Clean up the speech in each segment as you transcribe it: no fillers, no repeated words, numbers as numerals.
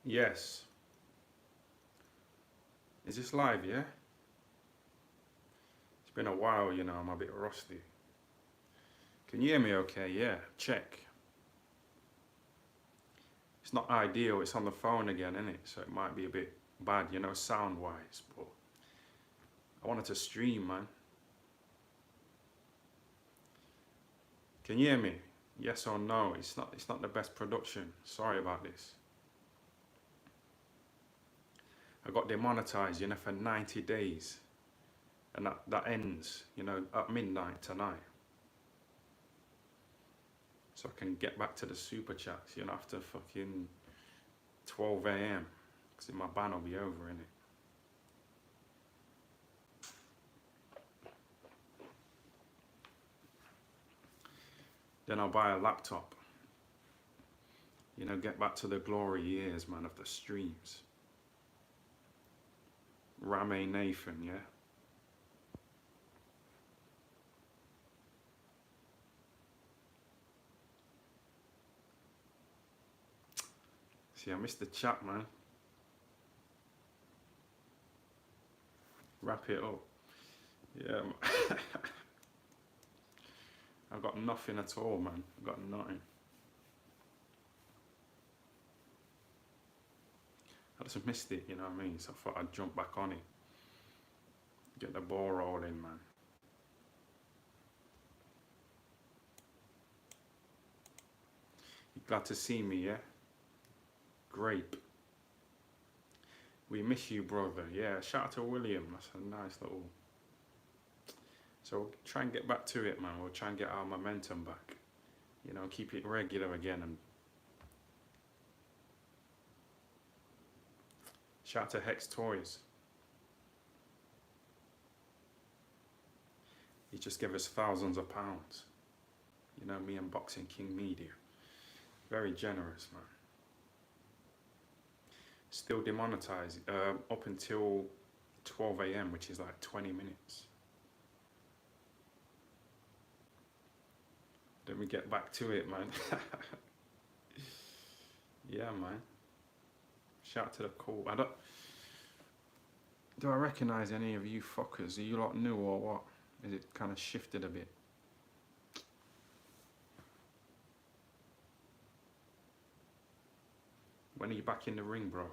Yes. Is this live, yeah? It's been a while, you know, I'm a bit rusty. Can you hear me okay? Yeah, check. It's not ideal, it's on the phone again, isn't it? So it might be a bit bad, you know, sound-wise, but I wanted to stream, man. Can you hear me? Yes or no? It's not the best production. Sorry about this. I got demonetized, you know, for 90 days. And that ends, you know, at midnight tonight. So I can get back to the super chats, you know, after fucking 12 a.m. Because my ban will be over, innit? Then I'll buy a laptop. You know, get back to the glory years, man, of the streams. Rame Nathan, yeah? See, I missed the chat, man. Wrap it up. Yeah, I've got nothing at all, man. I've got nothing. I just missed it, you know what I mean? So I thought I'd jump back on it. Get the ball rolling, man. You glad to see me, yeah? Grape. We miss you, brother. Yeah, shout out to William. That's a nice little... So we'll try and get back to it, man. We'll try and get our momentum back. You know, keep it regular again. And shout out to Hex Toys. He just gave us thousands of pounds. You know, me and Boxing King Media. Very generous, man. Still demonetized up until 12 a.m., which is like 20 minutes. Then we get back to it, man. Yeah, man. Shout out to the call. Do I recognize any of you fuckers? Are you lot new or what? Is it kind of shifted a bit? When are you back in the ring, bro?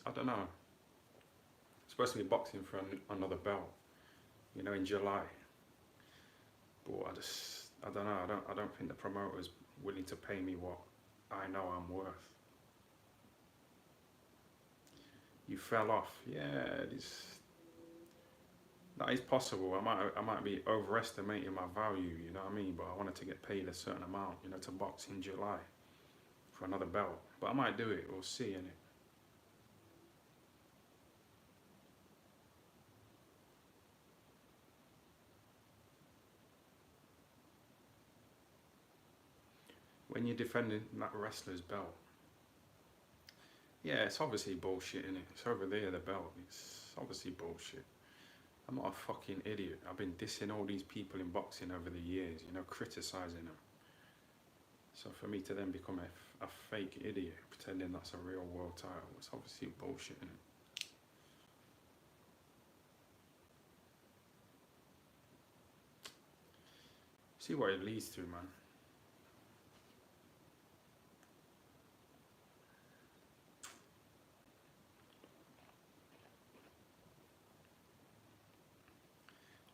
I don't know. I'm supposed to be boxing for another belt, you know, in July. But I don't know. I don't think the promoter's willing to pay me what I know I'm worth. You fell off. Yeah, that is possible. I might be overestimating my value, you know what I mean? But I wanted to get paid a certain amount, you know, to box in July for another belt. But I might do it. We'll see, innit? When you're defending that wrestler's belt, yeah, it's obviously bullshit, innit? It's over there, the belt. It's obviously bullshit. I'm not a fucking idiot. I've been dissing all these people in boxing over the years, you know, criticising them. So for me to then become a fake idiot, pretending that's a real world title, it's obviously bullshit, innit? See what it leads to, man.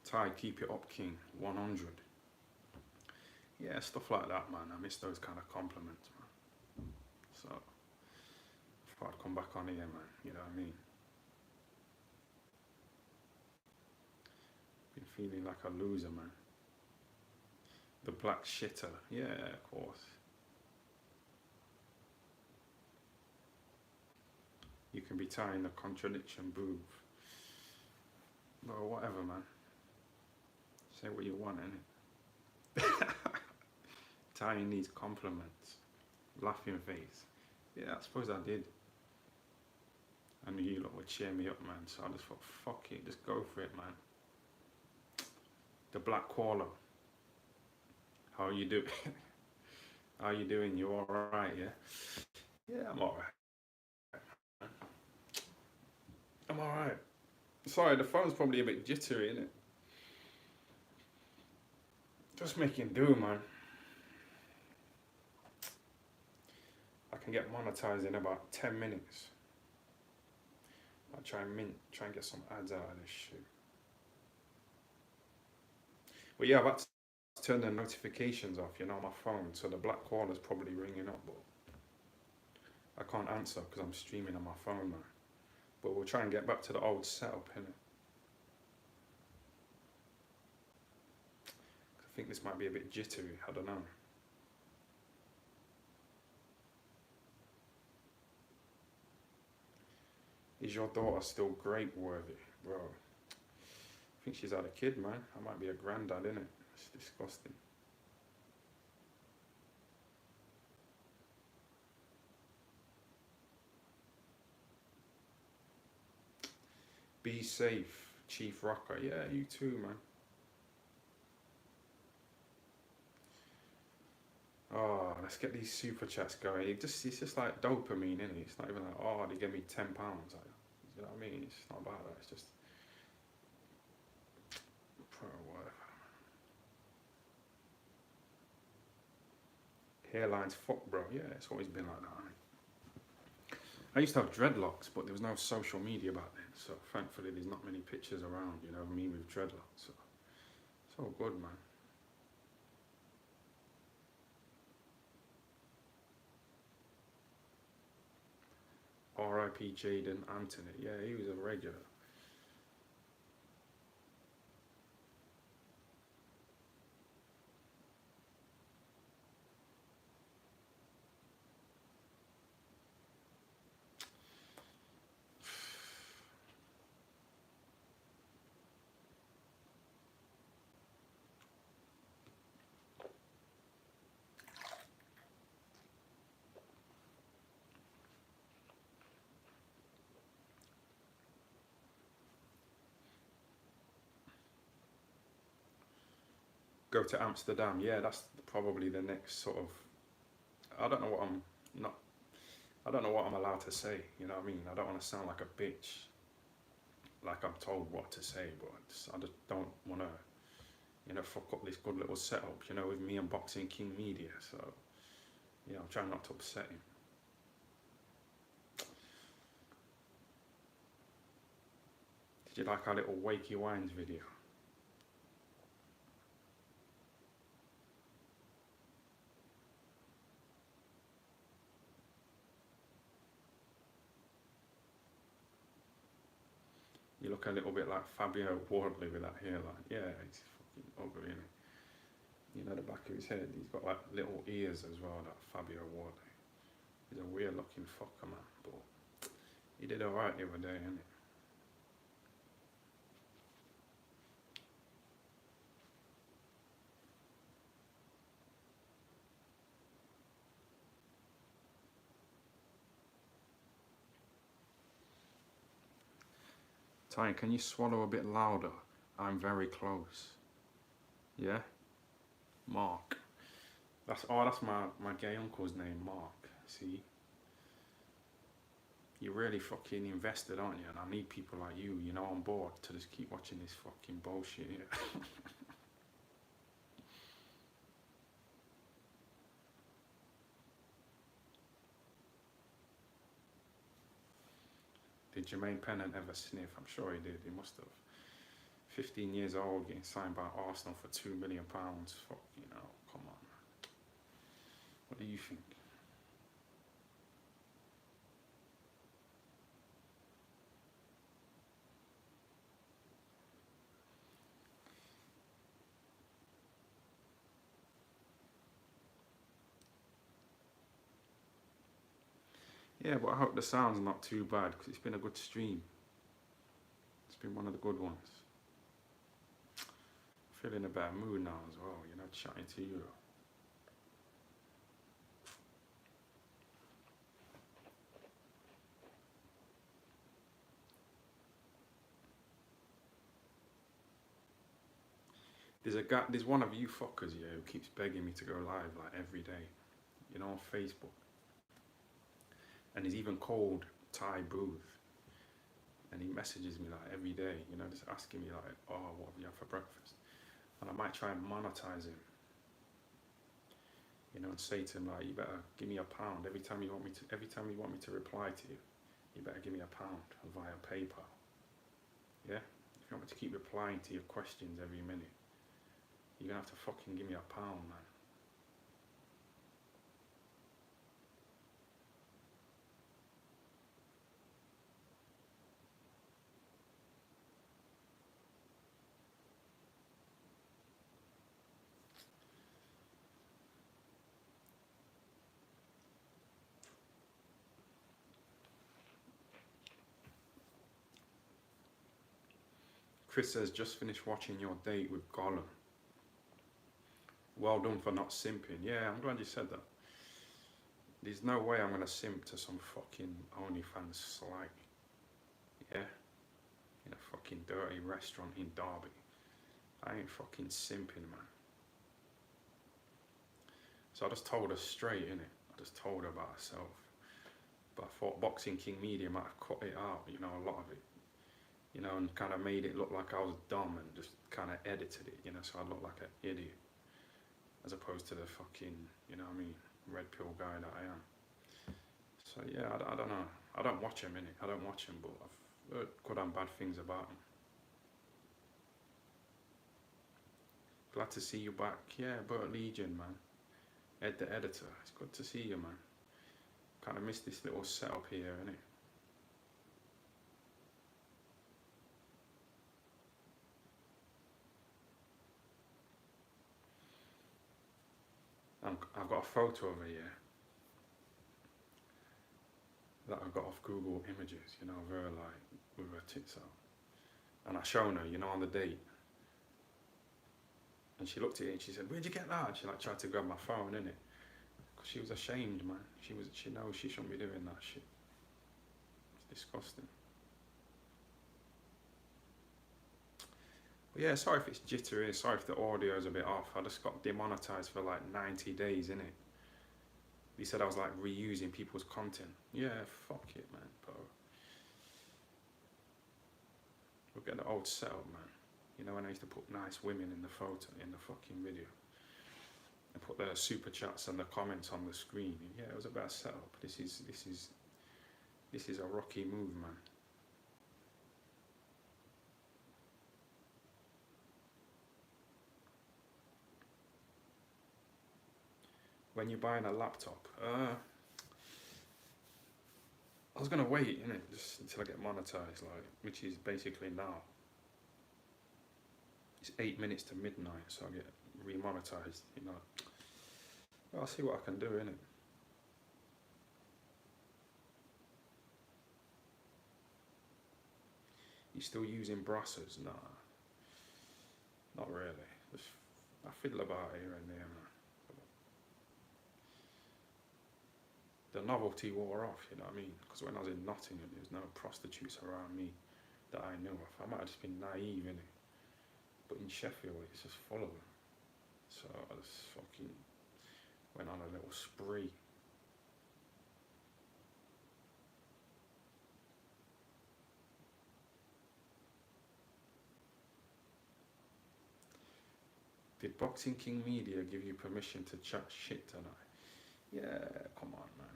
Ty, keep it up, King. 100. Yeah, stuff like that, man. I miss those kind of compliments, man. So, I thought I'd come back on here, man. You know what I mean? Been feeling like a loser, man. The black shitter. Yeah, of course. You can be tying the contradiction booth. Well, whatever, man. Say what you want, innit? Ty needs compliments. Laughing face. Yeah, I suppose I did. I knew you lot would cheer me up, man. So I just thought, fuck it, just go for it, man. The Black Koala. How you doing? How you doing? You alright, yeah? Yeah, I'm alright. I'm alright. Sorry, the phone's probably a bit jittery, isn't it? Just making do, man. I can get monetized in about 10 minutes. I'll try and get some ads out of this shit. But yeah, I've had to turn the notifications off, on my phone, so the black wall is probably ringing up, but I can't answer because I'm streaming on my phone, man. But we'll try and get back to the old setup, innit? I think this might be a bit jittery, I don't know. Is your daughter still grape worthy? Bro, I think she's had a kid, man. I might be a granddad, innit? It's disgusting. Be safe, Chief Rocker. Yeah, you too, man. Oh, let's get these super chats going. It's just like dopamine, innit? It's not even like, oh, they give me £10. Like, you know what I mean? It's not about that. It's just, whatever. Hairline's fuck, bro. Yeah, it's always been like that. I used to have dreadlocks, but there was no social media back then, so thankfully there's not many pictures around, of me with dreadlocks. So it's all good, man. R.I.P. Jaden Anthony. Yeah, he was a regular. Go to Amsterdam. Yeah, that's probably the next sort of. I don't know what I'm allowed to say. You know what I mean? I don't want to sound like a bitch. Like I'm told what to say, but I just don't want to, fuck up this good little setup, with me unboxing King Media. So, I'm trying not to upset him. Did you like our little Wakey Wines video? You look a little bit like Fabio Wardley with that hairline. Yeah, he's fucking ugly, isn't he? The back of his head, he's got like little ears as well, that Fabio Wardley. He's a weird looking fucker, man, but he did alright the other day, innit? Ty, can you swallow a bit louder? I'm very close. Yeah? Mark. That's my gay uncle's name, Mark. See? You're really fucking invested, aren't you? And I need people like you, on board to just keep watching this fucking bullshit here. Did Jermaine Pennant ever sniff? I'm sure he did. He must have. 15 years old, getting signed by Arsenal for £2 million. Fuck, come on. What do you think? Yeah, but I hope the sound's not too bad because it's been a good stream. It's been one of the good ones. Feeling a better mood now as well, chatting to you. There's one of you fuckers here who keeps begging me to go live like every day, on Facebook. And he's even called Ty Booth. and he messages me like every day, you know, just asking me like, oh, what have you had for breakfast? And I might try and monetize him, you know, and say to him like, you better give me £1 every time you want me to reply to you. You better give me £1 via PayPal. Yeah, if you want me to keep replying to your questions every minute, you're gonna have to fucking give me £1, man. Chris says, just finished watching your date with Gollum. Well done for not simping. Yeah, I'm glad you said that. There's no way I'm gonna simp to some fucking OnlyFans slag. Yeah? In a fucking dirty restaurant in Derby. I ain't fucking simping, man. So I just told her straight, innit? I just told her about herself. But I thought Boxing King Media might have cut it out, you know, a lot of it. You know, and kind of made it look like I was dumb and just kind of edited it, you know, so I look like an idiot. As opposed to the fucking, you know what I mean, red pill guy that I am. So yeah, I don't know. I don't watch him, innit? I don't watch him, but I've heard good and bad things about him. Glad to see you back. Yeah, Burt Legion, man. Ed the editor. It's good to see you, man. Kind of missed this little setup here, innit? I've got a photo of her here that I got off Google Images, you know, of her like with her tits out. And I shown her, you know, on the date. And she looked at it and she said, where'd you get that? And she like tried to grab my phone, innit? Because she was ashamed, man. She knows she shouldn't be doing that shit. It's disgusting. But yeah, sorry if it's jittery, sorry if the audio is a bit off. I just got demonetized for like 90 days, innit? He said I was like reusing people's content. Yeah, fuck it, man, bro. We'll get the old setup, man. You know when I used to put nice women in the photo, in the fucking video. And put the super chats and the comments on the screen. Yeah, it was a bad setup. This is a rocky move, man. When you're buying a laptop, I was gonna wait, innit, just until I get monetized, like, which is basically now. It's 8 minutes to midnight, so I get remonetized, you know. Well, I'll see what I can do, innit. You still using brushes? Nah, not really. Just, I fiddle about here and there, man. The novelty wore off, you know what I mean? Because when I was in Nottingham, there was no prostitutes around me that I knew of. I might have just been naive, innit? But in Sheffield, it's just full of them. So I just fucking went on a little spree. Did Boxing King Media give you permission to chat shit tonight? Yeah, come on, man.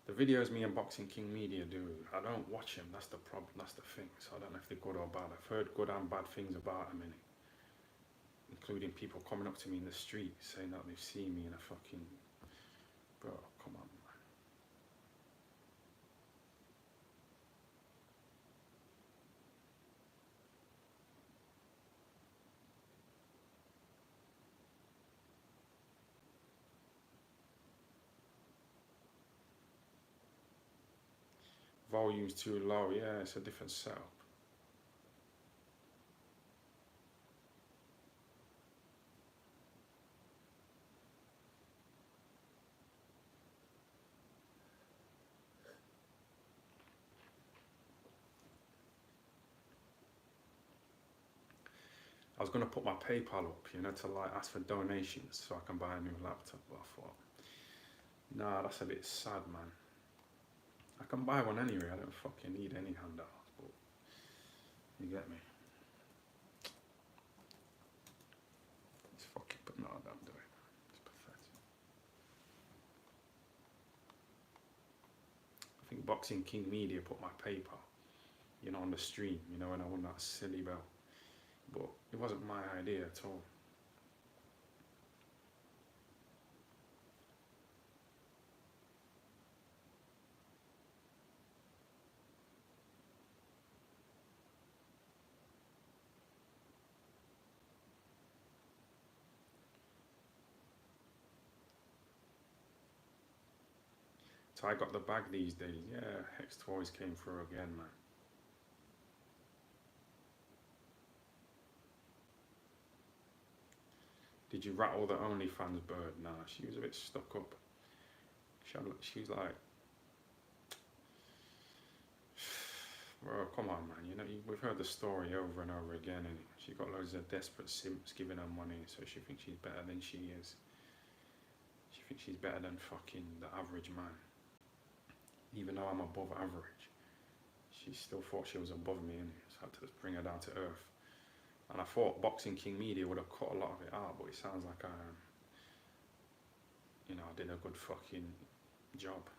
The videos me and Boxing King Media do, I don't watch them, that's the problem, that's the thing. So I don't know if they're good or bad. I've heard good and bad things about them, innit? Including people coming up to me in the street saying that they've seen me in a fucking... Bro, come on, man. Volume's too low, yeah, it's a different setup. I was going to put my PayPal up, you know, to like ask for donations so I can buy a new laptop, but I thought, nah, that's a bit sad, man. I can buy one anyway, I don't fucking need any handouts, but you get me? It's fucking, but no, I don't do it. It's pathetic. I think Boxing King Media put my PayPal, you know, on the stream, you know, when I won that silly belt. But it wasn't my idea at all. So I got the bag these days. Yeah, Hex Toys came through again, man. Did you rattle the OnlyFans bird? Nah, she was a bit stuck up. She was like, bro, come on, man. You know, we've heard the story over and over again, and she got loads of desperate simps giving her money, so she thinks she's better than she is. She thinks she's better than fucking the average man. Even though I'm above average, she still thought she was above me, and so I had to just bring her down to earth. And I thought Boxing King Media would have cut a lot of it out, but it sounds like you know, I did a good fucking job.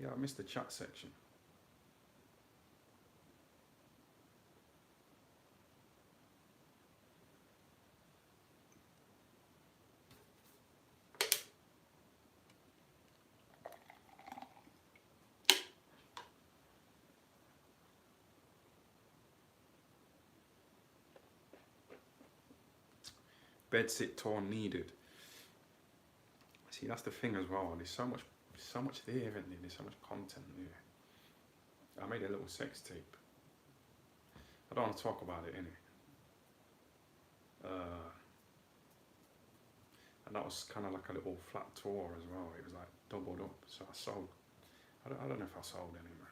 Yeah, I missed the chat section. Bedsit tour needed. See, that's the thing as well. There's so much there, isn't there? There's so much content there. I made a little sex tape. I don't want to talk about it, innit? And that was kind of like a little flat tour as well. It was like doubled up, so I sold. I don't know if I sold any, man.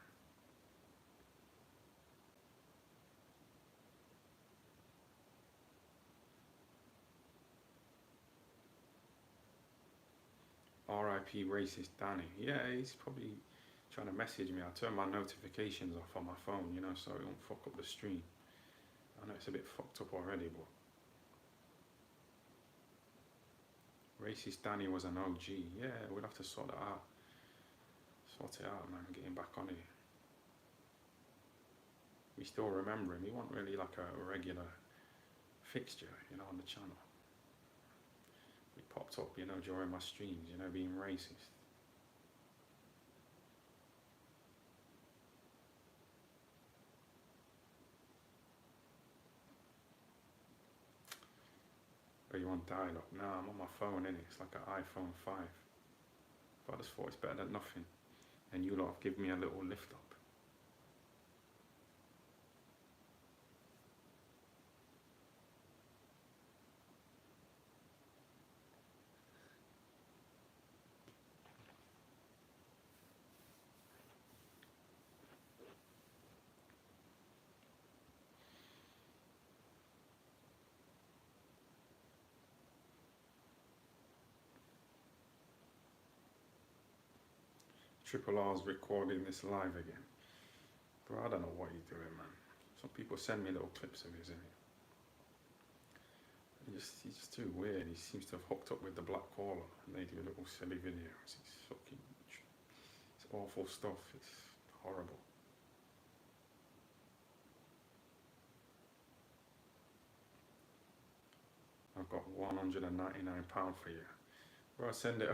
R.I.P. racist Danny. Yeah, he's probably trying to message me. I turn my notifications off on my phone, you know, so it won't fuck up the stream. I know it's a bit fucked up already, but racist Danny was an OG. Yeah, we'll have to sort it out. Sort it out, man. Getting back on it. We still remember him. He wasn't really like a regular fixture, you know, on the channel. He popped up, you know, during my streams, you know, being racist. Are you on dial-up? Nah, I'm on my phone, innit? It's like an iPhone 5. But I just thought it's better than nothing. And you lot have given me a little lift up. Triple R's recording this live again. Bro, I don't know what he's doing, man. Some people send me little clips of his, innit? He's just too weird. He seems to have hooked up with the Black Caller and they do little silly videos. It's awful stuff. It's horrible. I've got £199 for you. Bro, send it.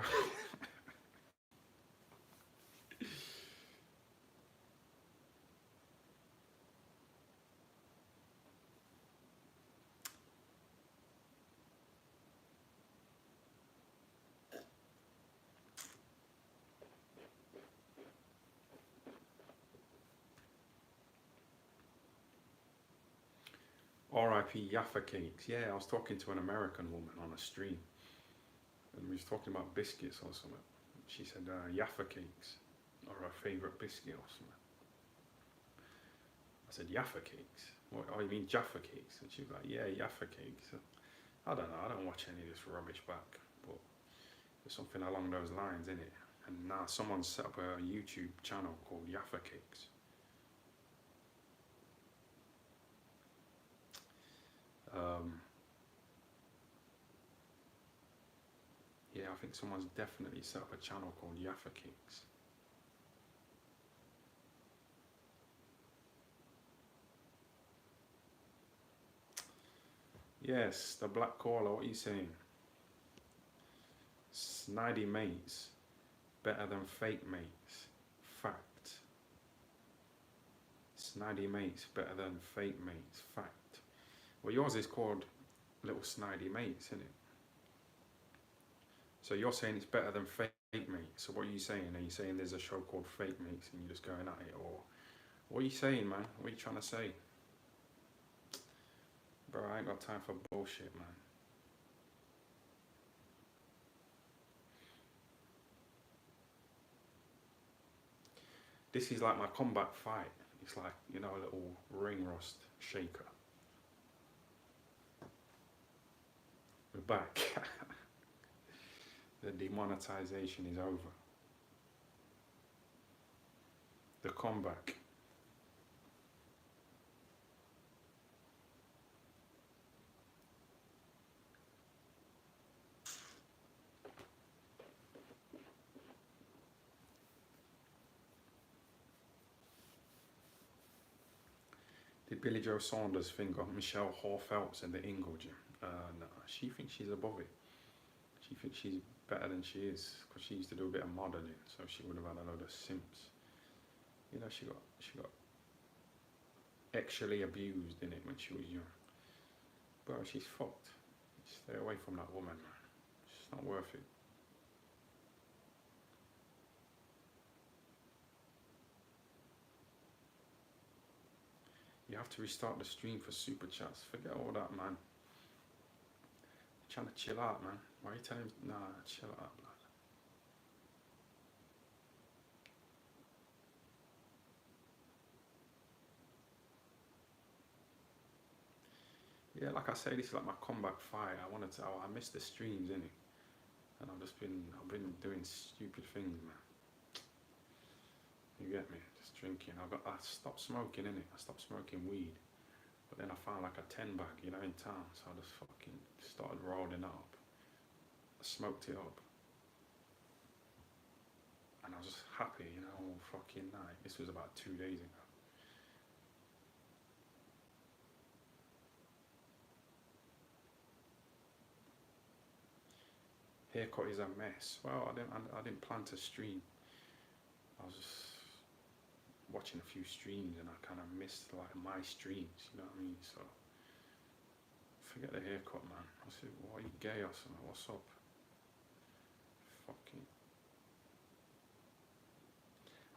R.I.P. Yaffa Cakes. Yeah, I was talking to an American woman on a stream. And we was talking about biscuits or something. She said Yaffa Cakes are her favourite biscuit or something. I said Yaffa Cakes. What, oh, you mean Jaffa cakes? And she was like, yeah, Jaffa cakes. So, I don't know, I don't watch any of this rubbish back, but there's something along those lines, in it. And now someone's set up a YouTube channel called Jaffa Cakes. Yeah, I think someone's definitely set up a channel called Jaffa Cakes. Yes, the black caller, what are you saying? Snidey mates, better than fake mates. Fact. Snidey mates, better than fake mates. Fact. Well, yours is called Little Snidey Mates, isn't it? So you're saying it's better than fake mates. So what are you saying? Are you saying there's a show called Fake Mates and you're just going at it? Or what are you saying, man? What are you trying to say? Bro, I ain't got time for bullshit, man. This is like my combat fight. It's like, you know, a little ring rust shaker. We're back. The demonetization is over. The comeback. Did Billy Joe Saunders finger Michelle Horphelps in the Ingle gym? No, she thinks she's above it. She thinks she's better than she is because she used to do a bit of modeling, so she would have had a load of simps. You know, she got actually abused in it when she was young. Bro, she's fucked. Stay away from that woman, man. It's not worth it. You have to restart the stream for super chats. Forget all that, man. I'm trying to chill out, man. Why are you telling me? Nah, chill out, blood. Yeah, like I say, this is like my comeback fight. I missed the streams, innit? And I've been doing stupid things, man. You get me? Just drinking. I stopped smoking, innit? I stopped smoking weed. But then I found like a 10 bag, you know, in town. So I just fucking started rolling up. I smoked it up. And I was just happy, you know, all fucking night. This was about 2 days ago. Haircut is a mess. Well, I didn't plan to stream. I was just watching a few streams and I kind of missed like my streams, you know what I mean? So forget the haircut, man. I said, what, are you gay or something? What's up? Fucking.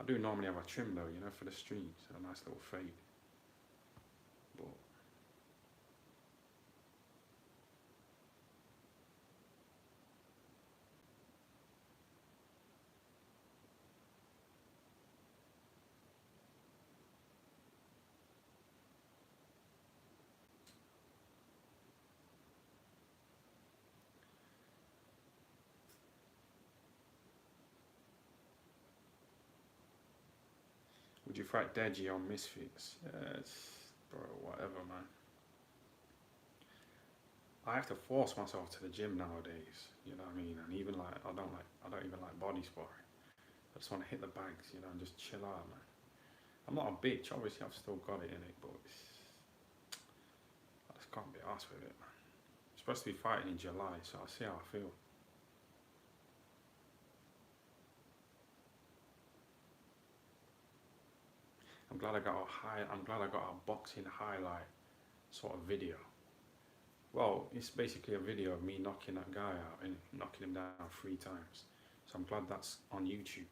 I do normally have a trim though, you know, for the streams, a nice little fade. But would you fight Deji on Misfits? Bro, whatever, man. I have to force myself to the gym nowadays, you know what I mean? And even like, I don't even like body sparring. I just want to hit the bags, you know, and just chill out, man. I'm not a bitch, obviously I've still got it in it, but I just can't be arsed with it, man. I'm supposed to be fighting in July, so I'll see how I feel. I'm glad I got a boxing highlight sort of video. Well, it's basically a video of me knocking that guy out and knocking him down 3 times. So I'm glad that's on YouTube.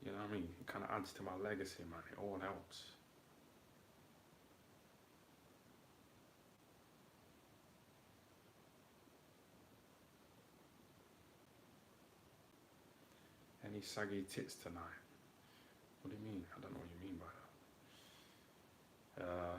You know what I mean? It kind of adds to my legacy, man. It all helps. Any saggy tits tonight? What do you mean? I don't know what you mean by that.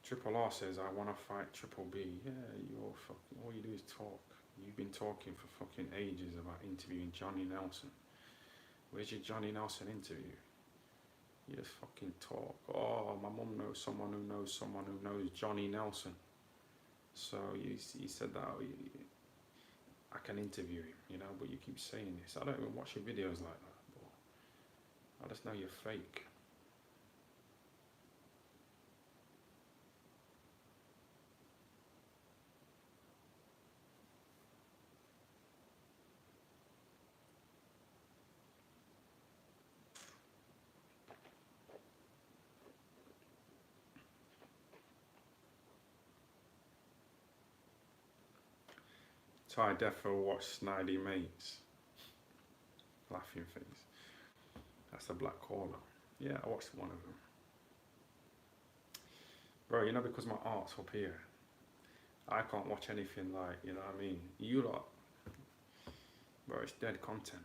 Triple R says, I want to fight Triple B. Yeah, you're fucking, all you do is talk. You've been talking for fucking ages about interviewing Johnny Nelson. Where's your Johnny Nelson interview? You just fucking talk. Oh, my mum knows someone who knows someone who knows Johnny Nelson. So you said that I can interview him, you know, but you keep saying this. I don't even watch your videos like that, but I just know you're fake. TYFL watch Snidey Mates. Laughing face. That's the black caller. Yeah, I watched one of them. Bro, you know, because my art's up here, I can't watch anything like, you know what I mean? You lot, bro, it's dead content.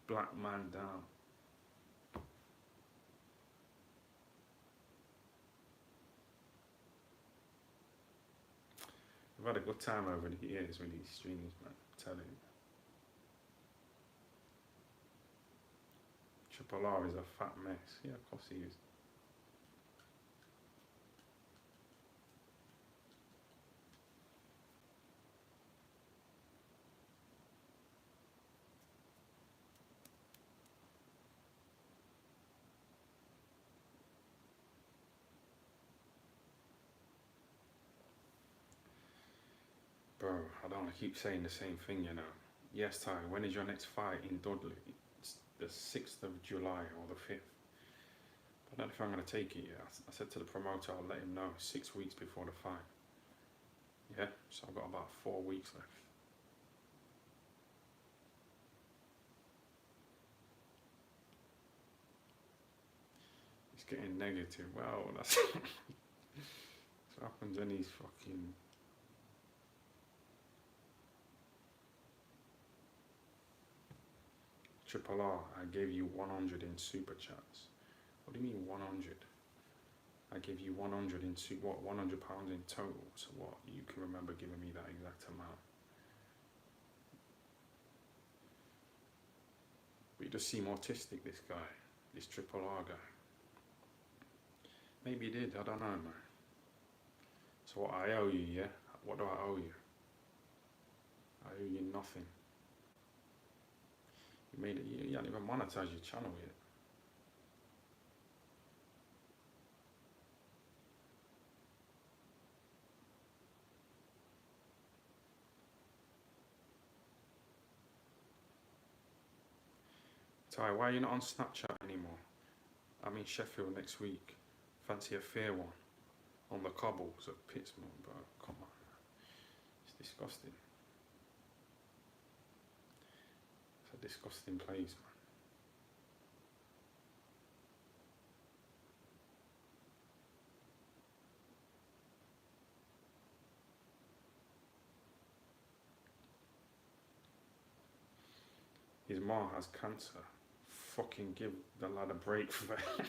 Black man down. I've had a good time over the years with these streams, man. I'm telling you. Triple R is a fat mess. Yeah, of course he is. Bro, I don't want to keep saying the same thing, you know. Yes, Ty, when is your next fight in Dudley? It's the 6th of July or the 5th. I don't know if I'm going to take it yet. I said to the promoter, I'll let him know 6 weeks before the fight. Yeah, so I've got about 4 weeks left. It's getting negative. Well, that's what happens when he's fucking... Triple R, I gave you 100 in super chats. What do you mean 100? I gave you 100 in what? 100 pounds in total. So what? You can remember giving me that exact amount. But you just seem autistic, this guy, this Triple R guy. Maybe he did. I don't know, man. So what? I owe you, yeah? What do I owe you? I owe you nothing. You made it. You haven't even monetized your channel yet. Ty, why are you not on Snapchat anymore? I'm in Sheffield next week. Fancy a fair one on the cobbles of Pittsburgh, bro. Come on, it's disgusting. It's a disgusting place, man. His mom has cancer. Fucking give the lad a break for that.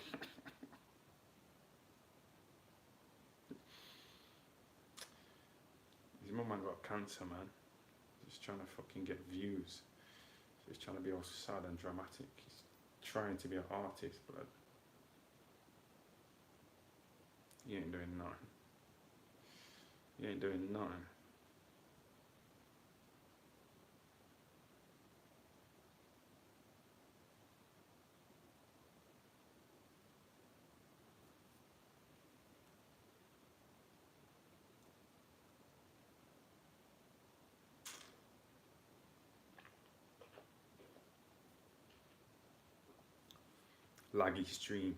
His mum ain't got cancer, man. Just trying to fucking get views. He's trying to be all sad and dramatic. He's trying to be an artist, but he ain't doing nothing. He ain't doing nothing. Laggy stream.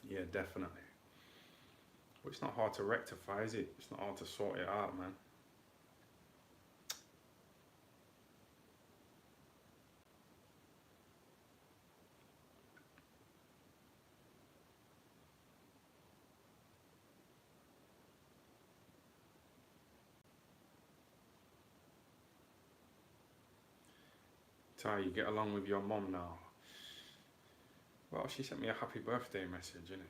Yeah, definitely. But it's not hard to rectify, is it? It's not hard to sort it out, man. Ty, you get along with your mom now? Well, she sent me a happy birthday message, innit?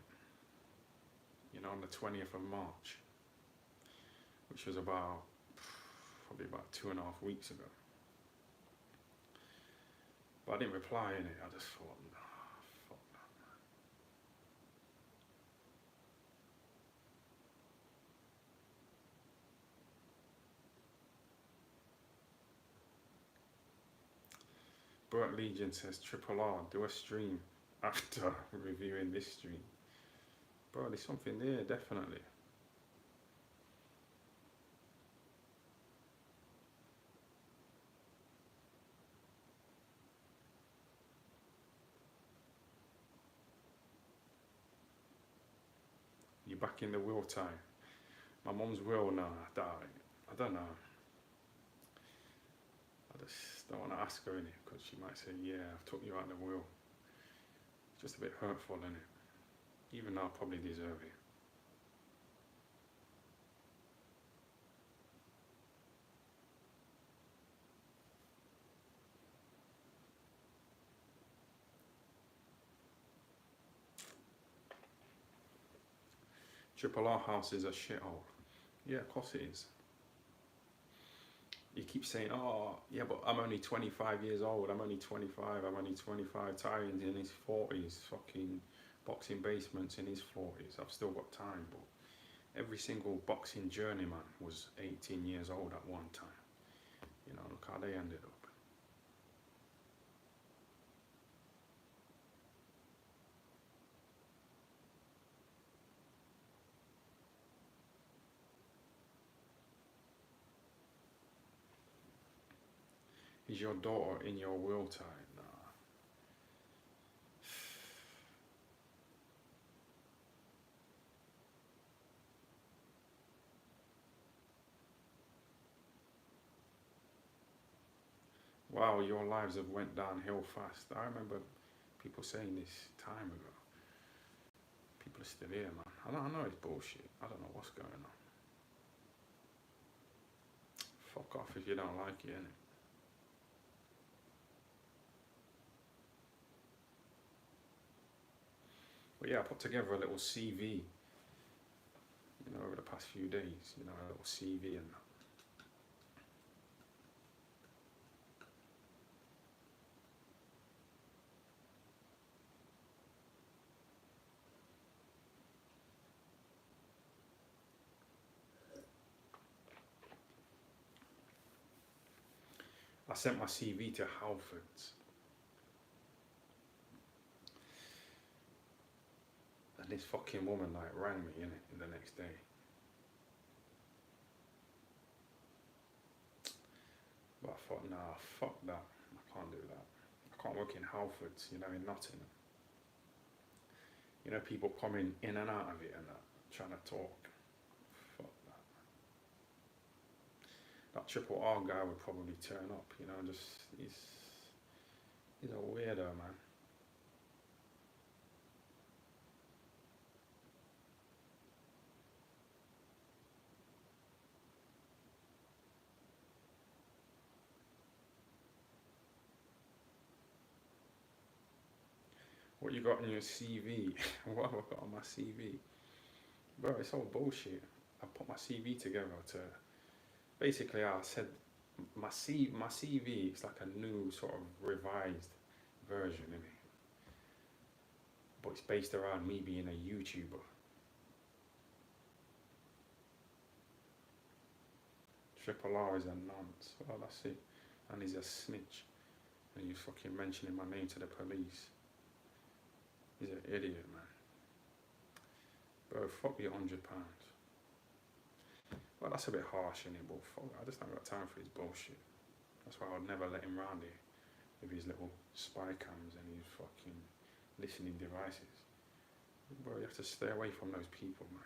You know, on the 20th of March, which was probably about 2.5 weeks ago. But I didn't reply, innit? I just thought, nah, fuck that, man. Burt Legion says, Triple R, do a stream after reviewing this stream. Bro, there's something there, definitely. You back in the will time? My mum's will now, darling. I don't know. I just don't want to ask her, innit? Because she might say, yeah, I've took you out of the will. It's just a bit hurtful, innit? Even though I probably deserve it. Triple R house is a shithole. Yeah, of course it is. You keep saying, oh, yeah, but I'm only 25 years old. I'm only 25. I'm only 25. Tyron's in his 40s. Fucking boxing basements in his 40s. I've still got time, but every single boxing journeyman was 18 years old at one time. You know, look how they ended up. Is your daughter in your will, Ty? Nah. Wow, your lives have went downhill fast. I remember people saying this time ago. People are still here, man. I know it's bullshit. I don't know what's going on. Fuck off if you don't like it, innit? But yeah, I put together a little CV, you know, over the past few days, you know, a little CV and that. I sent my CV to Halfords. And this fucking woman like rang me in the next day. But I thought, nah, fuck that. I can't do that. I can't work in Halfords, you know, in Nottingham. You know, people coming in and out of it and that, trying to talk. Fuck that. That Triple R guy would probably turn up, you know, just, he's a weirdo, man. What you got on your CV? What have I got on my CV? Bro, it's all bullshit. I put my CV together to, basically I said, my CV is like a new sort of revised version of it. But it's based around me being a YouTuber. Triple R is a nonce. Well, that's it. And he's a snitch. And he's fucking mentioning my name to the police. He's an idiot, man. Bro, fuck your £100. Well, that's a bit harsh, innit? But fuck, I just don't got time for his bullshit. That's why I'd never let him round here with his little spy cams and his fucking listening devices. Bro, you have to stay away from those people, man.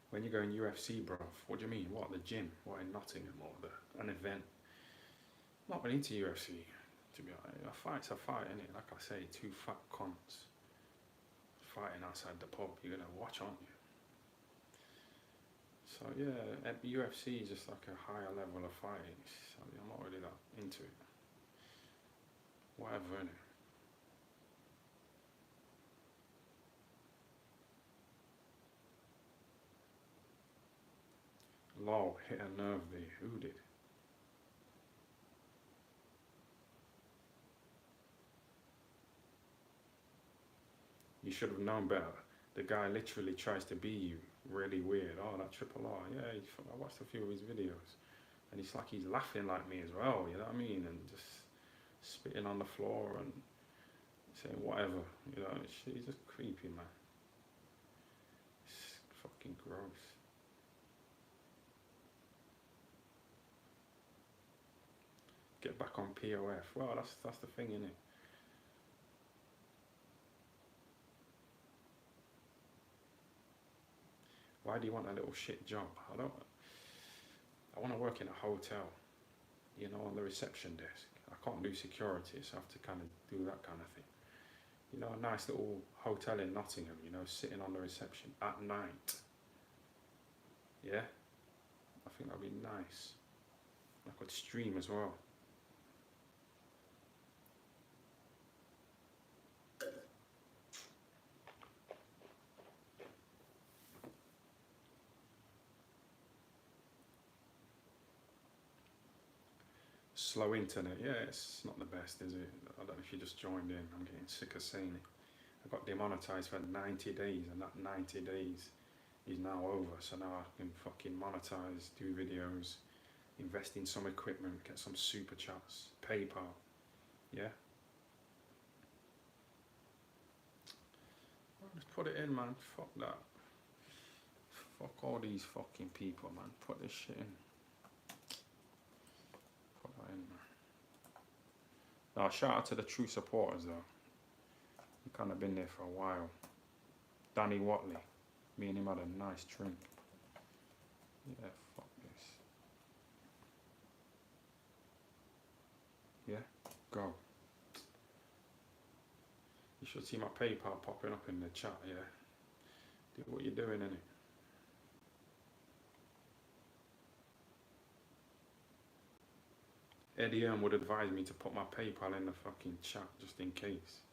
When you go in UFC, bro, what do you mean? What, the gym? What, in Nottingham or an event? Not really into UFC, to be honest. A fight's a fight, innit? Like I say, two fat cunts fighting outside the pub. You're gonna watch, aren't you? So So yeah, at UFC is just like a higher level of fighting. So I'm not really that into it. Whatever, innit? Lol, hit a nerve there. Who did? You should have known better. The guy literally tries to be you. Really weird. Oh, that triple R. Yeah, I watched a few of his videos. And it's like he's laughing like me as well, you know what I mean? And just spitting on the floor and saying whatever, you know. He's just creepy, man. It's fucking gross. Get back on POF. Well, that's the thing, innit? Why do you want a little shit job? I want to work in a hotel, you know, on the reception desk. I can't do security, so I have to kind of do that kind of thing. You know, a nice little hotel in Nottingham, you know, sitting on the reception at night. Yeah? I think that'd be nice. I could stream as well. Slow internet, yeah, it's not the best, is it? I don't know if you just joined in, I'm getting sick of saying it. I got demonetized for 90 days, and that 90 days is now over, so now I can fucking monetize, do videos, invest in some equipment, get some super chats, PayPal, yeah? Well, just put it in, man, fuck that. Fuck all these fucking people, man, put this shit in. Put that in, man. Now, shout out to the true supporters, though. You kind of been there for a while. Danny Watley. Me and him had a nice drink. Yeah, fuck this. Yeah, go. You should see my PayPal popping up in the chat, yeah. Do what you're doing, innit? Eddie would advise me to put my PayPal in the fucking chat just in case.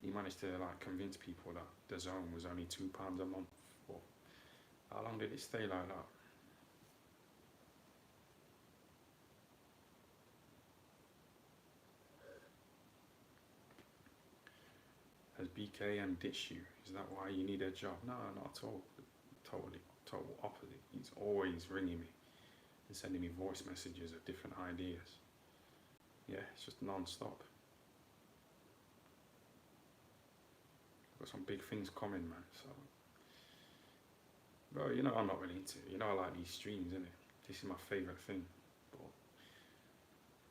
He managed to like convince people that the zone was only £2 a month. Or how long did it stay like that? Has BKM ditched you? Is that why you need a job? No, not at all. Total opposite. He's always ringing me and sending me voice messages of different ideas. Yeah, it's just non-stop. I've got some big things coming, man, so. Bro, you know I'm not really into it. You know I like these streams, innit? This is my favourite thing. But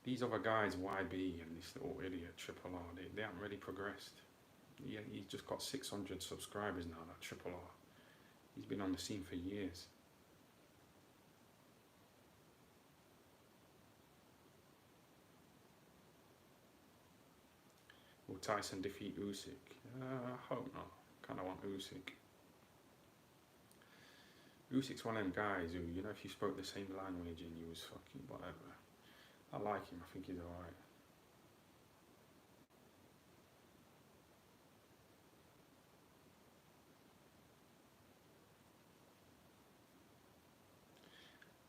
these other guys, YB and this little idiot, Triple R, they haven't really progressed. Yeah, he's just got 600 subscribers now, that Triple R. He's been on the scene for years. Will Tyson defeat Usyk? I hope not. Kind of want Usyk. Usyk's one of them guys who, you know, if you spoke the same language and you was fucking whatever. I like him, I think he's alright.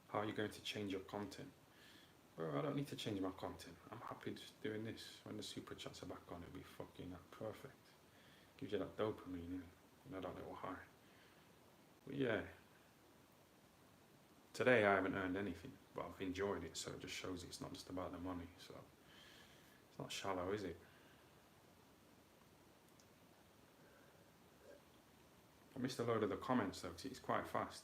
How are you going to change your content? Bro, I don't need to change my content. I'm happy just doing this. When the super chats are back on, it'll be fucking perfect. Gives you that dopamine, you know, that little high. But yeah. Today I haven't earned anything, but I've enjoyed it, so it just shows it's not just about the money, so it's not shallow, is it? I missed a load of the comments though, because it's quite fast.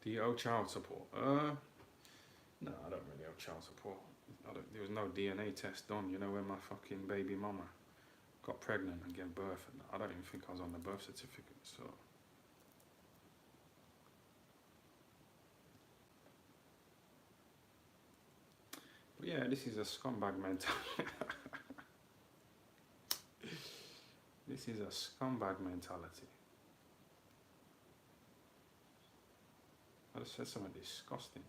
Do you owe child support? No, I don't really owe child support. There was no DNA test done, you know, when my fucking baby mama got pregnant and gave birth. And I don't even think I was on the birth certificate, so. But yeah, this is a scumbag mentality. This is a scumbag mentality. I just said something disgusting.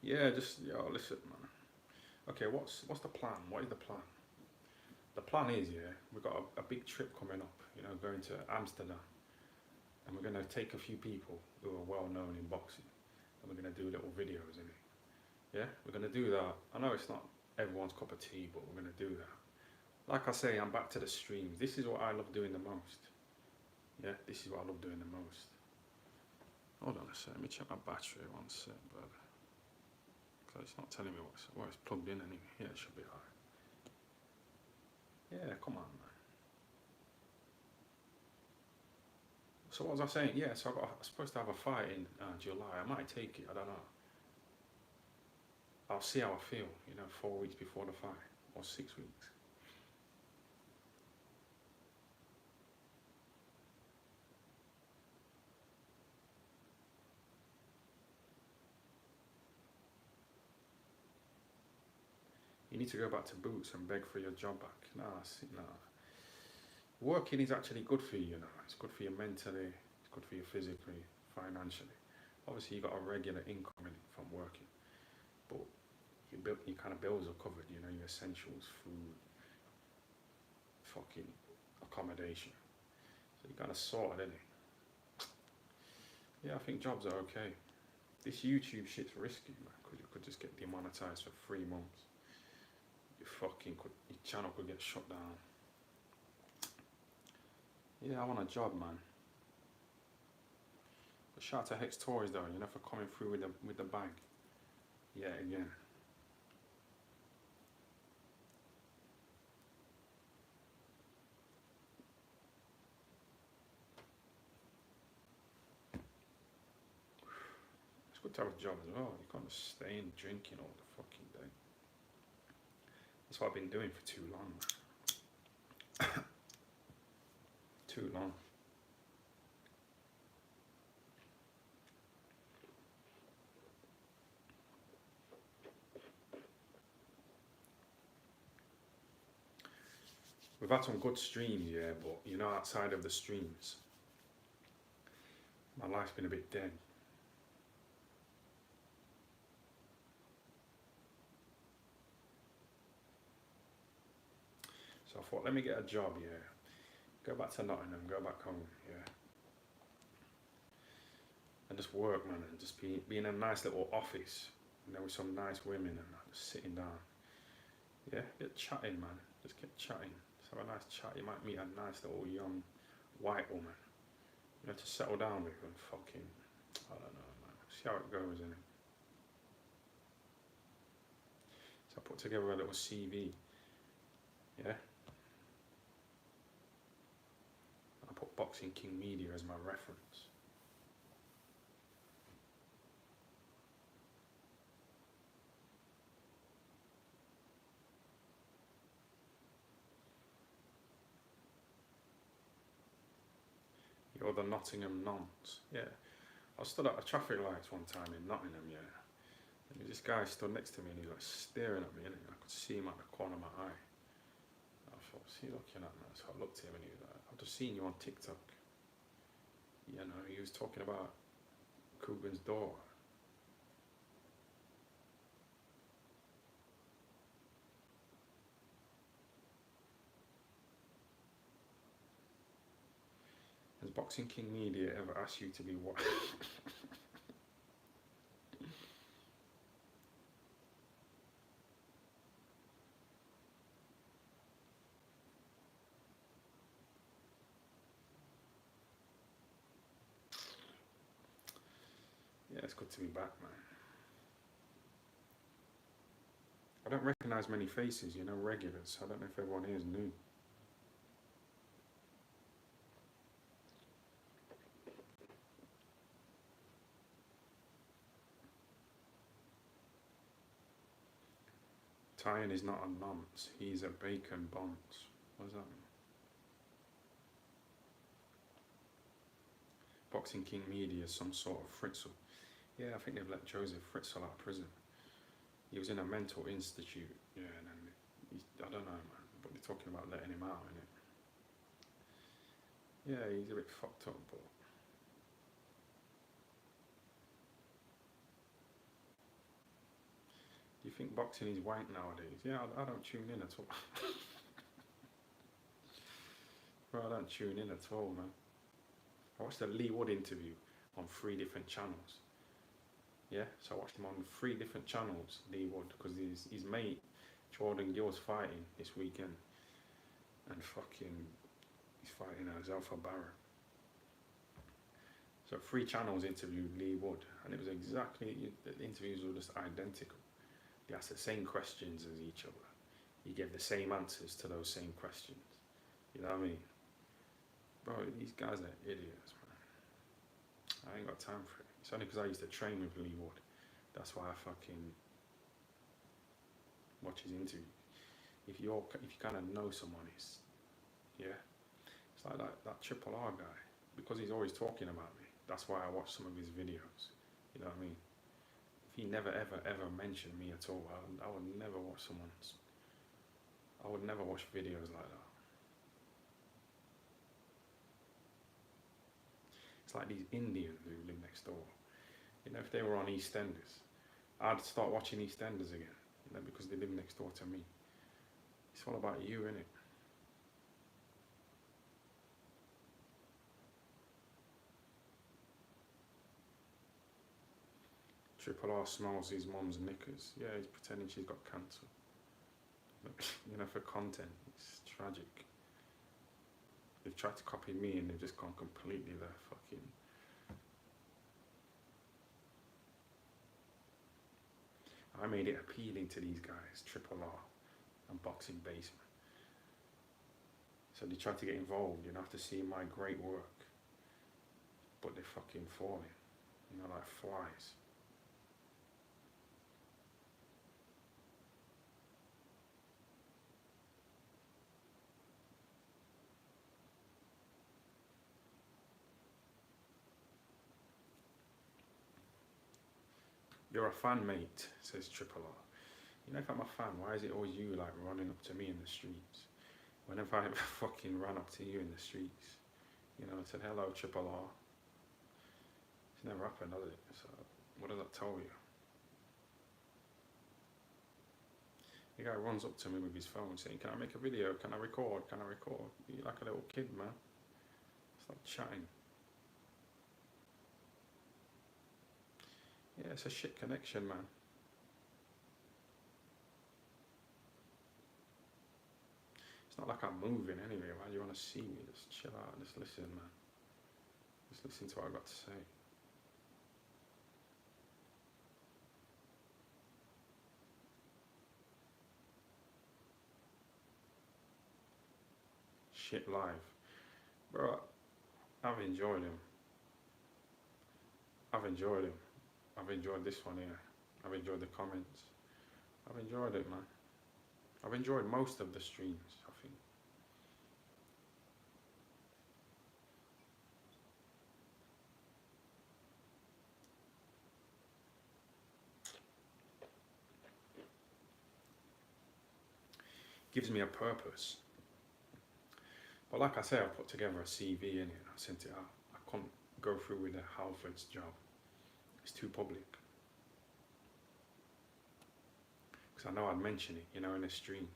Yeah, just listen, man. Okay, what's the plan? What is the plan? The plan is, yeah, we've got a big trip coming up. You know, going to Amsterdam, and we're gonna take a few people who are well known in boxing, and we're gonna do little videos in it. Yeah, we're gonna do that. I know it's not everyone's cup of tea, but we're gonna do that. Like I say, I'm back to the streams. This is what I love doing the most. Yeah, this is what I love doing the most. Hold on a sec, let me check my battery one sec, but because it's not telling me what it's plugged in anyway. Yeah, it should be alright. Yeah, come on, man. So what was I saying? Yeah, so I'm supposed to have a fight in July. I might take it, I don't know. I'll see how I feel, 4 weeks before the fight, or 6 weeks. You need to go back to Boots and beg for your job back. Nah. Working is actually good for you, It's good for you mentally, it's good for you physically, financially. Obviously, you got a regular income from working, but your kind of bills are covered, your essentials, food, fucking accommodation. So you kind of sorted, innit? Yeah, I think jobs are okay. This YouTube shit's risky, man, because you could just get demonetized for 3 months. Your channel could get shut down. Yeah, I want a job, man. But shout out to Hex Toys though, for coming through with the bag. Yeah, again. It's good to have a job as well. You can't just stay in drinking all the fucking day. That's what I've been doing for too long, man. Too long. We've had some good streams, yeah, but outside of the streams, my life's been a bit dead. So I thought, let me get a job, yeah. Go back to Nottingham, go back home, yeah. And just work, man, and just be in a nice little office, with some nice women and just sitting down. Yeah, get chatting, man. Just get chatting. Just have a nice chat. You might meet a nice little young white woman, to settle down with and fucking, I don't know, man. See how it goes, innit? So I put together a little CV, yeah. I put Boxing King Media as my reference. You're the Nottingham nonce. Yeah. I stood at a traffic lights one time in Nottingham, yeah. And this guy stood next to me and he was like staring at me, and I could see him at the corner of my eye. I thought, what's he looking at, man? So I looked at him and he was like, I've just seen you on TikTok. He was talking about Coogan's daughter. Has Boxing King Media ever asked you to be what? Yeah, it's good to be back, man. I don't recognise many faces, you know, regulars. I don't know if everyone here is new. Tyan is not a nonce, he's a bacon bonce. What does that mean? Boxing King Media is some sort of Fritzl. Yeah, I think they've let Joseph Fritzl out of prison. He was in a mental institute, yeah, and then I don't know, man, but they're talking about letting him out, innit? Yeah, he's a bit fucked up, but do you think boxing is wank nowadays? Yeah, I don't tune in at all. Bro, I don't tune in at all, man. I watched the Lee Wood interview on 3 different channels. Yeah, so I watched him on 3 different channels, Lee Wood, because his mate, Jordan Gill's fighting this weekend. And fucking, he's fighting Zelfa Barra. So 3 channels interviewed Lee Wood, and it was exactly, the interviews were just identical. He asked the same questions as each other. He gave the same answers to those same questions. You know what I mean? Bro, these guys are idiots, man. I ain't got time for it. It's only because I used to train with Lee Wood. That's why I fucking watch his interviews. If you kind of know someone, it's like that Triple R guy, because he's always talking about me. That's why I watch some of his videos. You know what I mean? If he never ever mentioned me at all, I would never watch someone's. I would never watch videos like that. It's like these Indians who live next door. You know, if they were on EastEnders, I'd start watching EastEnders again. You know, because they live next door to me. It's all about you, innit? Triple R smells his mum's knickers. Yeah, he's pretending she's got cancer. You know, for content, it's tragic. They've tried to copy me and they've just gone completely there, fucking. I made it appealing to these guys, Triple R and Boxing Basement. So they tried to get involved, you know, after seeing my great work. But they're fucking falling, you know, like flies. You're a fan, mate, says Triple R. You know, if I'm a fan, why is it always you, like, running up to me in the streets? Whenever I fucking ran up to you in the streets, you know, I said, hello, Triple R. It's never happened, does it? So, what does that tell you? The guy runs up to me with his phone saying, can I make a video? Can I record? Can I record? You're like a little kid, man. Stop chatting. Yeah, it's a shit connection, man. It's not like I'm moving anyway. Why do you want to see me? Just chill out, just listen, man. Just listen to what I've got to say. Shit live. Bro, I've enjoyed him. I've enjoyed him. I've enjoyed this one here. I've enjoyed the comments. I've enjoyed it, man. I've enjoyed most of the streams, I think. Gives me a purpose. But like I say, I put together a CV in it. I sent it out. I couldn't go through with the Halford's job. It's too public. Because I know I'd mention it, you know, in a stream.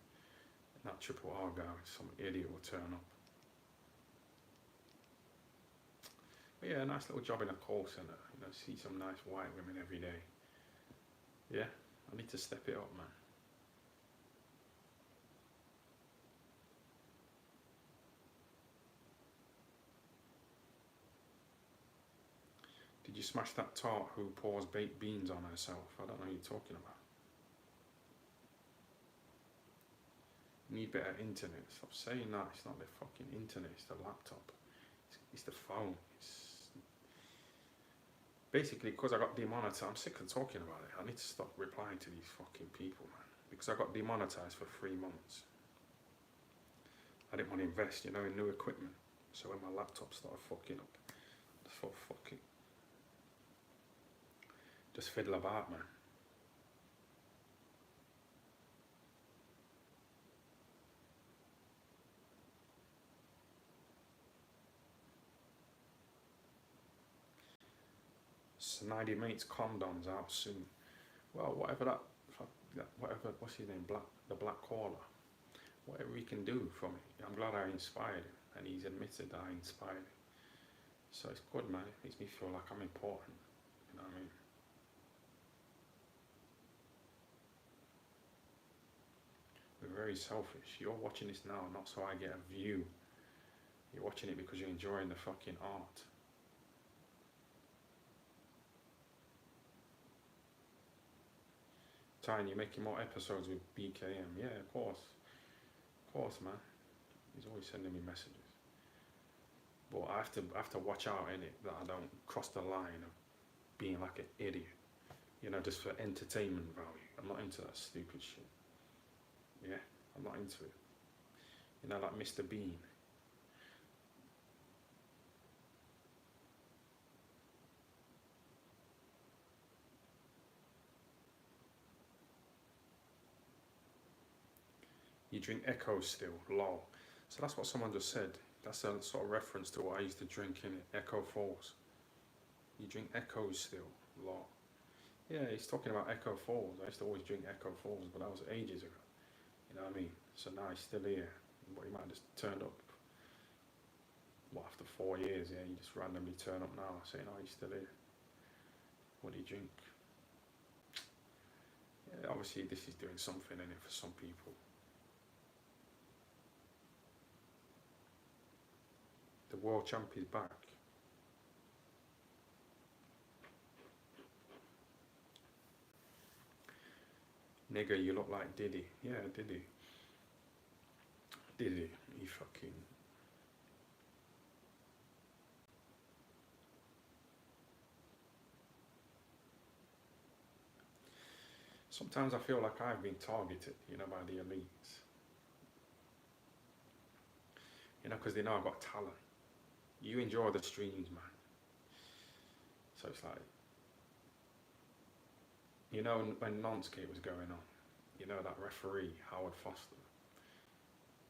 And that Triple R guy, some idiot will turn up. But yeah, a nice little job in a call centre. You know, see some nice white women every day. Yeah, I need to step it up, man. Did you smash that tart who pours baked beans on herself? I don't know what you're talking about. You need better internet. Stop saying that. It's not the fucking internet, it's the laptop. It's the phone. It's basically because I got demonetized. I'm sick of talking about it. I need to stop replying to these fucking people, man. Because I got demonetized for 3 months. I didn't want to invest, in new equipment. So when my laptop started fucking up, I thought, fuck it. Just fiddle about, man. Snidey Mate's condoms out soon. Well, whatever what's his name, the Black Caller. Whatever he can do for me. I'm glad I inspired him, and he's admitted that I inspired him. So it's good, man. It makes me feel like I'm important. You know what I mean? We're very selfish. You're watching this now, not so I get a view. You're watching it because you're enjoying the fucking art. Tyne, you're making more episodes with BKM. Yeah, of course. Of course, man. He's always sending me messages. But I have to watch out in it that I don't cross the line of being like an idiot. Just for entertainment value. I'm not into that stupid shit. Yeah, I'm not into it. Like Mr. Bean. You drink Echo still, lol. So that's what someone just said. That's a sort of reference to what I used to drink in it, Echo Falls. You drink Echoes still, lol. Yeah, he's talking about Echo Falls. I used to always drink Echo Falls, but that was ages ago. You know what I mean? So now he's still here. But he might have just turned up. Well, after 4 years, yeah, you just randomly turn up now saying, oh, he's still here. What do you drink? Yeah, obviously this is doing something in it for some people. The world champ is back. Nigga, you look like Diddy. Yeah, Diddy. He fucking... Sometimes I feel like I've been targeted, by the elites. Because they know I've got talent. You enjoy the streams, man. So it's like, when Nonskate was going on, that referee, Howard Foster,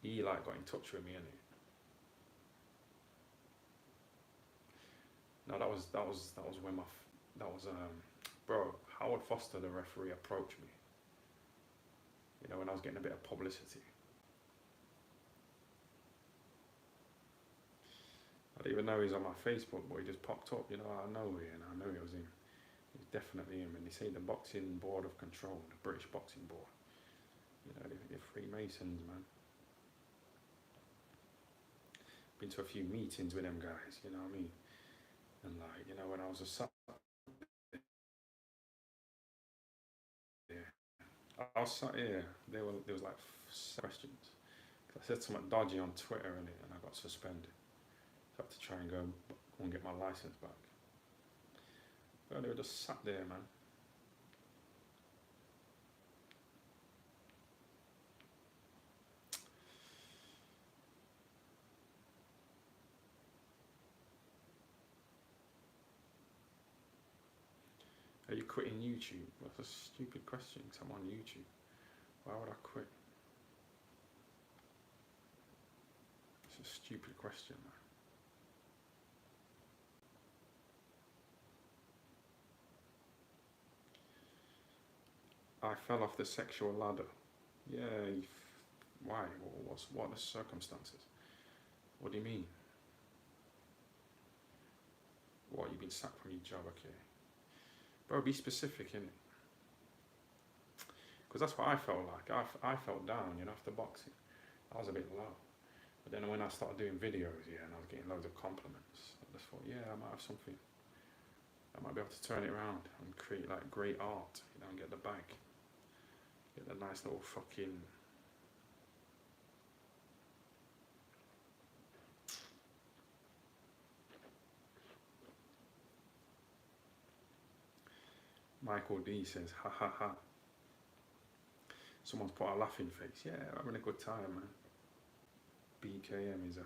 he got in touch with me, innit? No, that was when bro, Howard Foster, the referee, approached me. When I was getting a bit of publicity. I didn't even know he was on my Facebook, but he just popped up, out of nowhere, and I know it was him. It was definitely him. And they say the Boxing Board of Control, the British Boxing Board, they're Freemasons, man. Been to a few meetings with them guys, you know what I mean? And when I was sat here, there was like 7 questions. I said something dodgy on Twitter and I got suspended. So I had to try and go and get my license back. But they were just sat there, man. Are you quitting YouTube? That's a stupid question because I'm on YouTube. Why would I quit? It's a stupid question, man. I fell off the sexual ladder. Yeah, why? What are the circumstances? What do you mean? What, you've been sacked from your job? Okay. Bro, be specific, innit? Because that's what I felt like. I felt down, after boxing. I was a bit low. But then when I started doing videos, and I was getting loads of compliments, I just thought, yeah, I might have something. I might be able to turn it around and create great art, and get the bag. Get the nice little fucking Michael D says, ha ha ha. Someone's put a laughing face. Yeah, having a good time, man. BKM is a...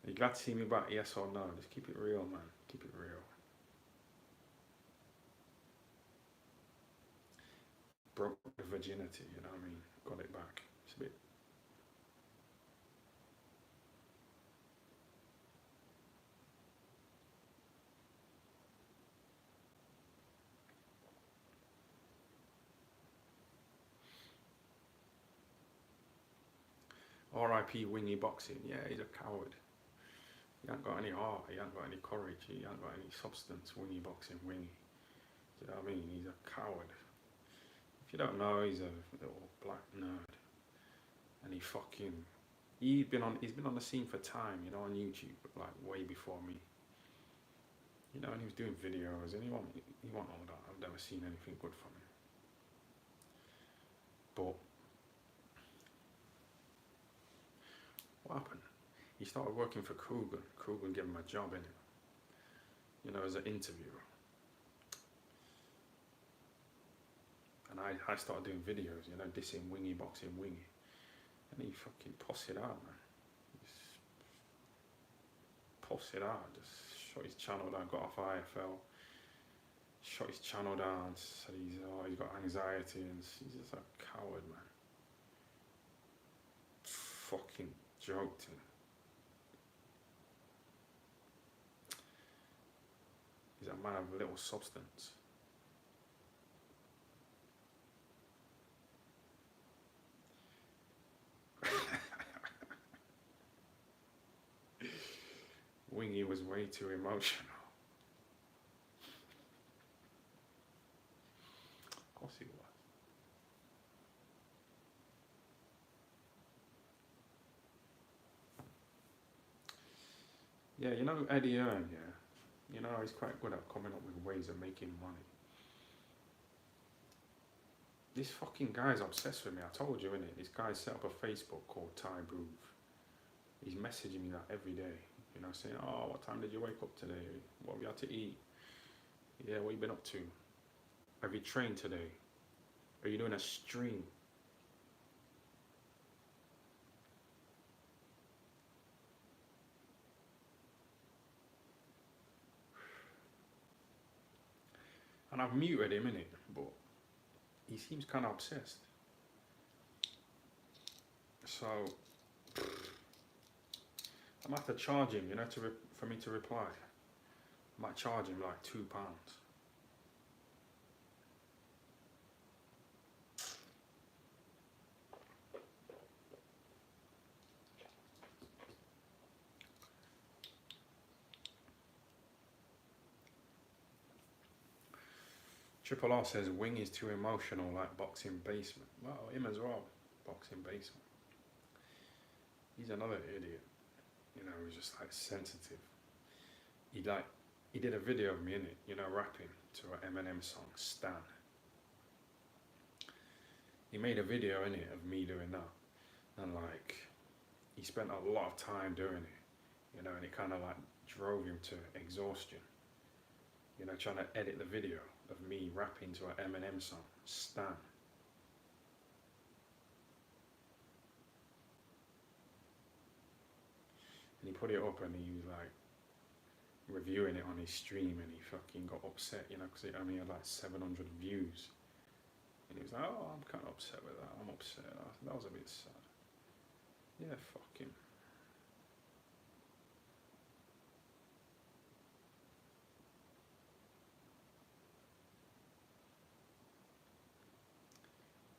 Are you glad to see me back? Yes or no? Just keep it real, man. Keep it real. Broke the virginity, you know what I mean? Got it back. It's a bit... R.I.P. Wingy Boxing. Yeah, he's a coward. He ain't got any heart. He ain't got any courage. He ain't got any substance. Wingy Boxing, Wingy. Do you know what I mean? He's a coward. If you don't know, he's a little black nerd. And he's been on the scene for time, you know, on YouTube, like way before me. You know, and he was doing videos, and he won't all that. I've never seen anything good from him. But what happened? He started working for Coogan. Coogan gave him a job in it, you know, as an interviewer. And I started doing videos, you know, dissing Wingy Boxing Wingy. And he fucking pussed it out, man. Just pussed it out. Just shut his channel down, got off IFL. Shut his channel down, said he's got anxiety, and he's just a coward, man. Fucking joked him. He's a man of little substance. Wingy was way too emotional. Of course he was. Yeah, you know Eddie Earn, yeah? You know, he's quite good at coming up with ways of making money. This fucking guy's obsessed with me, I told you, innit? This guy set up a Facebook called Ty Booth. He's messaging me that every day. You know, saying, oh, what time did you wake up today? What have you had to eat? Yeah, what have you been up to? Have you trained today? Are you doing a stream? And I've muted him, innit? But he seems kind of obsessed. So, I might have to charge him, you know, for me to reply. I might charge him like £2. Triple R says Wing is too emotional, like Boxing Basement. Well, him as well. Boxing Basement. He's another idiot. You know, he's just like sensitive. He did a video of me in it, you know, rapping to an Eminem song, Stan. He made a video in it of me doing that, and like, he spent a lot of time doing it, you know, and it kind of like drove him to exhaustion. You know, trying to edit the video of me rapping to an Eminem song, Stan. And he put it up and he was like reviewing it on his stream, and he fucking got upset, you know, because it only had like 700 views. And he was like, oh, I'm kind of upset with that. I'm upset. That was a bit sad. Yeah, fuck him.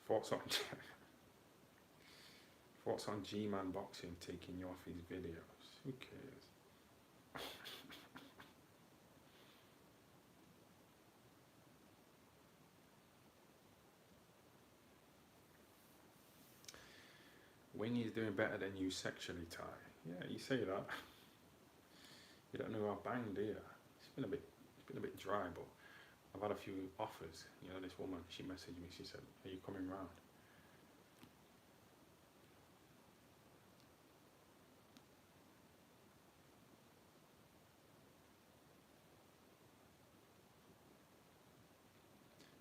Thoughts on G-Man Boxing taking you off his videos? Who cares? Wingy's doing better than you sexually, Ty. Yeah, you say that. You don't know how banged, do you? It's been a bit dry, but I've had a few offers. You know, this woman, she messaged me, she said, are you coming round?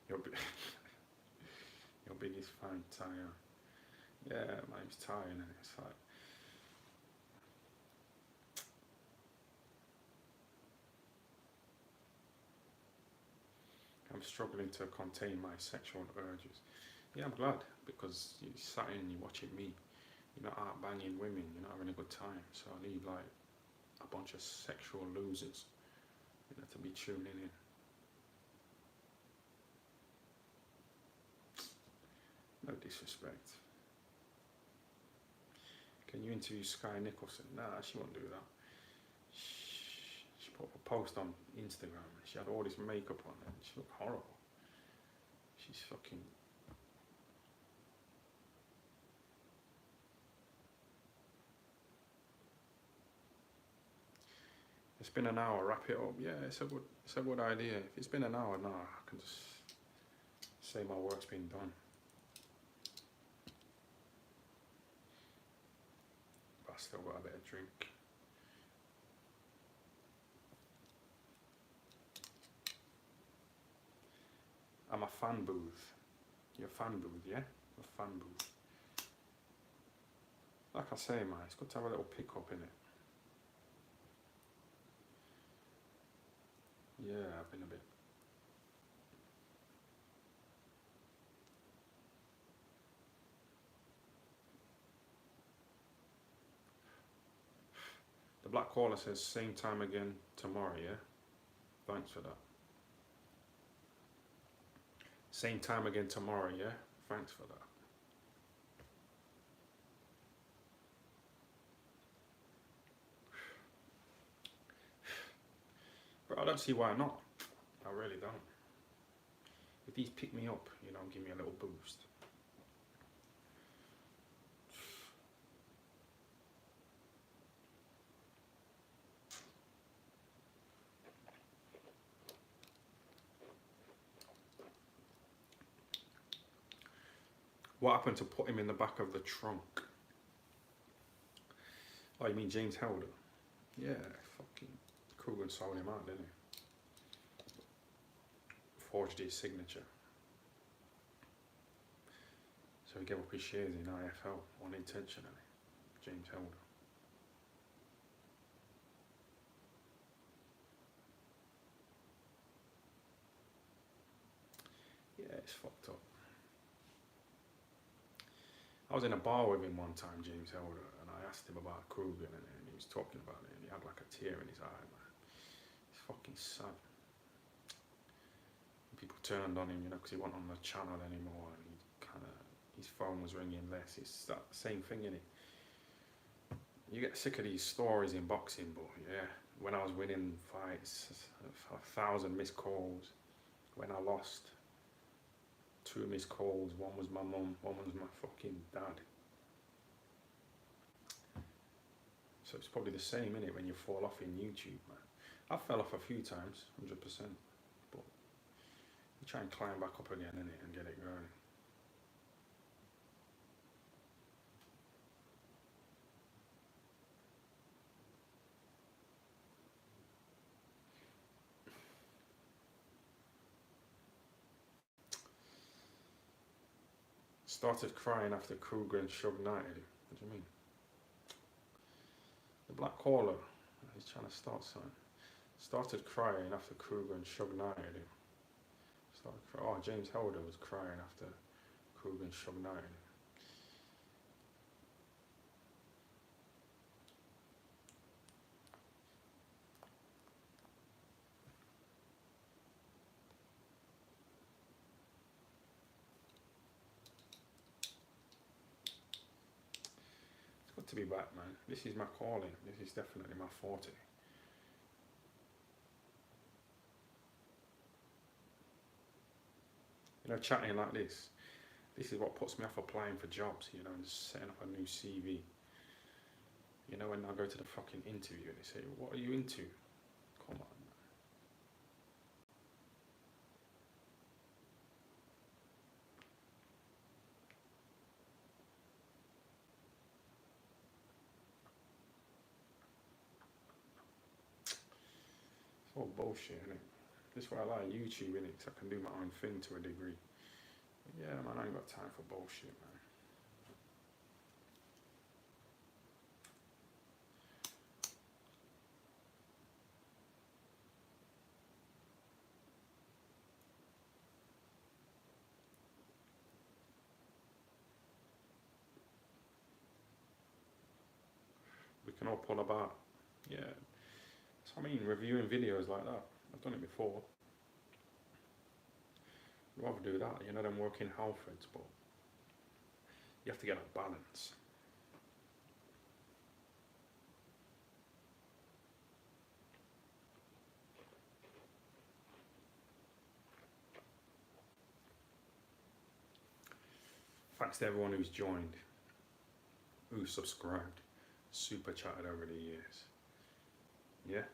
Your, your biggest fan, Taya. Yeah, my name's Taya, and it's like, I'm struggling to contain my sexual urges. Yeah, I'm glad, because you sat in and you're watching me. You're not out banging women, you're not having a good time. So I leave like a bunch of sexual losers, to be tuning in. No disrespect. Can you interview Sky Nicholson? Nah, she won't do that. She put a post on Instagram. She had all this makeup on and she looked horrible. She's fucking... It's been an hour, wrap it up. Yeah, it's a good idea. If it's been an hour, nah, I can just say my work's been done. But I still got a bit of drink. I'm a fan booth. You're a fan booth, yeah? A fan booth. Like I say, man, it's good to have a little pick-up in it. Yeah, I've been a bit... The Black Caller says, same time again tomorrow, yeah? Thanks for that. Same time again tomorrow, yeah? Thanks for that. But I don't see why not. I really don't. If these pick me up, give me a little boost. What happened to put him in the back of the trunk? Oh, you mean James Helder? Yeah, fucking Coogan sold him out, didn't he? Forged his signature. So he gave up his shares in IFL unintentionally. James Helder. Yeah, it's fucked up. I was in a bar with him one time, James Helder, and I asked him about Coogan, and he was talking about it, and he had like a tear in his eye, man. It's fucking sad. People turned on him, because he wasn't on the channel anymore, and his phone was ringing less. It's that same thing, innit? You get sick of these stories in boxing, but yeah, when I was winning fights, 1,000 missed calls. When I lost, 2 missed calls. One was my mum, one was my fucking dad. So it's probably the same, innit, when you fall off in YouTube, man. I fell off a few times, 100%, but you try and climb back up again, innit, and get it going. Started crying after Kruger and Shug knighted him. What do you mean? The Black Caller, he's trying to start something. Started crying after Kruger and Shug knighted him. Oh, James Helder was crying after Kruger and Shug knighted him. It's good to be back, man. This is my calling. This is definitely my forte. Chatting like this is what puts me off applying for jobs, and just setting up a new CV. When I go to the fucking interview and they say, what are you into? Come on, man. It's all bullshit, isn't it? This is why I like YouTube, innit? So I can do my own thing to a degree. But yeah, man, I ain't got time for bullshit, man. We can all pull about. Yeah. So I mean, reviewing videos like that. I've done it before. I'd rather do that, you know, than working Halfords, but you have to get a balance. Thanks to everyone who's joined, who's subscribed, super chatted over the years. Yeah,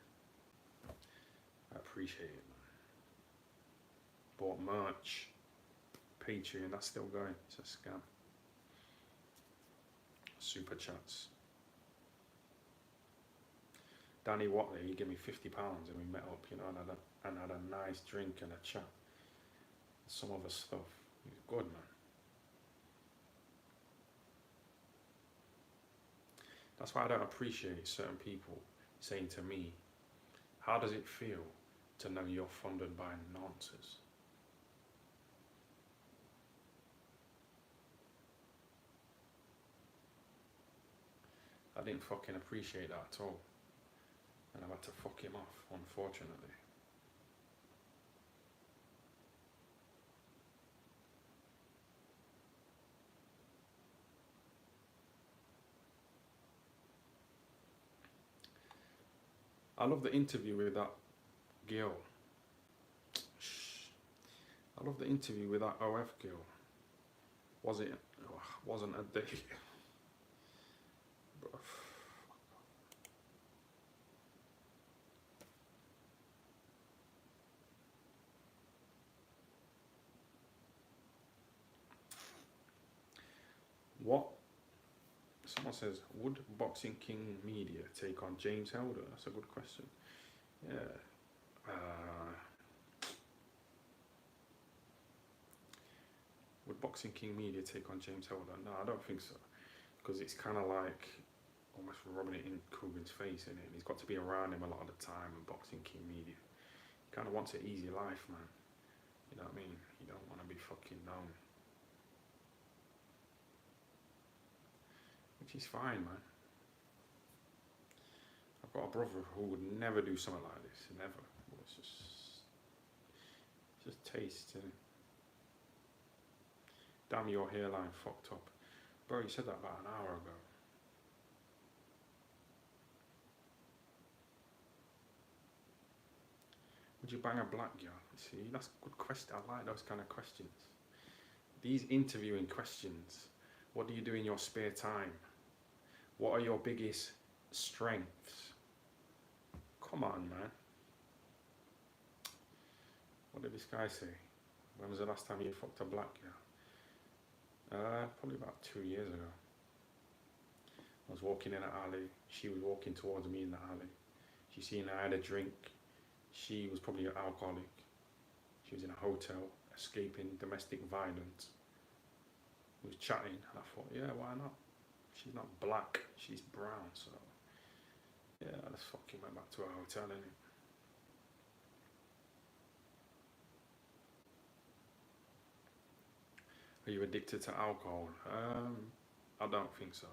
I appreciate it, man. Bought merch, Patreon, that's still going, it's a scam. Super chats. Danny Watley, he gave me £50 and we met up, you know, and had a nice drink and a chat. Some other stuff. He's good, man. That's why I don't appreciate certain people saying to me, how does it feel to know you're funded by nonsense? I didn't fucking appreciate that at all. And I've had to fuck him off, unfortunately. I love the interview with that girl. I love the interview with that OF girl. Wasn't a day. What? Someone says, would Boxing King Media take on James Helder? That's a good question. Yeah. Would Boxing King Media take on James Helder? No, I don't think so. Because it's kind of like almost rubbing it in Coogan's face, isn't it? He's got to be around him a lot of the time, and Boxing King Media. He kind of wants an easy life, man. You know what I mean? You don't want to be fucking known. Which is fine, man. I've got a brother who would never do something like this. Never. It's just taste, innit? Damn, your hairline fucked up. Bro, you said that about an hour ago. Would you bang a black girl? See, that's a good question. I like those kind of questions. These interviewing questions. What do you do in your spare time? What are your biggest strengths? Come on, man. What did this guy say? When was the last time you fucked a black girl? Probably about 2 years ago. I was walking in an alley. She was walking towards me in the alley. She seen I had a drink. She was probably an alcoholic. She was in a hotel, escaping domestic violence. We was chatting, and I thought, yeah, why not? She's not black, she's brown, so yeah, I just fucking went back to our hotel, innit? Are you addicted to alcohol? I don't think so.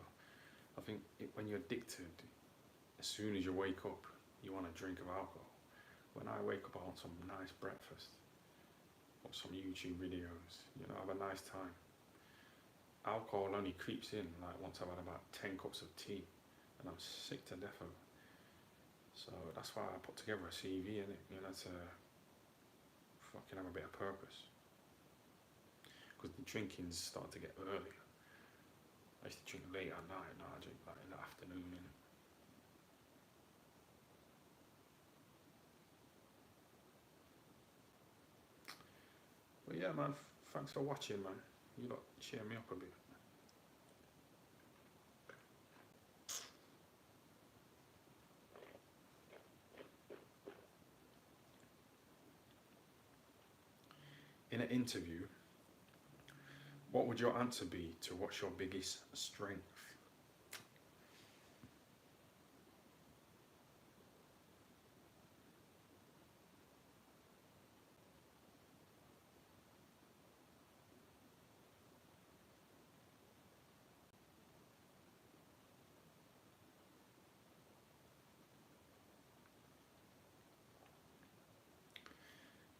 I think when you're addicted, as soon as you wake up, you want a drink of alcohol. When I wake up, I want some nice breakfast, or some YouTube videos, you know, have a nice time. Alcohol only creeps in like once I've had about 10 cups of tea, and I'm sick to death of it. So that's why I put together a CV, in it, you know, to fucking have a bit of purpose. Because the drinking's starting to get early. I used to drink late at night, now I drink like in the afternoon, innit? But yeah, man, thanks for watching, man. You lot cheer me up a bit. in an interview, what would your answer be to what's your biggest strength?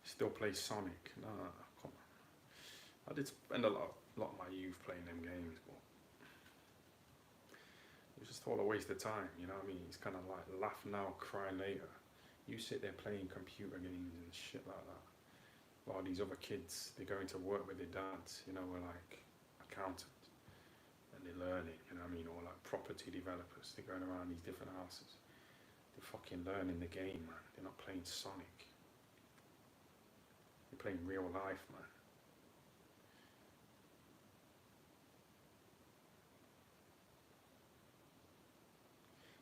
Still play Sonic? Nah, come on. I did spend a lot of my youth playing them games, but it was just all a waste of time, you know what I mean? It's kind of like laugh now, cry later. You sit there playing computer games and shit like that, while these other kids, they're going to work with their dads, you know, we're like accountants, and they're learning, you know what I mean? Or like property developers, they're going around these different houses. They're fucking learning the game, man. They're not playing Sonic. They're playing real life, man.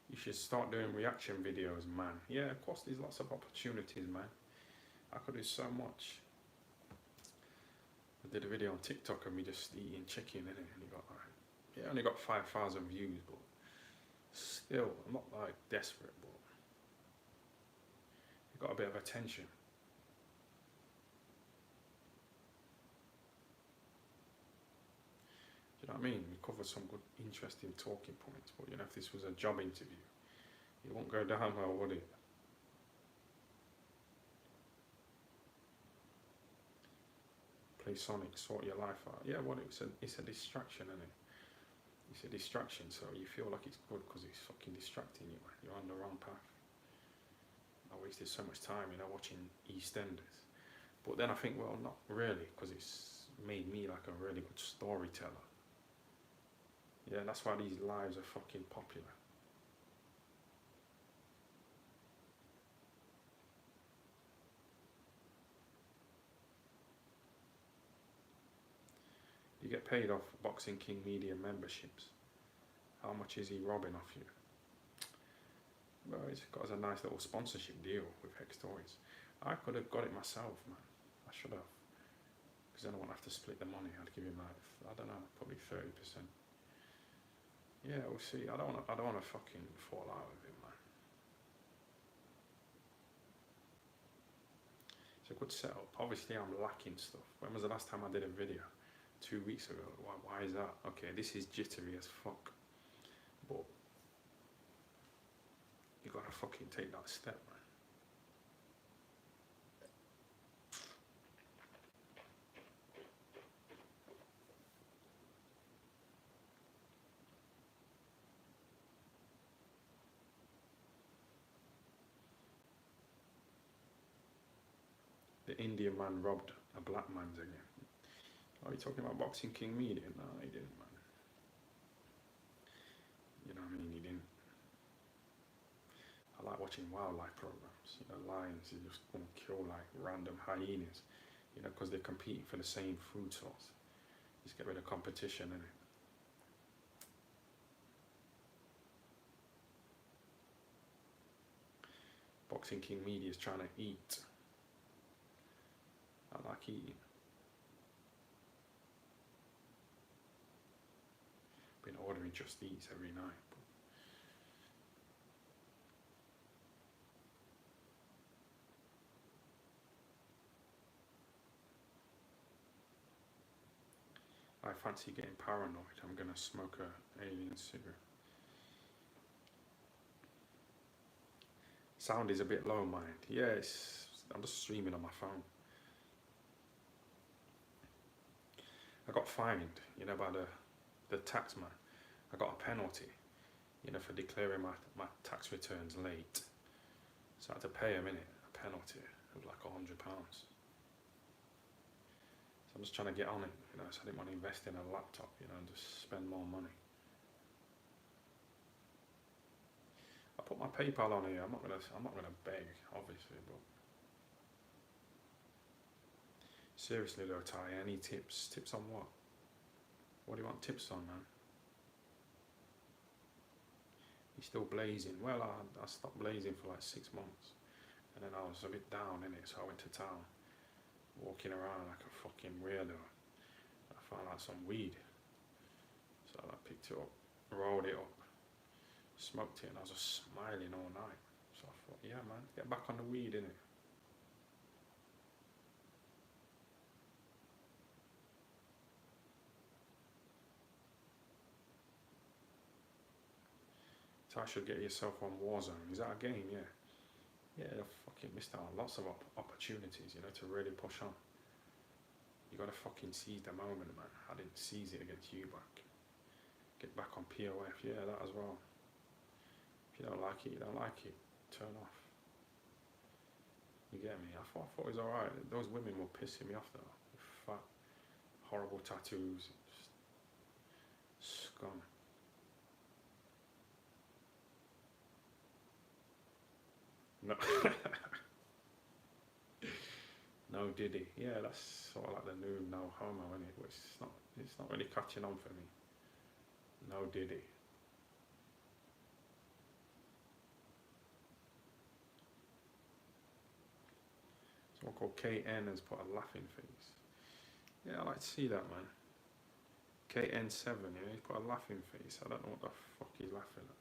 You should start doing reaction videos, man. Yeah, of course, there's lots of opportunities, man. I could do so much. I did a video on TikTok of me just eating chicken, innit? And it got like, yeah, only got 5,000 views, but still, I'm not like desperate, but it got a bit of attention. You know what I mean? We covered some good, interesting talking points, but you know, if this was a job interview, it won't go down well, would it? Play Sonic, sort your life out. Yeah, well, it's a distraction, isn't it? It's a distraction, so you feel like it's good because it's fucking distracting you, man. You're on the wrong path. I wasted so much time, you know, watching EastEnders. But then I think, well, not really, because it's made me like a really good storyteller. Yeah, that's why these lives are fucking popular. You get paid off Boxing King Media memberships. How much is he robbing off you? Well, he's got us a nice little sponsorship deal with Hex Toys. I could have got it myself, man. I should have. Because then I won't have to split the money. I'd give him like, I don't know, probably 30%. Yeah, we'll see. I don't want to fucking fall out with him, man. It's a good setup. Obviously, I'm lacking stuff. When was the last time I did a video? 2 weeks ago. Why is that? Okay, this is jittery as fuck. But you gotta fucking take that step, man. The Indian man robbed a black man's again. Are you talking about Boxing King Media? No, he didn't, man. You know what I mean? He didn't. I like watching wildlife programs. You know, lions, they just gonna kill like random hyenas. You know, because they're competing for the same food source. Just get rid of competition, innit? Boxing King Media is trying to eat. I like eating. Been ordering Just Eats every night. I fancy getting paranoid. I'm gonna smoke a alien cigarette. Sound is a bit low, mind. Yeah, I'm just streaming on my phone. I got fined, you know, by the tax man. I got a penalty, you know, for declaring my tax returns late. So I had to pay him, innit, a penalty of like £100. So I'm just trying to get on it, you know, so I didn't want to invest in a laptop, you know, and just spend more money. I put my PayPal on here. I'm not gonna beg, obviously, but seriously though, Ty, any tips? Tips on what? What do you want tips on, man? You're still blazing. Well, I stopped blazing for like 6 months, and then I was a bit down in it, so I went to town. walking around like a fucking weirdo. I found out some weed, so I picked it up, rolled it up, smoked it, and I was just smiling all night. So I thought, yeah, man, get back on the weed, innit? So I should get yourself on Warzone. Is that a game? Yeah. Yeah, I fucking missed out on lots of opportunities, you know, to really push on. You gotta fucking seize the moment, man. I didn't seize it against you back. Get back on POF, yeah, that as well. If you don't like it, you don't like it. Turn off. You get me? I thought it was alright. Those women were pissing me off though. Fat, horrible tattoos. Just scum. No. No Diddy. Yeah, that's sort of like the new no homo, isn't it? Which it's not really catching on for me. No Diddy. Someone called KN has put a laughing face. Yeah, I like to see that, man. KN7, yeah, he's put a laughing face. I don't know what the fuck he's laughing at.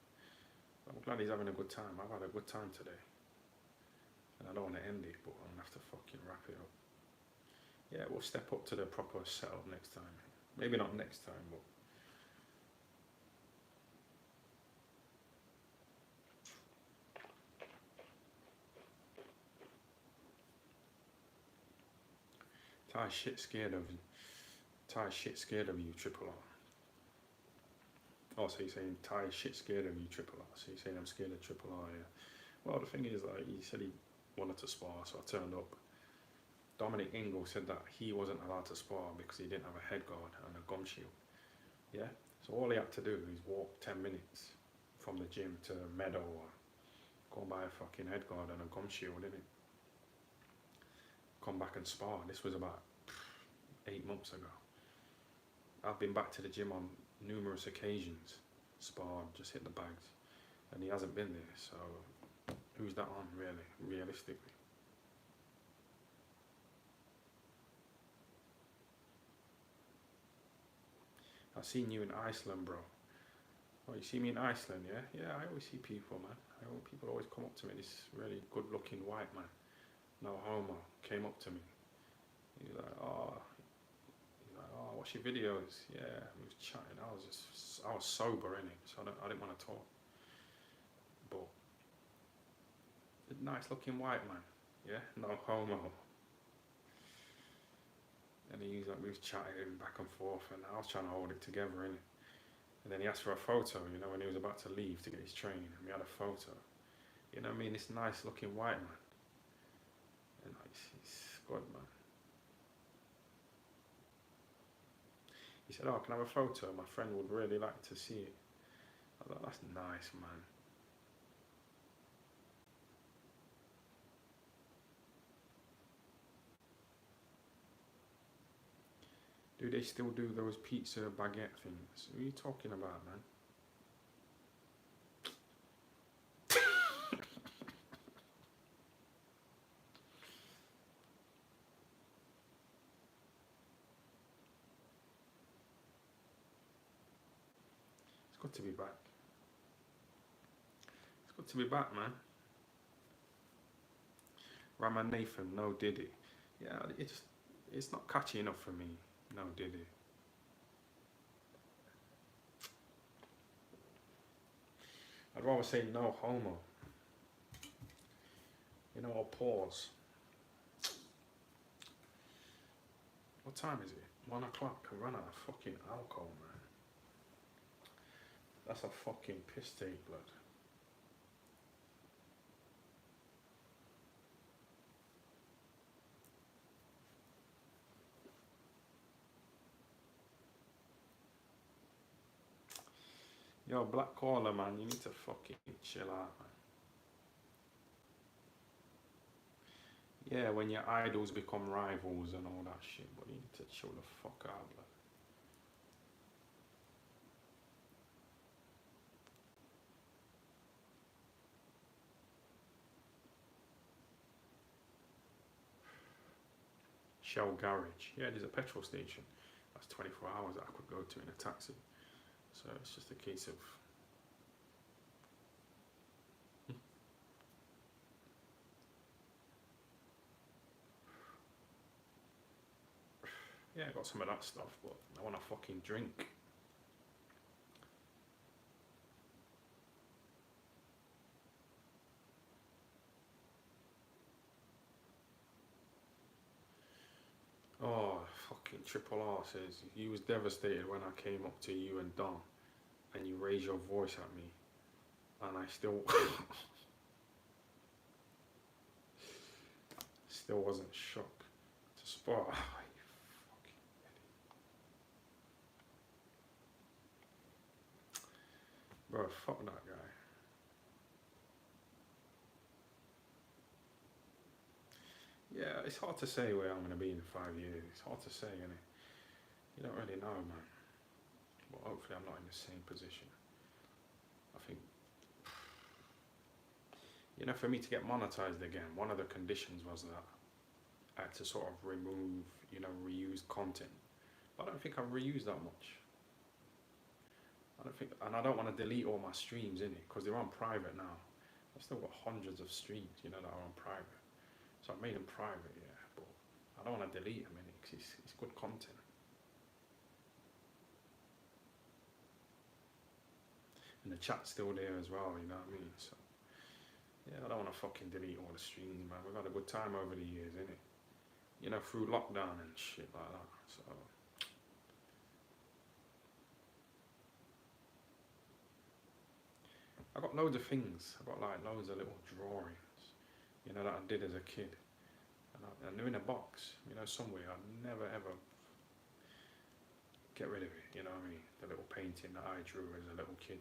I'm glad he's having a good time. I've had a good time today. And I don't want to end it, but I'm going to have to fucking wrap it up. Yeah, we'll step up to the proper setup next time. Maybe not next time, but... Ty's shit scared of you. Ty's shit scared of you, Triple R. Oh, so you're saying Ty's shit scared of you, Triple R. So you're saying I'm scared of Triple R, yeah. Well, the thing is, like, he said he wanted to spar, so I turned up. Dominic Ingle said that he wasn't allowed to spar because he didn't have a head guard and a gum shield. Yeah? So all he had to do is walk 10 minutes from the gym to Meadow or go and buy a fucking head guard and a gum shield, innit? Come back and spar. This was about 8 months ago. I've been back to the gym on numerous occasions, sparred, just hit the bags, and he hasn't been there, so who's that on, really, realistically? I've seen you in Iceland, bro. Oh, you see me in Iceland, yeah? Yeah, I always see people, man. People always come up to me, this really good-looking white man, no homo, came up to me. He's like, oh, what's your videos? Yeah, we was chatting. I was sober, innit? So I didn't want to talk. But a nice looking white man, yeah, no homo. And we was chatting back and forth, and I was trying to hold it together, innit? And then he asked for a photo, you know, when he was about to leave to get his train, and we had a photo. You know what I mean? This nice looking white man. And he's good, man. He said, oh, can I have a photo? My friend would really like to see it. I thought, that's nice, man. Do they still do those pizza baguette things? What are you talking about, man? It's good to be back. It's good to be back, man. Raman Nathan, no Diddy. Yeah, it's not catchy enough for me. No Diddy. I'd rather say no homo. You know, I'll pause. What time is it? 1 o'clock. I run out of fucking alcohol, man. That's a fucking piss take, blood. Yo, Black Caller, man, you need to fucking chill out, man. Yeah, when your idols become rivals and all that shit, but you need to chill the fuck out, blood. Shell garage. Yeah, there's a petrol station. That's 24 hours that I could go to in a taxi. So it's just a case of... Yeah, I got some of that stuff, but I want to fucking drink. Oh, fucking Triple R says, he was devastated when I came up to you and Dom, and you raised your voice at me, and I still... still wasn't shocked to spot. Oh, you fucking idiot. Bro, fuck that guy. Yeah, it's hard to say where I'm going to be in 5 years. It's hard to say, isn't it? You don't really know, man. But hopefully I'm not in the same position. I think, you know, for me to get monetized again, one of the conditions was that I had to sort of remove, you know, reused content. But I don't think I've reused that much. I don't think, and I don't want to delete all my streams, innit? Because they're on private now. I've still got hundreds of streams, you know, that are on private. So I've made them private, yeah, but I don't want to delete them, innit? Because it's good content. And the chat's still there as well, you know what I mean? So, yeah, I don't want to fucking delete all the streams, man. We've had a good time over the years, innit? You know, through lockdown and shit like that, so... I got loads of things. I got like loads of little drawings, you know, that I did as a kid. And they're in a box, you know, somewhere. I'd never ever get rid of it, you know what I mean? The little painting that I drew as a little kid.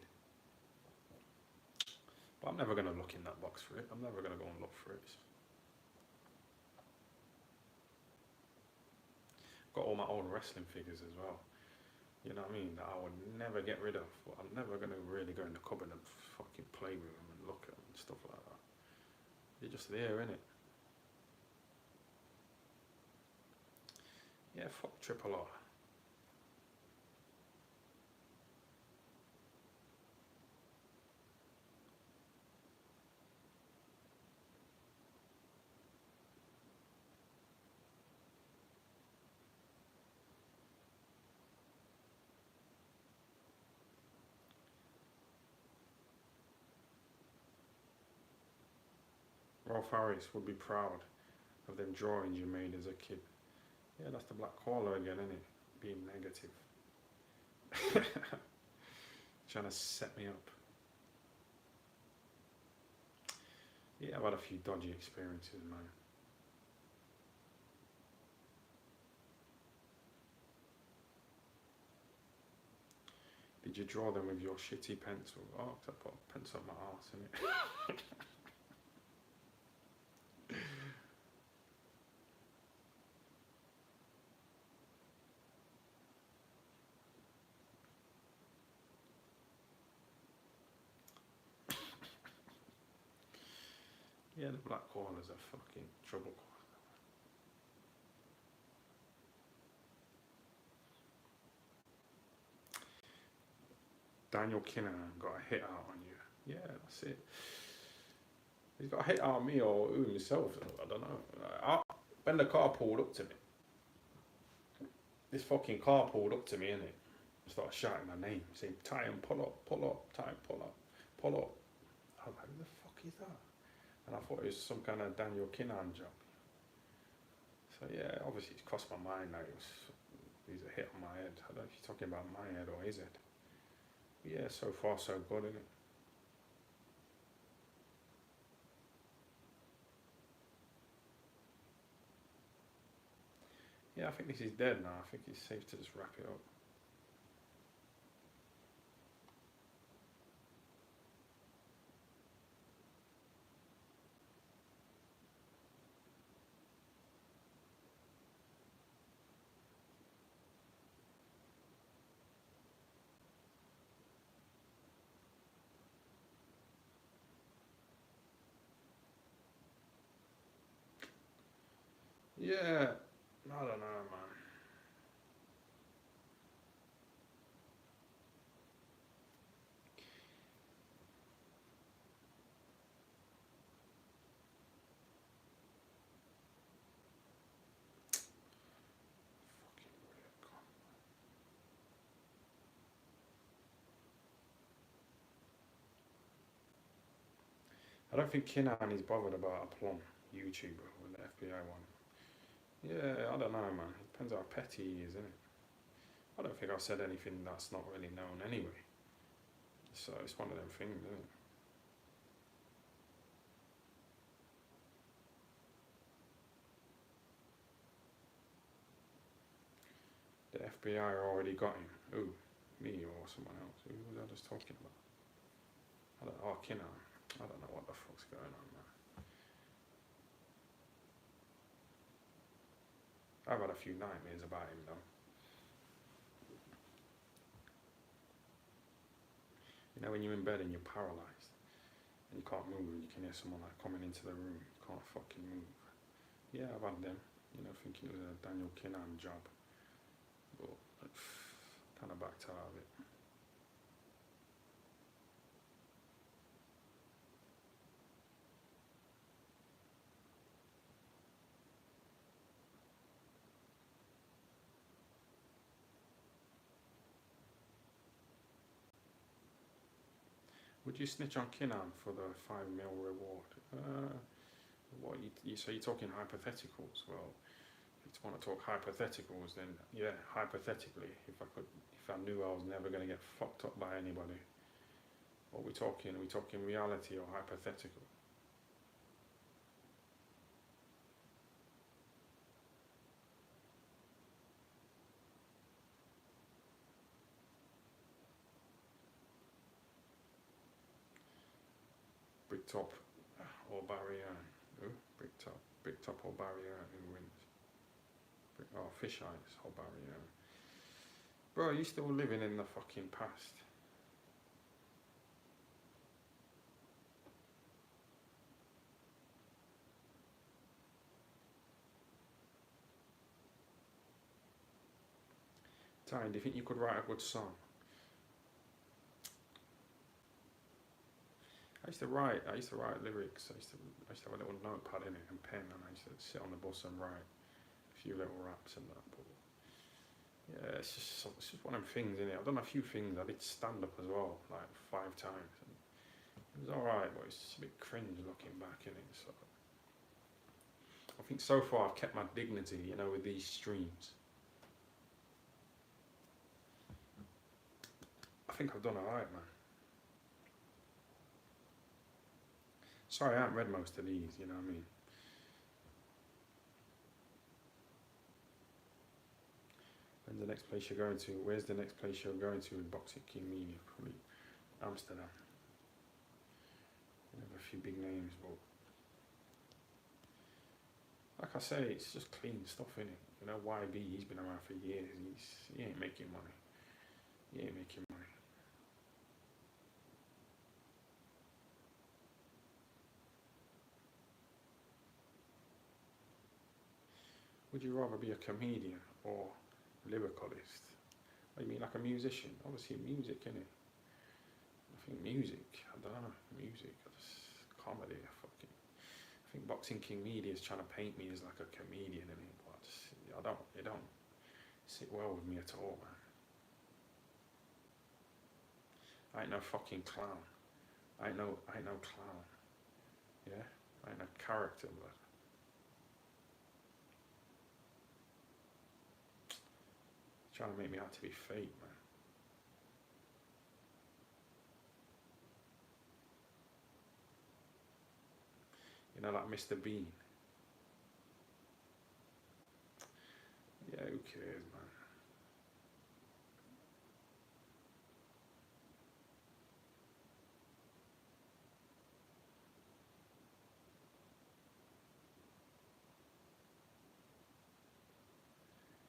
But I'm never going to look in that box for it. I'm never going to go and look for it. Got all my old wrestling figures as well. You know what I mean? That I would never get rid of. But I'm never going to really go in the cupboard and fucking play with them and look at them and stuff like that. They're just there, innit? Yeah, fuck Triple R. Rolf Harris would be proud of them drawings you made as a kid. Yeah, that's the black caller again, isn't it? Being negative. Trying to set me up. Yeah, I've had a few dodgy experiences, man. Did you draw them with your shitty pencil? Oh, I put a pencil up my arse, innit? Yeah, the black callers are fucking trouble callers. Daniel Kinnahan got a hit out on you. Yeah, that's it. He's got a hit out on me or himself. I don't know. When the car pulled up to me, this fucking car pulled up to me, innit? Started shouting my name, saying, "Ty, pull up, pull up, Ty, pull up, pull up." I was like, who the fuck is that? And I thought it was some kind of Daniel Kinnahan job. So yeah, obviously it's crossed my mind that he's a hit on my head. I don't know if you're talking about my head or his head. But yeah, so far so good, isn't it? Yeah, I think this is dead now. I think it's safe to just wrap it up. Yeah, I don't I don't think Kinan is bothered about a plum YouTuber with the FBI one. Yeah, I don't know, man. It depends how petty he is, innit? I don't think I've said anything that's not really known anyway. So it's one of them things, isn't it? The FBI already got him. Who? Me or someone else? Who was I just talking about? I don't know. Oh, Kinan. I don't know what the fuck's going on, man. I've had a few nightmares about him, though. You know, when you're in bed and you're paralysed and you can't move and you can hear someone like coming into the room, you can't fucking move. Yeah, I've had them. You know, thinking it was a Daniel Kinan job. But kind of backed out of it. Would you snitch on Kinan for the $5 million reward? What so you're talking hypotheticals? Well, if you want to talk hypotheticals, then yeah, hypothetically, if I knew I was never going to get fucked up by anybody, what are we talking? Are we talking reality or hypothetical? Bricktop or barrier? Who? Bricktop or barrier? Who wins? Oh, fish eyes or barrier? Bro, are you still living in the fucking past? Ty, do you think you could write a good song? I used to write lyrics. I used to have a little notepad in it and pen, and I used to sit on the bus and write a few little raps and that. But yeah, it's just one of them things, innit? I've done a few things. I did stand up as well, like 5 times. And it was alright, but it's just a bit cringe looking back, innit? So I think so far I've kept my dignity, you know, with these streams. I think I've done alright, man. Sorry, I haven't read most of these, you know what I mean? When's the next place you're going to? Where's the next place you're going to in Boxing King Media? Probably Amsterdam. We have a few big names, but like I say, it's just clean stuff, innit? You know, YB, he's been around for years. He ain't making money. He ain't making money. Would you rather be a comedian or lyricalist? What do you mean, like a musician? Obviously music, innit? I think music, I don't know, music, comedy, I think Boxing King Media is trying to paint me as like a comedian, innit? But it don't sit well with me at all, man. I ain't no fucking clown. I ain't no clown. Yeah? I ain't no character, but trying to make me out to be fake, man. You know, like Mr. Bean. Yeah, who cares, man?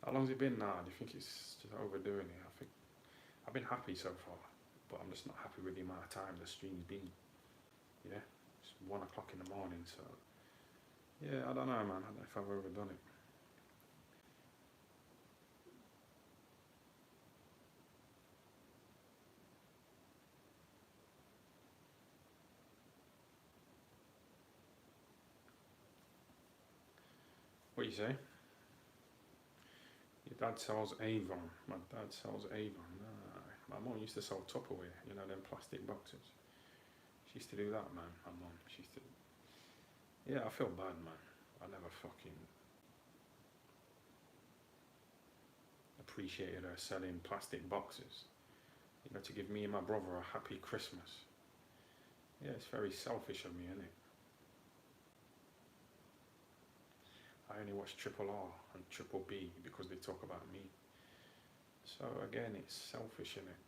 How long's it been now? Do you think it's just overdoing it? I think I've been happy so far, but I'm just not happy with the amount of time the stream's been. Yeah, it's 1 o'clock in the morning, so yeah, I don't know, man. I don't know if I've overdone it. What you say? Your dad sells Avon. My dad sells Avon. Nah, my mum used to sell Tupperware, you know, them plastic boxes. She used to do that, man. My mum. She used to. Yeah, I feel bad, man. I never fucking appreciated her selling plastic boxes. You know, to give me and my brother a happy Christmas. Yeah, it's very selfish of me, isn't it? I only watch Triple R and Triple B because they talk about me. So again, it's selfish, isn't it?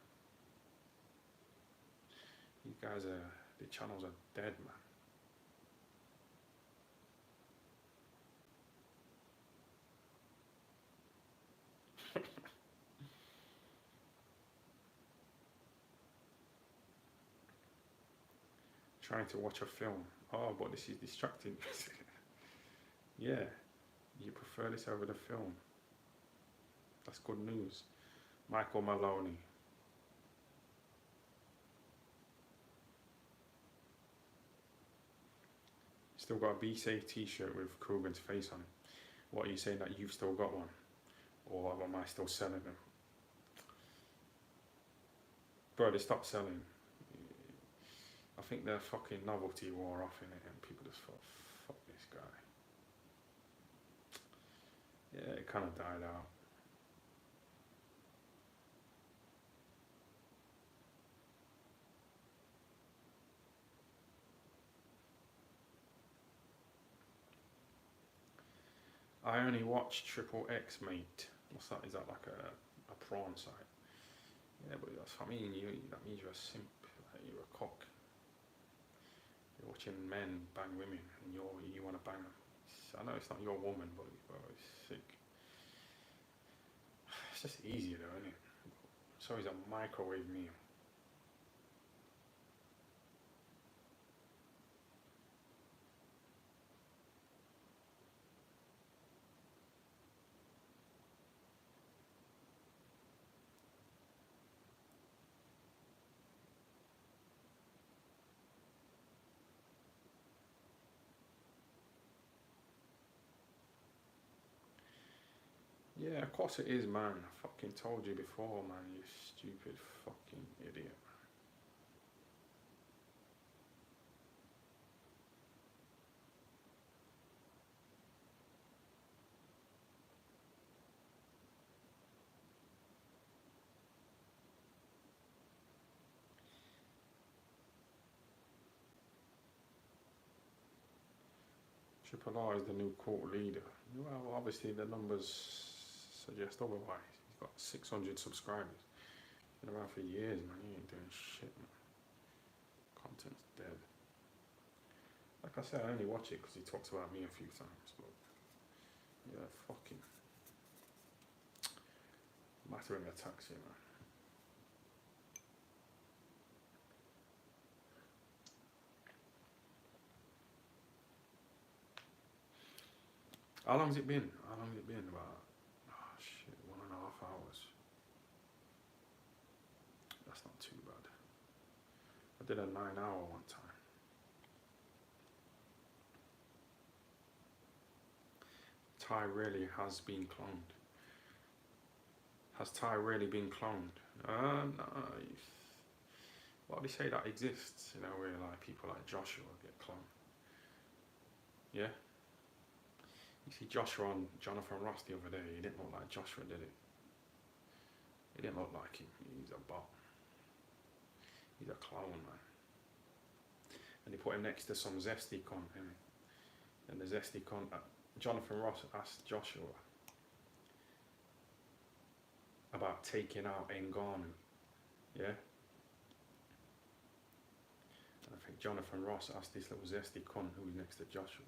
You guys are, the channels are dead, man. Trying to watch a film. Oh, but this is distracting. Yeah, you prefer this over the film. That's good news. Michael Maloney. Still got a Be Safe t-shirt with Krogan's face on it. What are you saying, that you've still got one? Or am I still selling them? Bro, they stopped selling. I think their fucking novelty wore off in it and people just thought, fuck this guy. Yeah, it kind of died out. I only watch Triple X, mate. What's that? Is that like a prawn site? Yeah, but that's what I mean. That means you're a simp. Like you're a cock. You're watching men bang women, and you want to bang them. I know it's not your woman, but it's sick. It's just easier though, isn't it? So it's a microwave meal. Yeah, of course it is, man. I fucking told you before, man. You stupid fucking idiot. Triple R is the new court leader. Well, obviously the numbers suggest otherwise. He's got 600 subscribers. Been around for years, man. He ain't doing shit, man. Content's dead. Like I said, I only watch it because he talks about me a few times. But yeah, fucking mattering a taxi, man. How long's it been? About, oh shit, 1.5 hours. That's not too bad. I did a 9-hour one time. Ty really has been cloned. Has Ty really been cloned? No. Well, they say that exists, you know, where like people like Joshua get cloned. Yeah? You see Joshua on Jonathan Ross the other day, he didn't look like Joshua, did he? He didn't look like him. He's a bot. He's a clone, man. And they put him next to some zesty cunt, and the zesty cunt, Jonathan Ross asked Joshua about taking out Ngannou, yeah? And I think Jonathan Ross asked this little zesty cunt who was next to Joshua,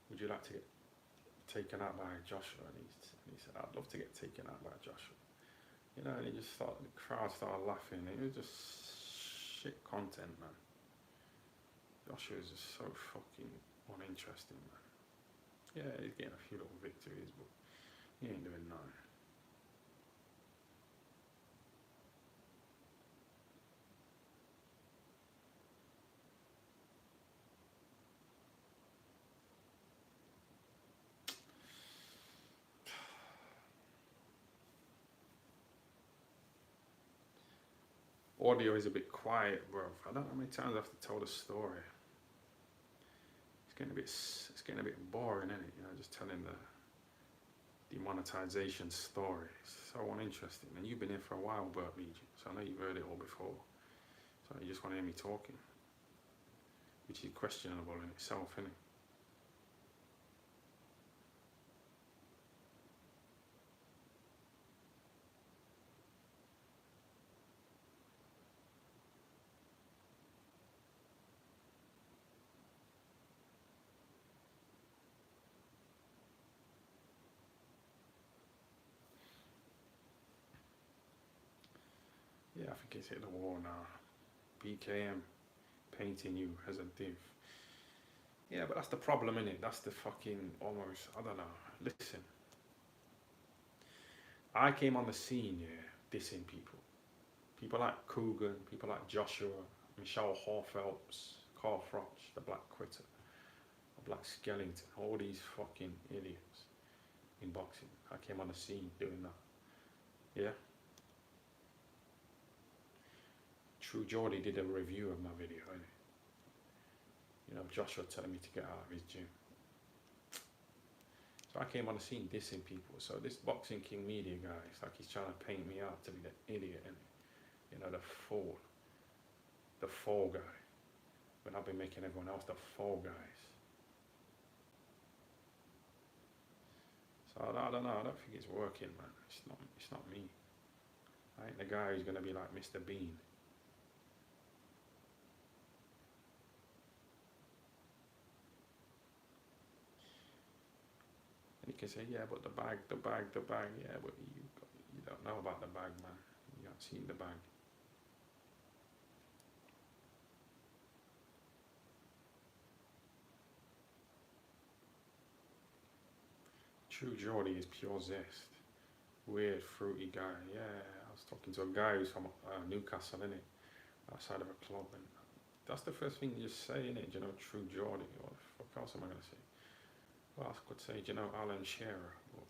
would you like to get taken out by Joshua? And he said, I'd love to get taken out by Joshua. You know, and he just started, the crowd started laughing. It was just shit content, man. Joshua is just so fucking uninteresting, man. Yeah, he's getting a few little victories, but he ain't doing nothing. audio is a bit quiet, bro. I don't know how many times I have to tell the story. It's getting a bit boring, isn't it? You know, just telling the demonetization story. It's so uninteresting. And you've been here for a while, Bert Legion, so I know you've heard it all before. So you just want to hear me talking, which is questionable in itself, isn't it? Yeah, I think it's hit the wall now. BKM painting you as a div. Yeah, but that's the problem, innit? That's the fucking almost, I don't know. Listen, I came on the scene, yeah, dissing people. People like Coogan, people like Joshua, Michelle Horphelps, Carl Froch, the Black Quitter, the Black Skellington, all these fucking idiots in boxing. I came on the scene doing that. Yeah. True Geordie did a review of my video, innit? You know, Joshua telling me to get out of his gym. So I came on the scene dissing people. So this Boxing King media guy, it's like he's trying to paint me out to be the idiot, innit? You know, the fall guy. When I've been making everyone else the fall guys. So I don't know, I don't think it's working, man. It's not me. I ain't the guy who's gonna be like Mr. Bean. And you can say, yeah, but the bag, yeah, but you don't know about the bag, man. You haven't seen the bag. True Geordie is pure zest. Weird, fruity guy. Yeah, I was talking to a guy who's from Newcastle, innit? Outside of a club, and that's the first thing you say, innit? You know, True Geordie. What the fuck else am I gonna say? Well, I could say, you know, Alan Shearer. But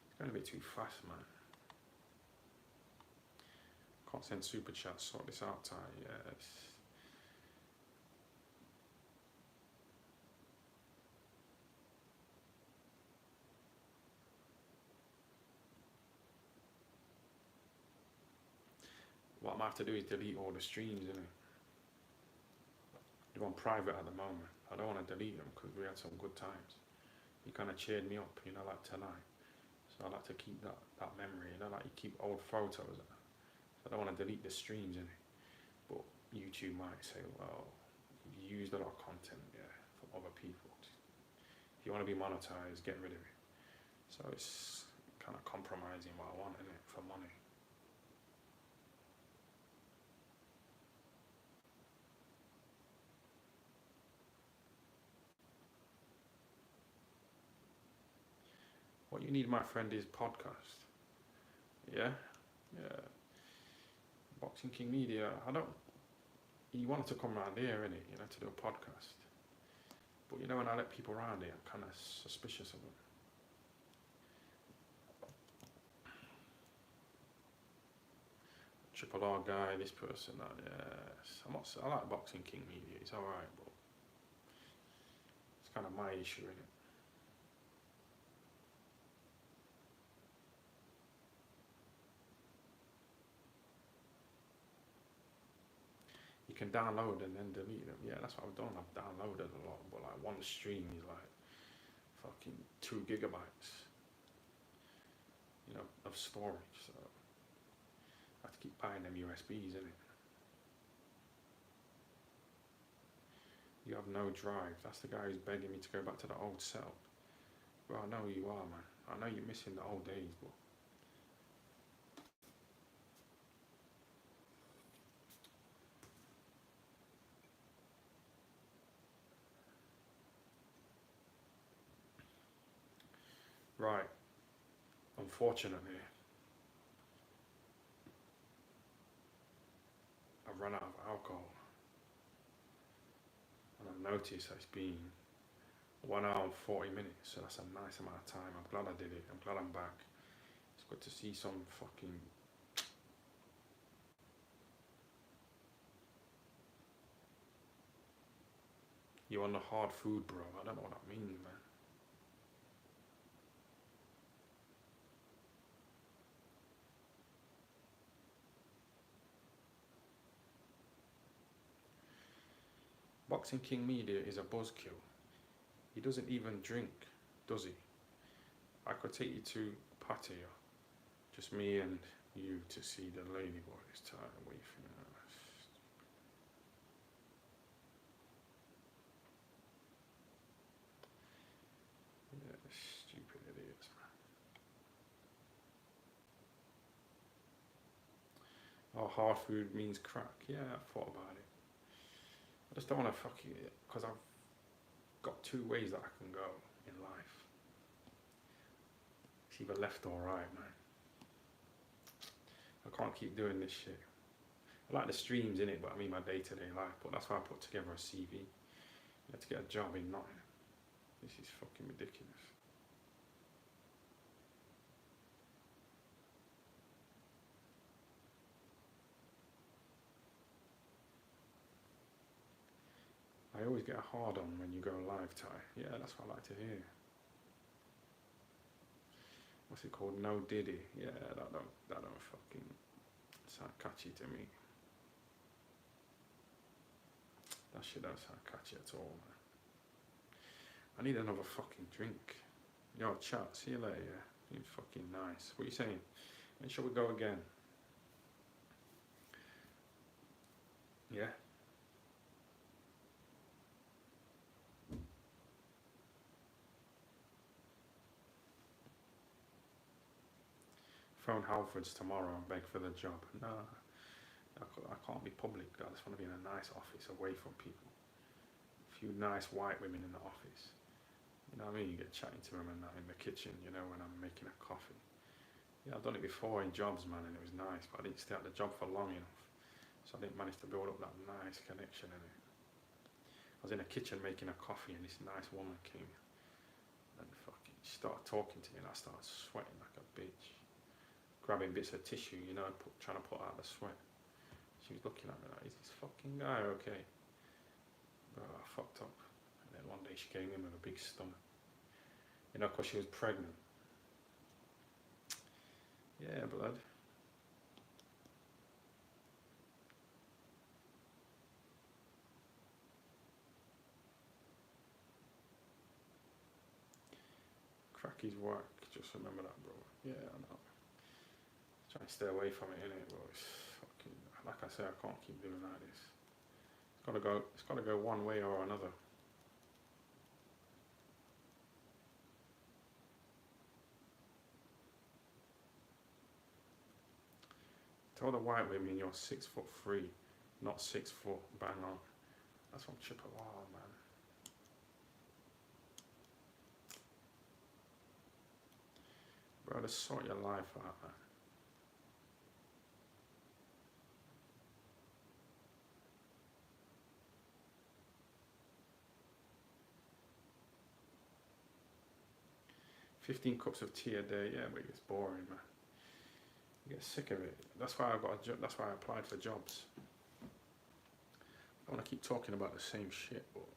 it's going a bit too fast, man. Can't send super chats, sort this out, Ty. Yes. What I might have to do is delete all the streams, innit? They're on private at the moment. I don't want to delete them because we had some good times. You kind of cheered me up, you know, like tonight. So I like to keep that memory, you know, like you keep old photos. So I don't want to delete the streams, innit? But YouTube might say, well, you used a lot of content, yeah, from other people. If you want to be monetized, get rid of it. So it's kind of compromising what I want, innit, for money. What you need, my friend, is podcast. Yeah? Yeah. Boxing King Media, he wanted to come around here, innit, you know, to do a podcast. But you know, when I let people around here, I'm kind of suspicious of them. Triple R guy, this person, that, yes. I like Boxing King Media, it's alright, but it's kind of my issue, innit? You can download and then delete them. Yeah, that's what I've done. I've downloaded a lot, but like one stream is like fucking 2 gigabytes, you know, of storage. So I have to keep buying them USBs, innit? You have no drive. That's the guy who's begging me to go back to the old setup. Well, I know who you are, man. I know you're missing the old days, but right. Unfortunately, I've run out of alcohol, and I'm noticed it's been 1 hour and 40 minutes, so that's a nice amount of time. I'm glad I did it. I'm glad I'm back. It's good to see some fucking... You on the hard food, bro. I don't know what that means, man. Boxing King Media is a buzzkill. He doesn't even drink, does he? I could take you to patio, just me and you, to see the lady boy this time. What do you think? Yeah, stupid idiots, man. Oh, hard food means crack. Yeah, I thought about it. I just don't want to fuck it, because I've got two ways that I can go in life. It's either left or right, man. I can't keep doing this shit. I like the streams in it, but I mean my day-to-day life. But that's why I put together a CV. You have to get a job in Nottingham. This is fucking ridiculous. I always get a hard on when you go live, Ty. Yeah, that's what I like to hear. What's it called? No Diddy. Yeah, that don't fucking sound catchy to me. That shit don't sound catchy at all, man. I need another fucking drink. Yo, chat, see you later, yeah? You're fucking nice. What are you saying? When shall we go again? Yeah? Phone Halfords tomorrow and beg for the job. No, I can't be public. I just want to be in a nice office away from people. A few nice white women in the office. You know what I mean? You get chatting to them and that in the kitchen, you know, when I'm making a coffee. Yeah, I've done it before in jobs, man, and it was nice, but I didn't stay at the job for long enough. So I didn't manage to build up that nice connection in it. I was in a kitchen making a coffee and this nice woman came and fucking started talking to me and I started sweating like a bitch. Grabbing bits of tissue, you know, trying to put out the sweat. She was looking at me like, is this fucking guy okay? Bro, I fucked up. And then one day she came in with a big stomach. You know, because she was pregnant. Yeah, blood. Cracky's work, just remember that, bro. Yeah, I know. Trying to stay away from it, innit, bro. It's fucking, like I say, I can't keep doing like this. It's gotta go one way or another. Tell the white women you're 6'3", not 6 foot, bang on. That's from Chippewa, man. Bro, just sort your life out, man. $15 cups of tea a day, yeah, but it's boring, man. You get sick of it. That's why I got a job. That's why I applied for jobs. I want to keep talking about the same shit, but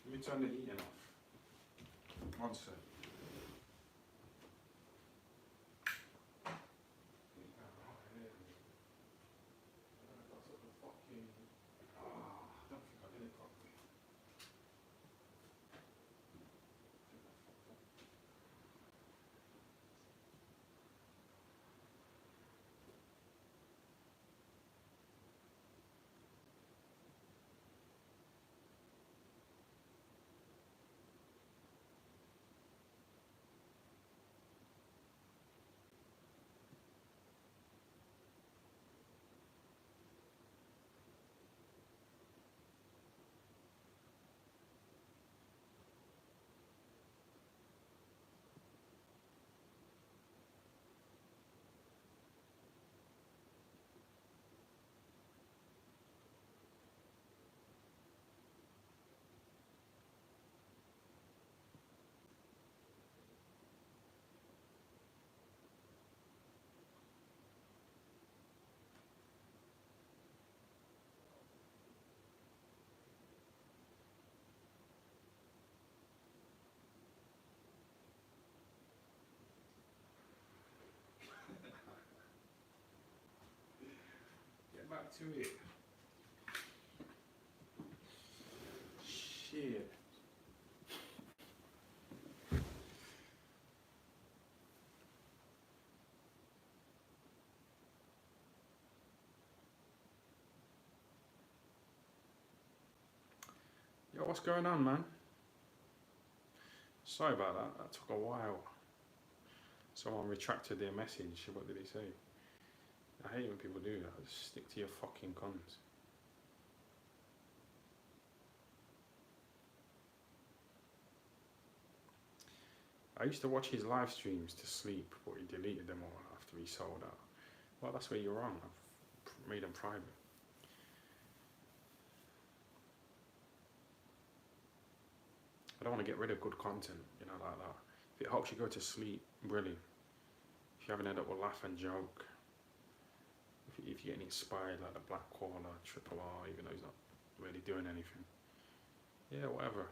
let me turn the heating off. One sec. back to it. Shit. Yo, what's going on, man? Sorry about that. That took a while. Someone retracted their message. What did he say? I hate when people do that. Just stick to your fucking guns. I used to watch his live streams to sleep, but he deleted them all after he sold out. Well, that's where you're wrong. I've made them private. I don't want to get rid of good content, you know, like that. If it helps you go to sleep, brilliant. If you haven't ended up with laugh and joke, if you get inspired like the Black Caller, Triple R, even though he's not really doing anything. Yeah, whatever.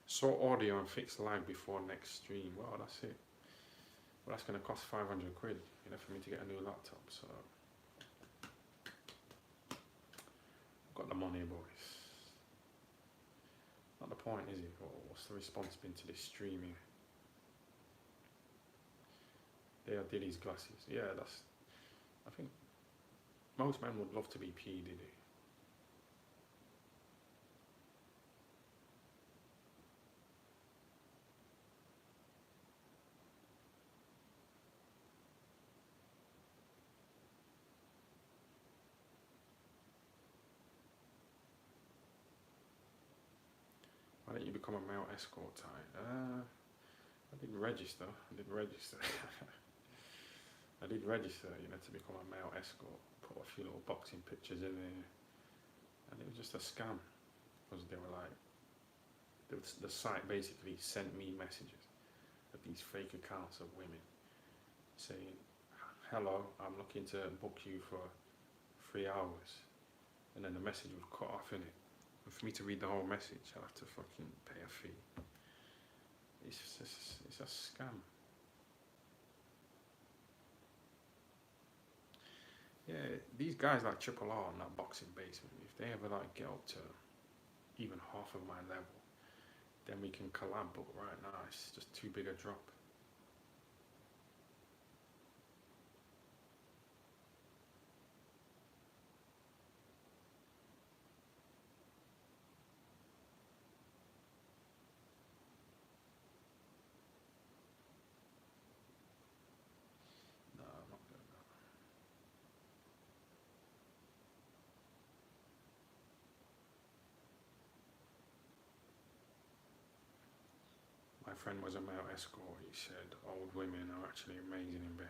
Sort audio and fix lag before next stream. Well, that's it. Well, that's going to cost 500 quid, you know, for me to get a new laptop. So, I've got the money, boys. Not the point, is it? What's the response been to this stream here? They are Diddy's glasses. Yeah, that's. I think most men would love to be P. Diddy. Why don't you become a male escort type? I did register. I did register, you know, to become a male escort. Put a few little boxing pictures in there. And it was just a scam. Because they were like, the site basically sent me messages of these fake accounts of women saying, hello, I'm looking to book you for 3 hours. And then the message would cut off in it. And for me to read the whole message, I'll have to fucking pay a fee. It's a scam. Yeah, these guys like Triple R and that boxing basement, if they ever like get up to even half of my level, then we can collab, but right now it's just too big a drop. No, I'm not doing that. My friend was a male escort. He said old women are actually amazing in bed.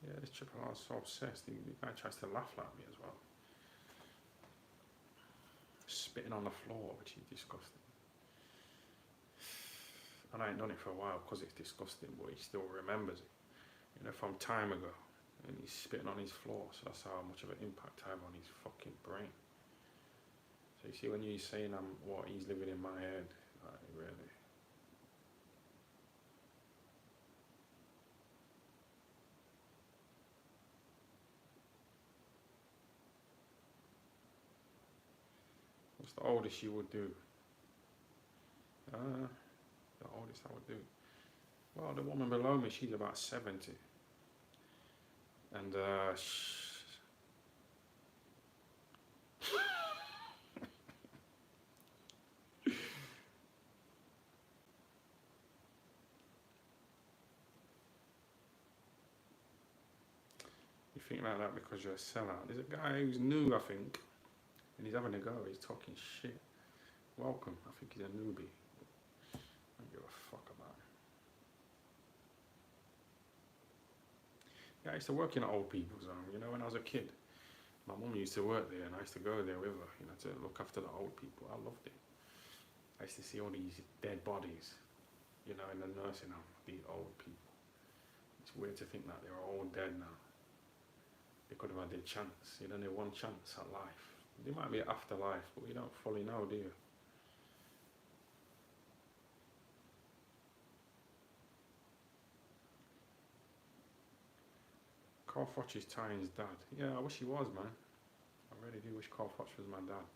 Yeah, this Triple R is so obsessed. The guy tries to laugh at me as well. Spitting on the floor, which is disgusting. And I ain't done it for a while because it's disgusting, but he still remembers it. You know, from time ago. And he's spitting on his floor, so that's how much of an impact I have on his fucking brain. So you see, when you're saying what he's living in my head, like, really. What's the oldest you would do? The oldest I would do. Well, the woman below me, she's about 70. And you think like that because you're a sellout. There's a guy who's new, I think, and he's having a go. He's talking shit. Welcome. I think he's a newbie. I don't give a fuck about him. Yeah, I used to work in an old people's home, you know, when I was a kid. My mum used to work there and I used to go there with her, you know, to look after the old people. I loved it. I used to see all these dead bodies, you know, in the nursing home, these old people. It's weird to think that they're all dead now. they could have had their chance. You only one chance at life. There might be an afterlife, but you don't fully know, do you? Carl Foch is Tyne's dad. Yeah, I wish he was, man. I really do wish Carl Foch was my dad.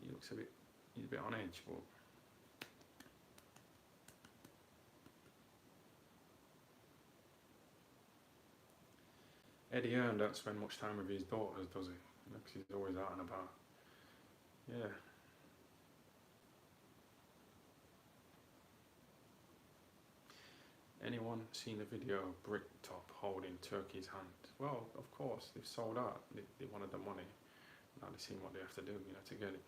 He looks he's a bit on edge, but Eddie Hearn don't spend much time with his daughters, does he? You know, 'cause he's always out and about. Yeah. Anyone seen the video of Bricktop holding Turkey's hand? Well, of course, they've sold out. They wanted the money. Now they've seen what they have to do, you know, to get it.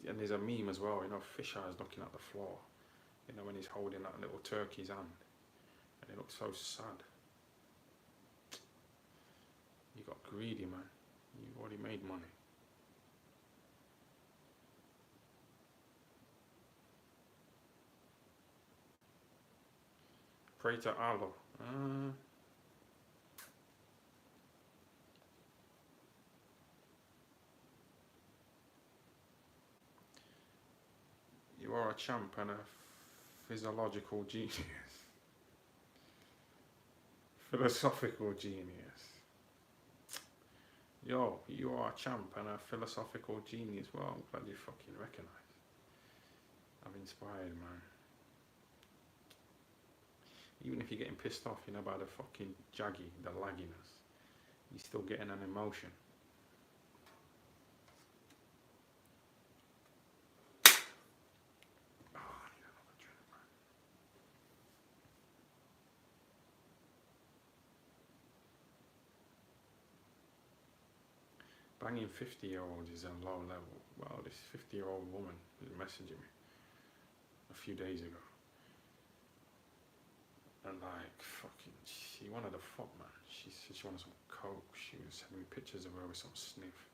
And there's a meme as well, you know, Fisher's looking at the floor, you know, when he's holding that little turkey's hand. And it looks so sad. You got greedy, man. You've already made money. Pray to Allah. You are a champ and a physiological genius. Philosophical genius. Yo, you are a champ and a philosophical genius. Well, I'm glad you fucking recognise. I'm inspired, man. Even if you're getting pissed off, you know, by the fucking jaggy, the lagginess, you're still getting an emotion. Oh, I need another drink, man. Banging 50-year-olds is a low level. Well, this 50-year-old woman was messaging me a few days ago. And like, fucking, she wanted a fuck, man. She said she wanted some coke. She was sending me pictures of her with some sniff.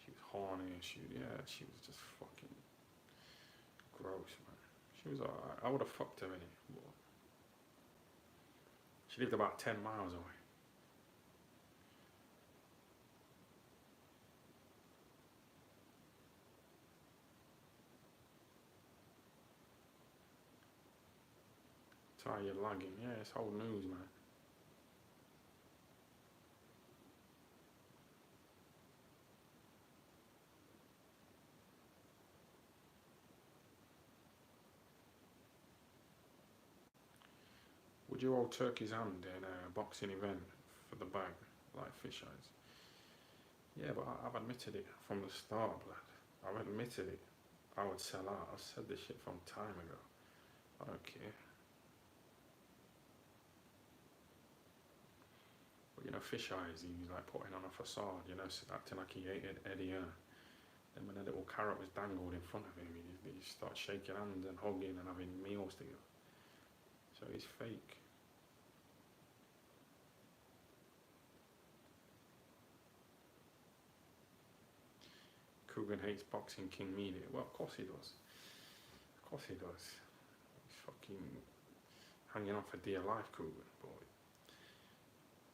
She was horny and she was just fucking gross, man. She was alright. I would have fucked her any. She lived about 10 miles away. Sorry, you're lagging. Yeah, it's old news, man. Would you hold Turkey's hand in a boxing event for the bag, like fish eyes? Yeah, but I've admitted it from the start, blood. I've admitted it. I would sell out. I've said this shit from time ago. I don't care. But you know, fish eyes, he was like putting on a facade, you know, acting like he hated Eddie Hearn. Then when a little carrot was dangled in front of him, he started shaking hands and hugging and having meals together. So he's fake. Coogan hates boxing king media. Well, of course he does. Of course he does. He's fucking hanging on for dear life, Coogan, boy.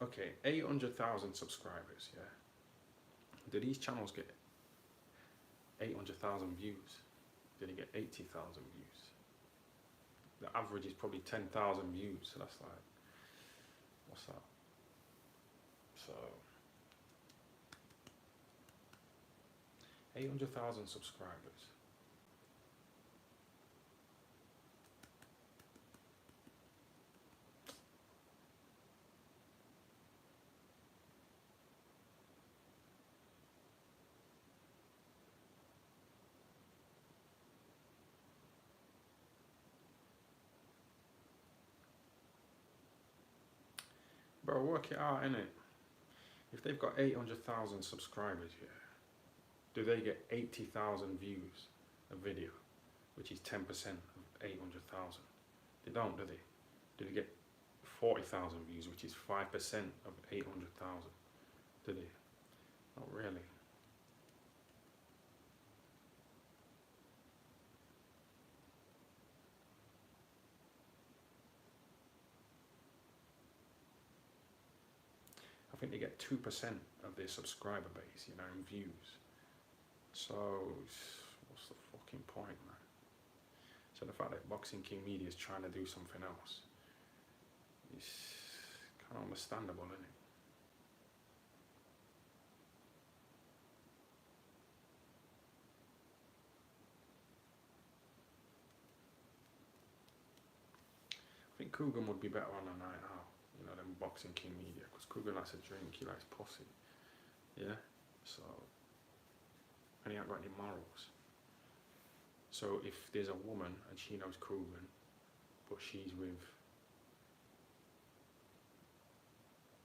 Okay, 800,000 subscribers, yeah? Do these channels get 800,000 views? Did he get 80,000 views? The average is probably 10,000 views, so that's like, what's that? So, 800,000 subscribers. Bro, work it out, innit? If they've got 800,000 subscribers, yeah, do they get 80,000 views a video, which is 10% of 800,000? They don't, do they? Do they get 40,000 views, which is 5% of 800,000? Do they? Not really. think they get 2% of their subscriber base, you know, in views. So what's the fucking point, man? So the fact that Boxing King Media is trying to do something else is kind of understandable, isn't it? I think Coogan would be better on a night out, you know, than Boxing King Media, because Coogan likes a drink, he likes pussy, yeah? So, and he ain't got any morals. So if there's a woman and she knows Coogan, but she's with,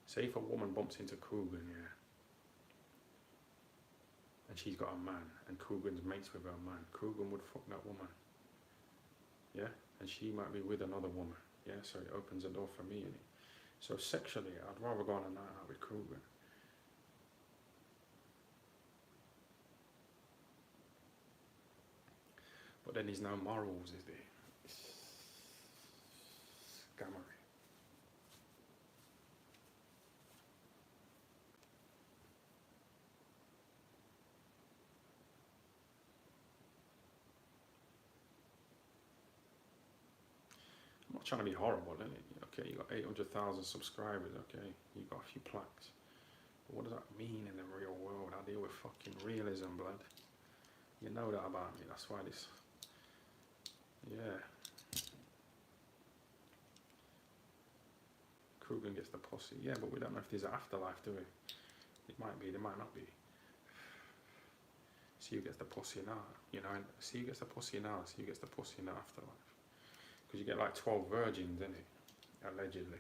say if a woman bumps into Coogan, yeah, and she's got a man, and Coogan's mates with her man, Coogan would fuck that woman, yeah? And she might be with another woman, yeah? So it opens a door for me, innit? So sexually, I'd rather go on a night out with Coogan. But then there's no morals, is there? It's scammery. I'm not trying to be horrible, innit? Okay, you got 800,000 subscribers, okay, you got a few plaques. But what does that mean in the real world? I deal with fucking realism, blood. You know that about me, that's why this, yeah. Coogan gets the pussy, yeah, but we don't know if there's an afterlife, do we? It might be, there might not be. See who gets the pussy now, you know, and see who gets the pussy now, see who gets the pussy in the afterlife. Because you get like 12 virgins, innit? Allegedly.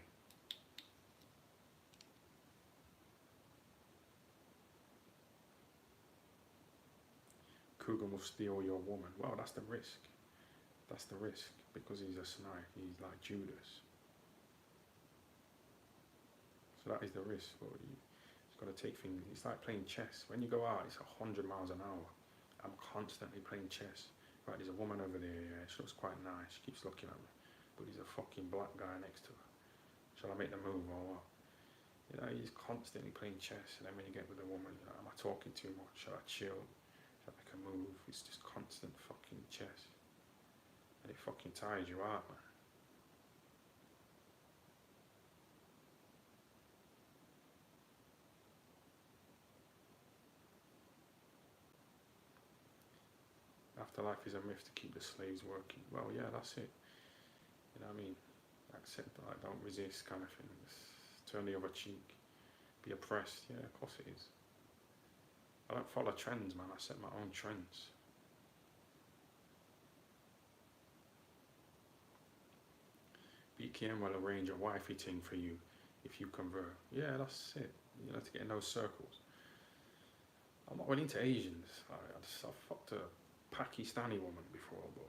Coogan will steal your woman. Well, that's the risk. That's the risk, because he's a snipe, he's like Judas. So that is the risk, but you've got to take things, it's like playing chess. When you go out, it's 100 miles an hour. I'm constantly playing chess. Right, there's a woman over there, yeah, she looks quite nice, she keeps looking at me, but there's a fucking black guy next to her. Shall I make the move or what? You know, he's constantly playing chess, and then when you get with a woman, you know, am I talking too much? Shall I chill? Shall I make a move? It's just constant fucking chess. And it fucking tires you out, man. Afterlife is a myth to keep the slaves working. Well, yeah, that's it. You know what I mean? Accept that, like, don't resist kind of thing. Just turn the other cheek. Be oppressed. Yeah, of course it is. I don't follow trends, man. I set my own trends. BKM will arrange a wifey thing for you if you convert. Yeah, that's it. You know, to get in those circles. I'm not really into Asians. I fucked a Pakistani woman before, but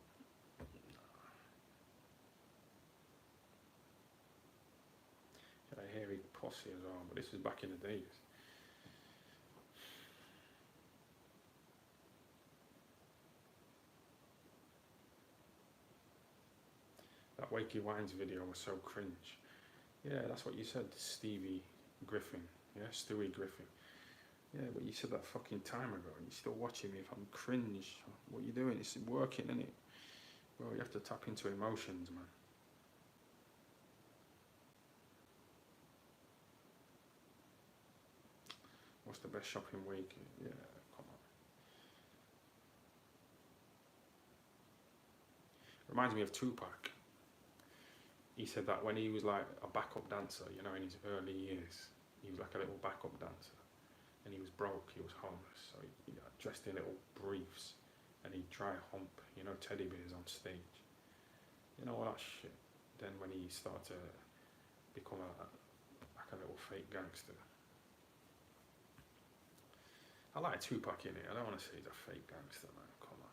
had a hairy posse as well, but this was back in the days. That Wakey Wines video was so cringe. Yeah, that's what you said, Stevie Griffin. Yeah, Stewie Griffin. Yeah, but you said that fucking time ago, and you're still watching me if I'm cringe. What are you doing? It's working, isn't it? Well, you have to tap into emotions, man. What's the best shopping week? Yeah, come on. Reminds me of Tupac. He said that when he was like a backup dancer, you know, in his early years, he was like a little backup dancer. And he was broke, he was homeless, so he dressed in little briefs, and he'd dry hump, you know, teddy bears on stage. You know all that shit. Then when he started to become like a little fake gangster. I like Tupac in it. I don't want to say he's a fake gangster, man. Come on.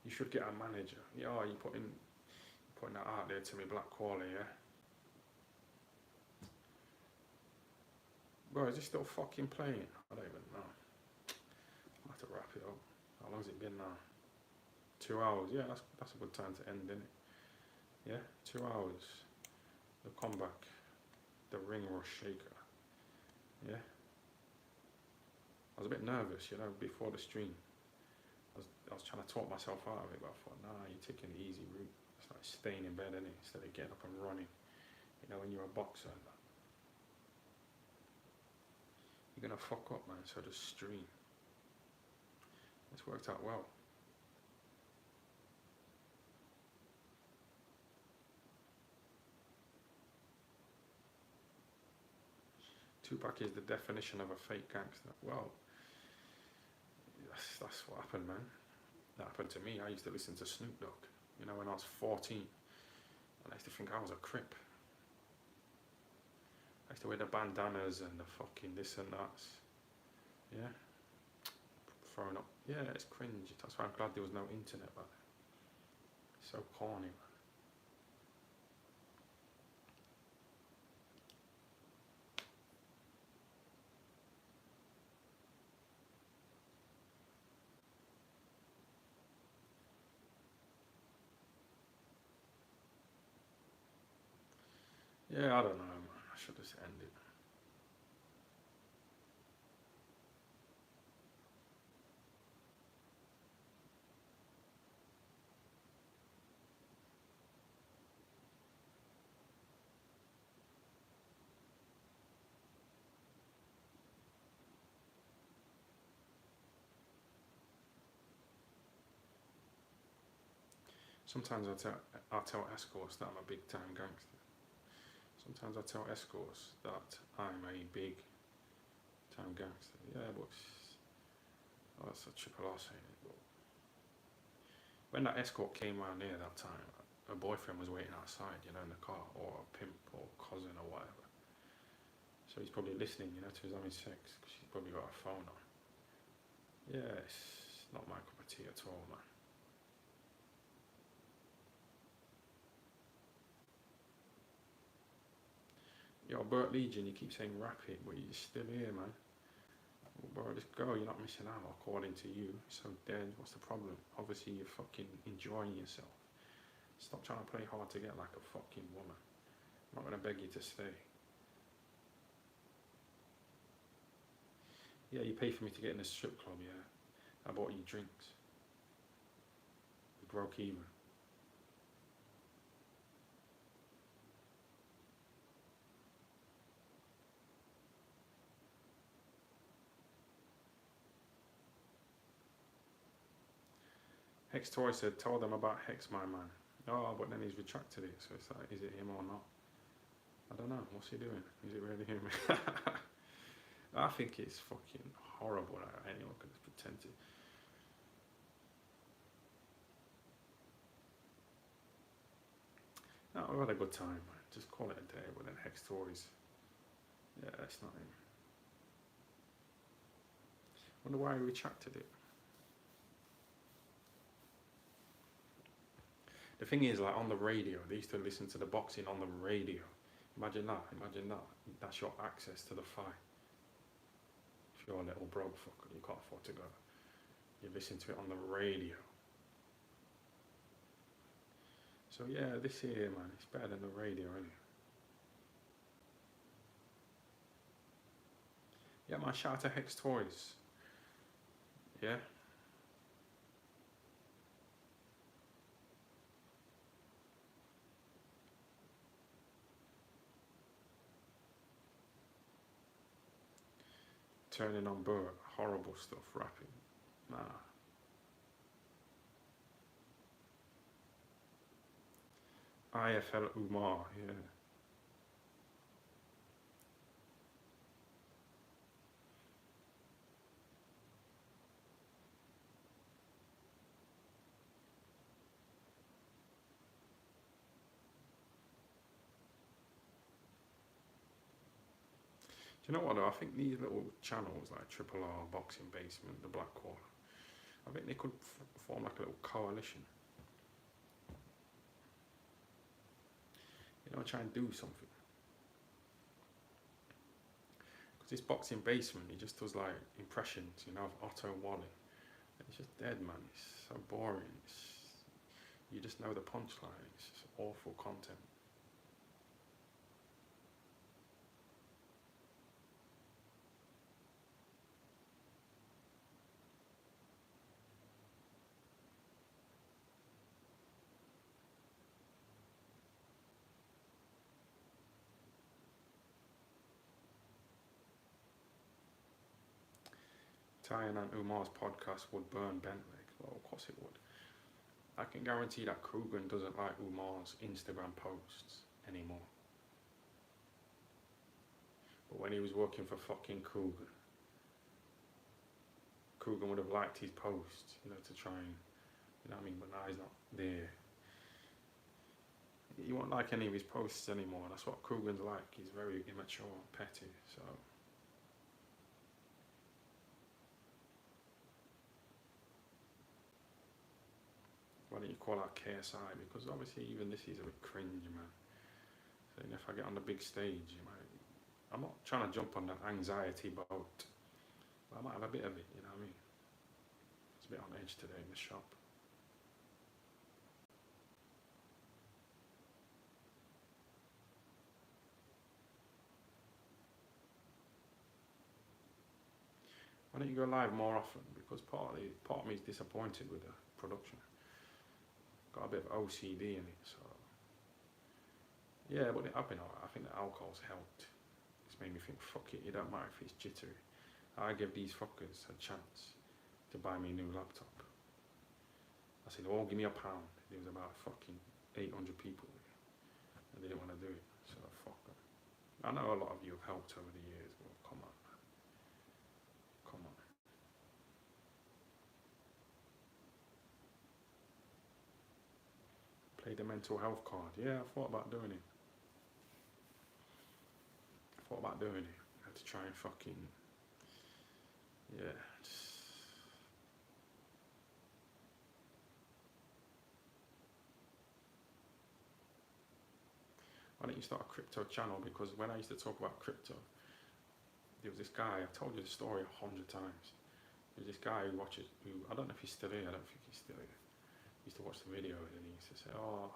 You should get a manager. Yeah, oh, you putting that out there to me, Black Quali, yeah? Bro, is he still fucking playing? I don't even know. to wrap it up. How long's it been now? 2 hours. Yeah, that's a good time to end, isn't it? Yeah, 2 hours. The comeback, the ring rush shaker. Yeah. I was a bit nervous, you know, before the stream. I was trying to talk myself out of it, but I thought, nah, you're taking the easy route. It's like staying in bed, innit, instead of getting up and running. You know, when you're a boxer, you're gonna fuck up, man. So just stream. It's worked out well. Tupac is the definition of a fake gangster. Well, that's what happened, man. That happened to me. I used to listen to Snoop Dogg, you know, when I was 14. And I used to think I was a Crip. I used to wear the bandanas and the fucking this and that. Yeah. Throwing up. Yeah, it's cringe. That's why I'm glad there was no internet back then. So corny, man. Yeah, I don't know, man. I should just end it. Sometimes I tell escorts that I'm a big time gangster. Sometimes I tell escorts that I'm a big time gangster. Yeah, but that's a triple R saying it. But when that escort came around here that time, her boyfriend was waiting outside, you know, in the car, or a pimp or cousin or whatever. So he's probably listening, you know, to his having sex, because she's probably got her phone on. Yeah, it's not my cup of tea at all, man. Yo, Bert Legion, you keep saying wrap it, but you're still here, man. Well, bro, just go, you're not missing out, according to you. So dead, what's the problem? Obviously, you're fucking enjoying yourself. Stop trying to play hard to get like a fucking woman. I'm not gonna beg you to stay. Yeah, you pay for me to get in a strip club, yeah. I bought you drinks. We broke even. Hex Toy said, tell them about Hex, my man. Oh, but then he's retracted it, so it's like, is it him or not? I don't know, what's he doing? Is it really him? I think it's fucking horrible that anyone can pretend to. No, we've had a good time, man. Just call it a day, but then Hex Toys. Yeah, that's not him. Wonder why he retracted it. The thing is, like on the radio, they used to listen to the boxing on the radio. Imagine that, That's your access to the fight. If you're a little broke fucker, you can't afford to go. You listen to it on the radio. So yeah, this here, man, it's better than the radio, isn't it? Yeah, man, shout out to Hex Toys. Yeah. Turning on Bert, horrible stuff, rapping. Nah. IFL Umar, yeah. Do you know what though? I think these little channels like Triple R, Boxing Basement, the Black Quarter, I think they could form like a little coalition. You know, try and do something. Because this Boxing Basement, he just does like impressions, you know, of Otto Wally. It's just dead, man. It's so boring. You just know the punchline. It's just awful content. Tyan and Umar's podcast would burn Bentley. Well, of course it would. I can guarantee that Coogan doesn't like Umar's Instagram posts anymore. But when he was working for fucking Coogan would have liked his posts, to try and, what I mean? But now he's not there. He won't like any of his posts anymore. That's what Coogan's like. He's very immature and petty, so. Why don't you call out KSI? Because obviously even this is a bit cringe, man. So if I get on the big stage, I'm not trying to jump on that anxiety boat, but I might have a bit of it, you know what I mean? It's a bit on edge today in the shop. Why don't you go live more often? Because part of me is disappointed with the production. Got a bit of OCD in it, so yeah. But I've been alright. I think the alcohol's helped. It's made me think, fuck it, it don't matter if it's jittery. I give these fuckers a chance to buy me a new laptop. I said, oh, give me £1. There was about fucking 800 people and they didn't want to do it, so fuck them. I know a lot of you have helped over the years, but come on, man. Come on. Play the mental health card. Yeah, I thought about doing it. I had to try and fucking, yeah, why don't you start a crypto channel? Because when I used to talk about crypto, there was this guy, I've told you the story 100 times. There's this guy who I don't know if he's still here, I don't think he's still here. He used to watch the video and he used to say, oh,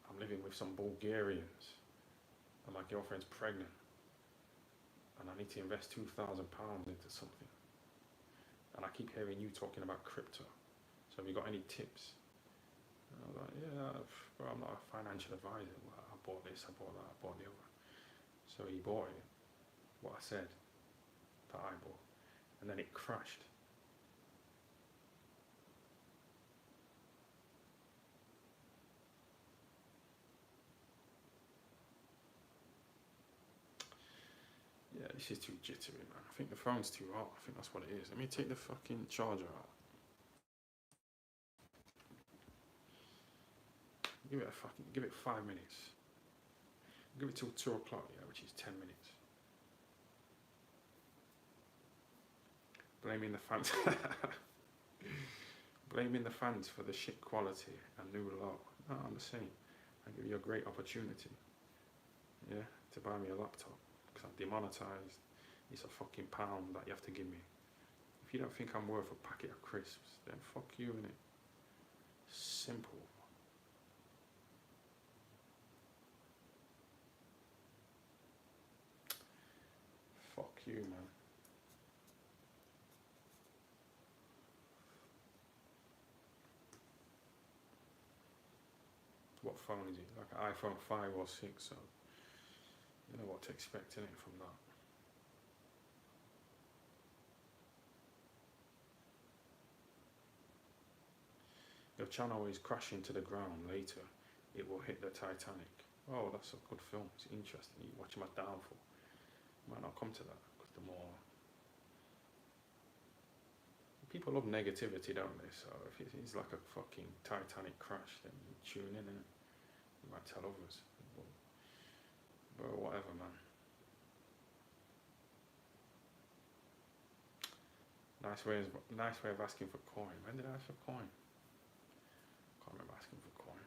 I'm living with some Bulgarians and my girlfriend's pregnant and I need to invest £2,000 into something. And I keep hearing you talking about crypto. So have you got any tips? And I was like, yeah, bro, I'm not a financial advisor. Well, I bought this, I bought that, I bought the other. So he bought it, what I said that I bought, and then it crashed. Yeah, this is too jittery, man. I think the phone's too hot. I think that's what it is. Let me take the fucking charger out. Give it 5 minutes. Give it till 2 o'clock, yeah, which is 10 minutes. Blaming the fans. Blaming the fans for the shit quality and new law. No, I'm the same. I give you a great opportunity, yeah, to buy me a laptop. Because I'm demonetized. It's a fucking £1 that you have to give me. If you don't think I'm worth a packet of crisps, then fuck you, innit? Simple. Fuck you, man. What phone is it? Like an iPhone 5 or 6, so you know what to expect, innit, from that. Your channel is crashing to the ground later. It will hit the Titanic. Oh, that's a good film. It's interesting. You watch my downfall. Might not come to that because the more people love negativity, don't they? So if it's like a fucking Titanic crash, then you tune in and you might tell others. But whatever, man. Nice way of asking for coin. When did I ask for coin? Can't remember asking for coin.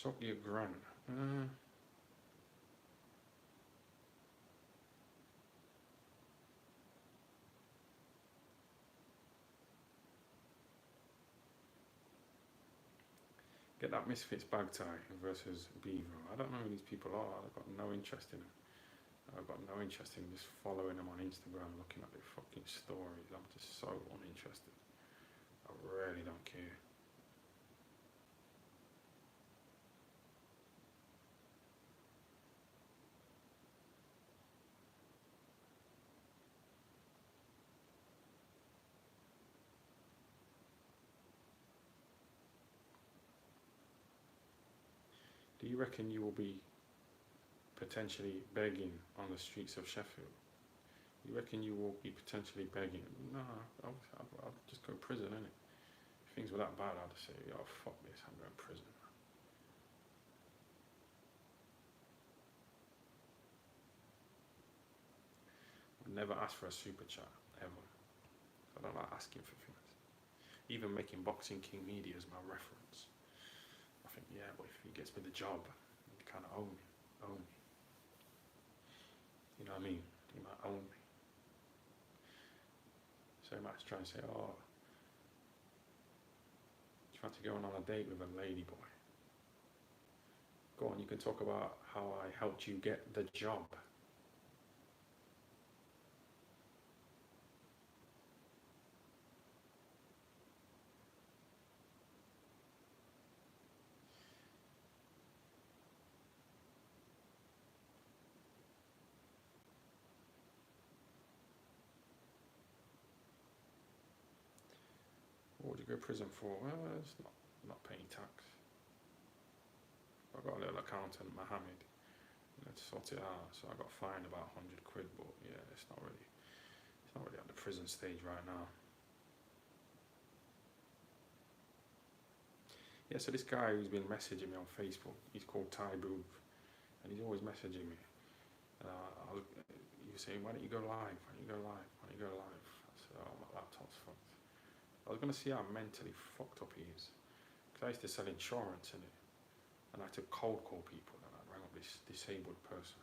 Suck your gran. Get that Misfits bag tie versus Beaver. I don't know who these people are. I've got no interest in them. I've got no interest in just following them on Instagram, looking at their fucking stories. I'm just so uninterested. I really don't care. Do you reckon you will be potentially begging on the streets of Sheffield? You reckon you will be potentially begging? No, I'll just go to prison, innit? If things were that bad, I'd say, oh, fuck this, I'm going to prison. I'd never ask for a super chat, ever. I don't like asking for things. Even making Boxing King Media as my reference. I think, yeah, but if he gets me the job, he kind of owe me. You know what I mean? He might own me. So he might try and say, oh, trying to go on a date with a lady boy. Go on, you can talk about how I helped you get the job. What would you go to prison for? Well, it's not paying tax. I got a little accountant, Mohammed. Let's sort it out. So I got fined about 100 quid, but yeah, it's not really at the prison stage right now. Yeah, so this guy who's been messaging me on Facebook, he's called Ty Booth, and he's always messaging me. He was saying, why don't you go live? I said, oh, my laptop's fucked. I was going to see how mentally fucked up he is. Because I used to sell insurance in it. And I had to cold call people. And I rang up this disabled person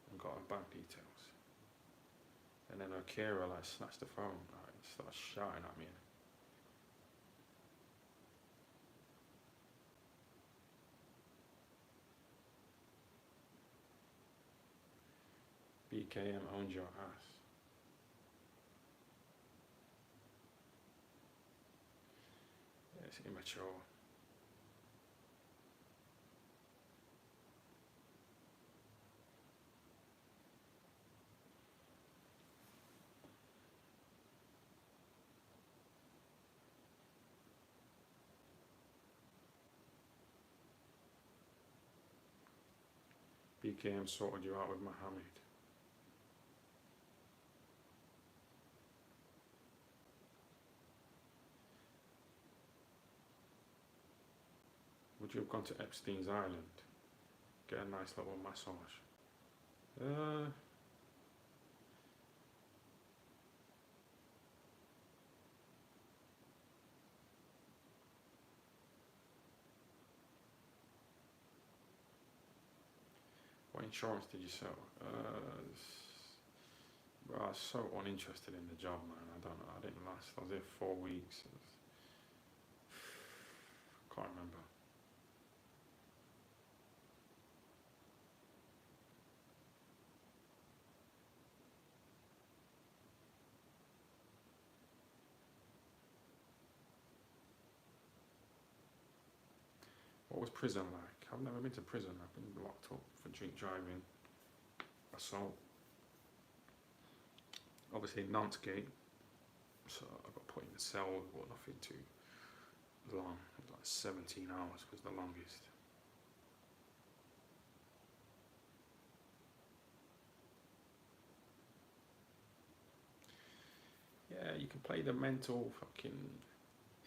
and got her bank details. And then her carer snatched the phone and started shouting at me. BKM owns your ass. Yeah, it's immature. BKM sorted you out with Mohammed. Would you have gone to Epstein's Island? Get a nice little massage. What insurance did you sell? Bro, I was so uninterested in the job, man. I don't know. I didn't last. I was there 4 weeks. Can't remember. What was prison like? I've never been to prison. I've been locked up for drink driving, assault. Obviously Nantegate, so I got put in the cell, but nothing too long. Like 17 hours was the longest. Yeah, you can play the mental fucking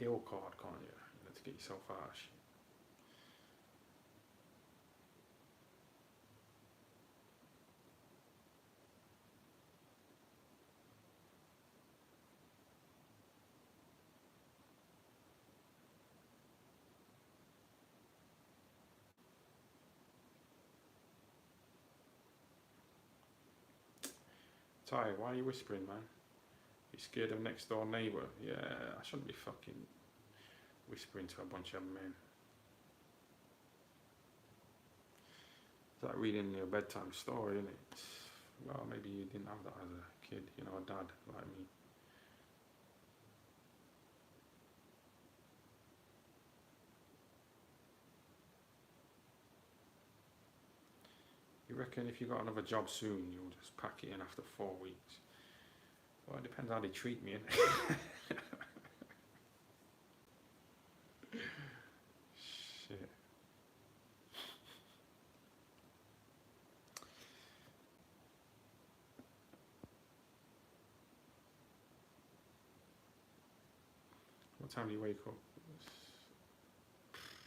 ill card, can't you? To get yourself out of shit. Ty, why are you whispering, man? You scared of next door neighbour? Yeah, I shouldn't be fucking whispering to a bunch of men. It's like reading your bedtime story, isn't it? Well, maybe you didn't have that as a kid, you know, a dad like me. You reckon if you got another job soon, you'll just pack it in after 4 weeks? Well, it depends how they treat me, innit? Shit. What time do you wake up?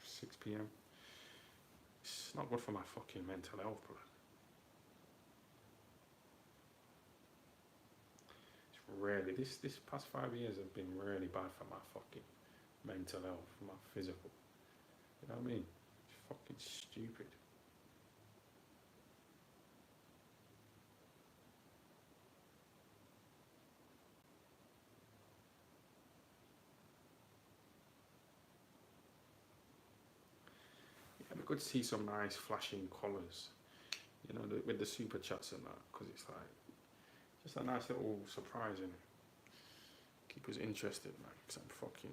6 p.m. It's not good for my fucking mental health, bro. It's really, this past 5 years have been really bad for my fucking mental health, for my physical. You know what I mean? It's fucking stupid. Yeah, we could see some nice flashing colours, you know, with the super chats and that, because it's like just a nice little surprise in it. Keep us interested, man, because I'm fucking.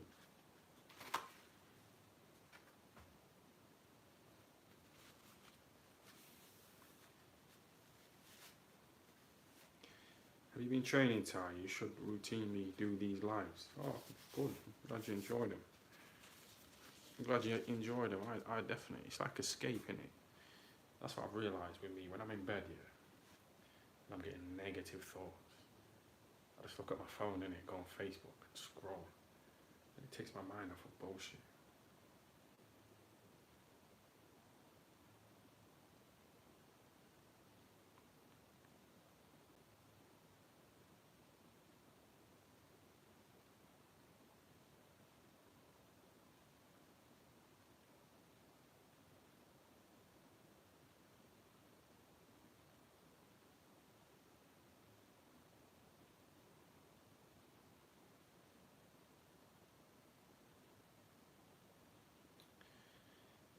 Have you been training, Ty? You should routinely do these lives. Oh, good. Glad you enjoyed them. I'm glad you enjoyed them. I definitely, it's like escaping it. That's what I've realised with me. When I'm in bed, yeah, and I'm getting negative thoughts, I just look at my phone, innit, go on Facebook and scroll. And it takes my mind off of bullshit.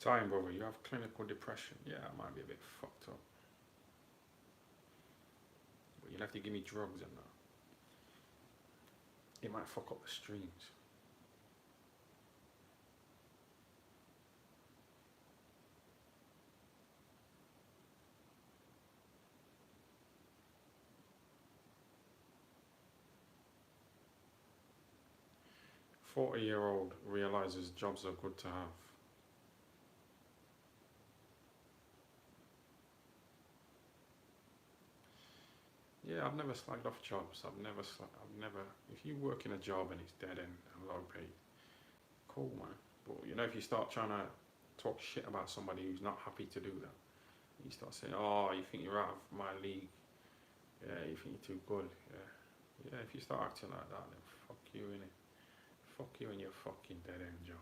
Time, brother, you have clinical depression. Yeah, I might be a bit fucked up. But you'll have to give me drugs and that. It might fuck up the streams. "40-year-old realises jobs are good to have." Yeah, I've never slagged off jobs. I've never. If you work in a job and it's dead end and low paid, cool, man. But you know, if you start trying to talk shit about somebody who's not happy to do that, you start saying, "Oh, you think you're out of my league? Yeah, you think you're too good? Yeah, yeah." If you start acting like that, then fuck you, innit? Fuck you and your fucking dead end job.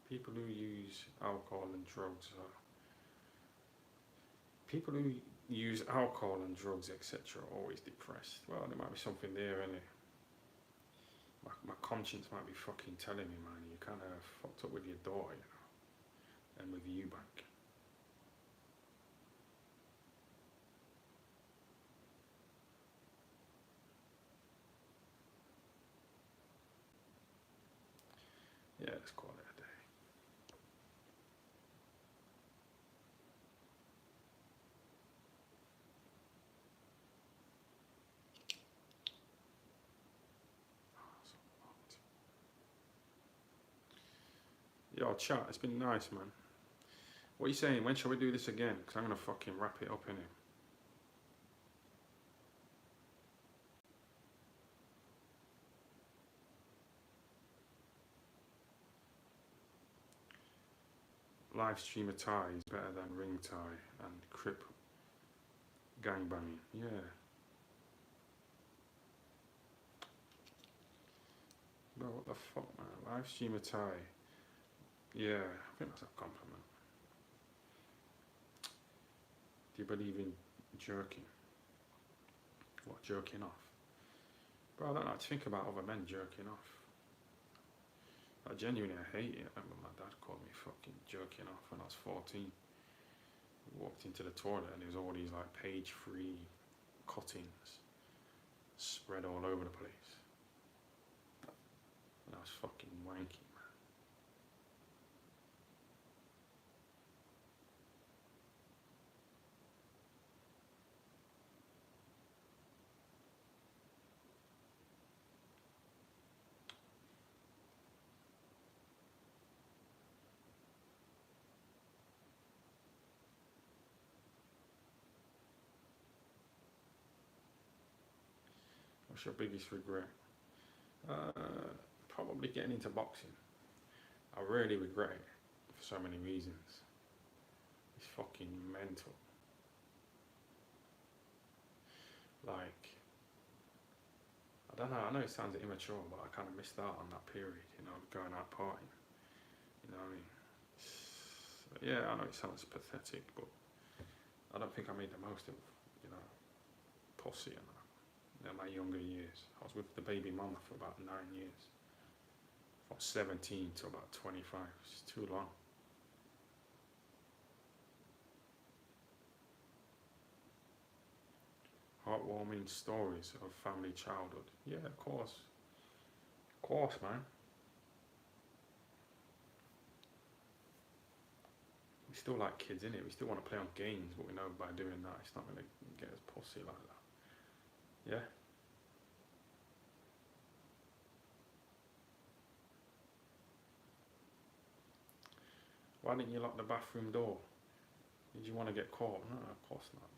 People who use alcohol and drugs are people who use alcohol and drugs, etc., are always depressed. Well, there might be something there, innit? My conscience might be fucking telling me, man, you kind of fucked up with your daughter, you know, and with you back. Yeah, let's call it a day. Yo, chat, it's been nice, man. What are you saying? When shall we do this again? Because I'm going to fucking wrap it up, innit? Live streamer tie is better than ring tie and crip gangbanging. Yeah. Bro, what the fuck, man? Live streamer Ty. Yeah, I think that's a compliment. Do you believe in jerking? What, jerking off? Bro, I don't like to think about other men jerking off. I genuinely hate it. I remember my dad called me fucking jerking off when I was 14. We walked into the toilet and there was all these like page-free cuttings spread all over the place. And I was fucking wanky, man. What's your biggest regret? Probably getting into boxing. I really regret it for so many reasons. It's fucking mental. Like, I don't know, I know it sounds immature, but I kind of missed out on that period, you know, going out partying. You know what I mean? Yeah, I know it sounds pathetic, but I don't think I made the most of, you know, pussy and that. In my younger years. I was with the baby mama for about 9 years. From 17 to about 25. It's too long. Heartwarming stories of family childhood. Yeah, of course. Of course, man. We still like kids, innit? We still want to play on games, but we know by doing that, it's not going to get us pussy like that. Yeah? Why didn't you lock the bathroom door? Did you want to get caught? No, of course not.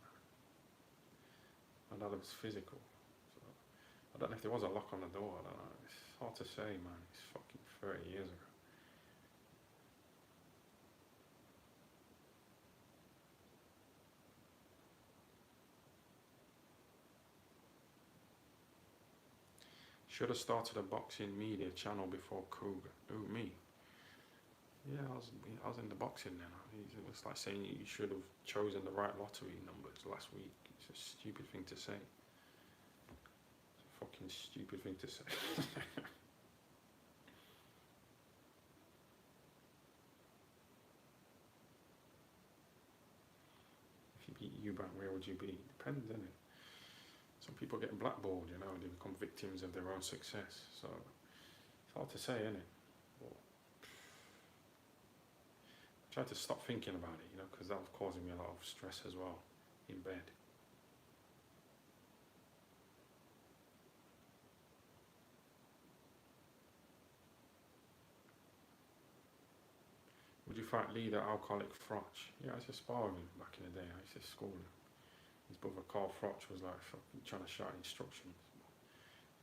My dad was physical. So I don't know if there was a lock on the door, I don't know. It's hard to say, man. It's fucking 30 years ago. Should have started a boxing media channel before Cougar. Who, me? Yeah, I was in the boxing then. It was like saying you should have chosen the right lottery numbers last week. It's a stupid thing to say. It's a fucking stupid thing to say. If you beat Eubank, where would you be? Depends, innit? Some people get blackballed, you know, they become victims of their own success. So it's hard to say, innit? But I try to stop thinking about it, you know, because that was causing me a lot of stress as well in bed. Would you fight leader alcoholic Frotch? Yeah, I used to spar with him back in the day. I used to school him. His brother Carl Frotch was like fucking trying to shout instructions.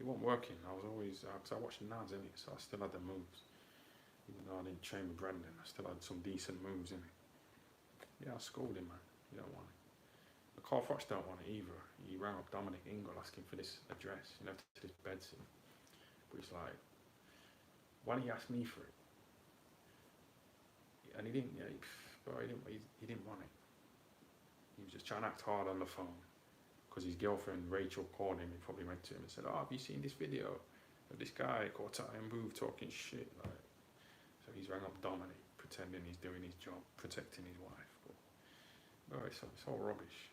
It wasn't working. I was always, because I watched Nads in it, so I still had the moves. Even though I didn't train with Brendan, I still had some decent moves in it. Yeah, I schooled him, man. You don't want it. But Carl Frotch don't want it either. He rang up Dominic Ingle asking for this address, you know, to this bedsit. But he's like, why didn't he ask me for it? And he didn't, yeah, he didn't want it. He was just trying to act hard on the phone. Because his girlfriend Rachel called him, he probably went to him and said, oh, have you seen this video of this guy called Ty and Booth talking shit? Like, so he's rang up Dominic, pretending he's doing his job, protecting his wife. But, no, it's all rubbish.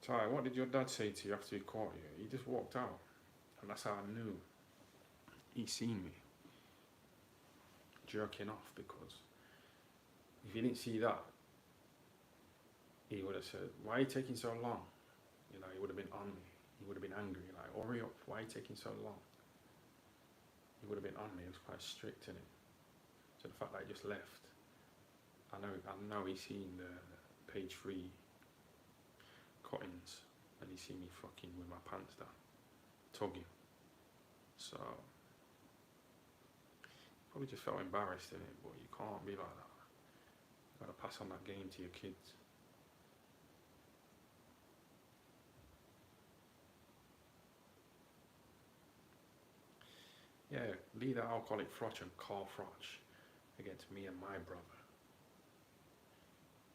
Ty, what did your dad say to you after he caught you? He just walked out. And that's how I knew he seen me jerking off, because if he didn't see that, he would have said, why are you taking so long? You know, he would have been on me. He would have been angry, like, hurry up, why are you taking so long? He would have been on me. He was quite strict in it. So the fact that I just left, I know he's seen the page 3 cuttings, and he's seen me fucking with my pants down, tugging. So probably just felt embarrassed in it, but you can't be like that. You gotta pass on that game to your kids. Yeah, lead the alcoholic Frotch and Carl Frotch against me and my brother.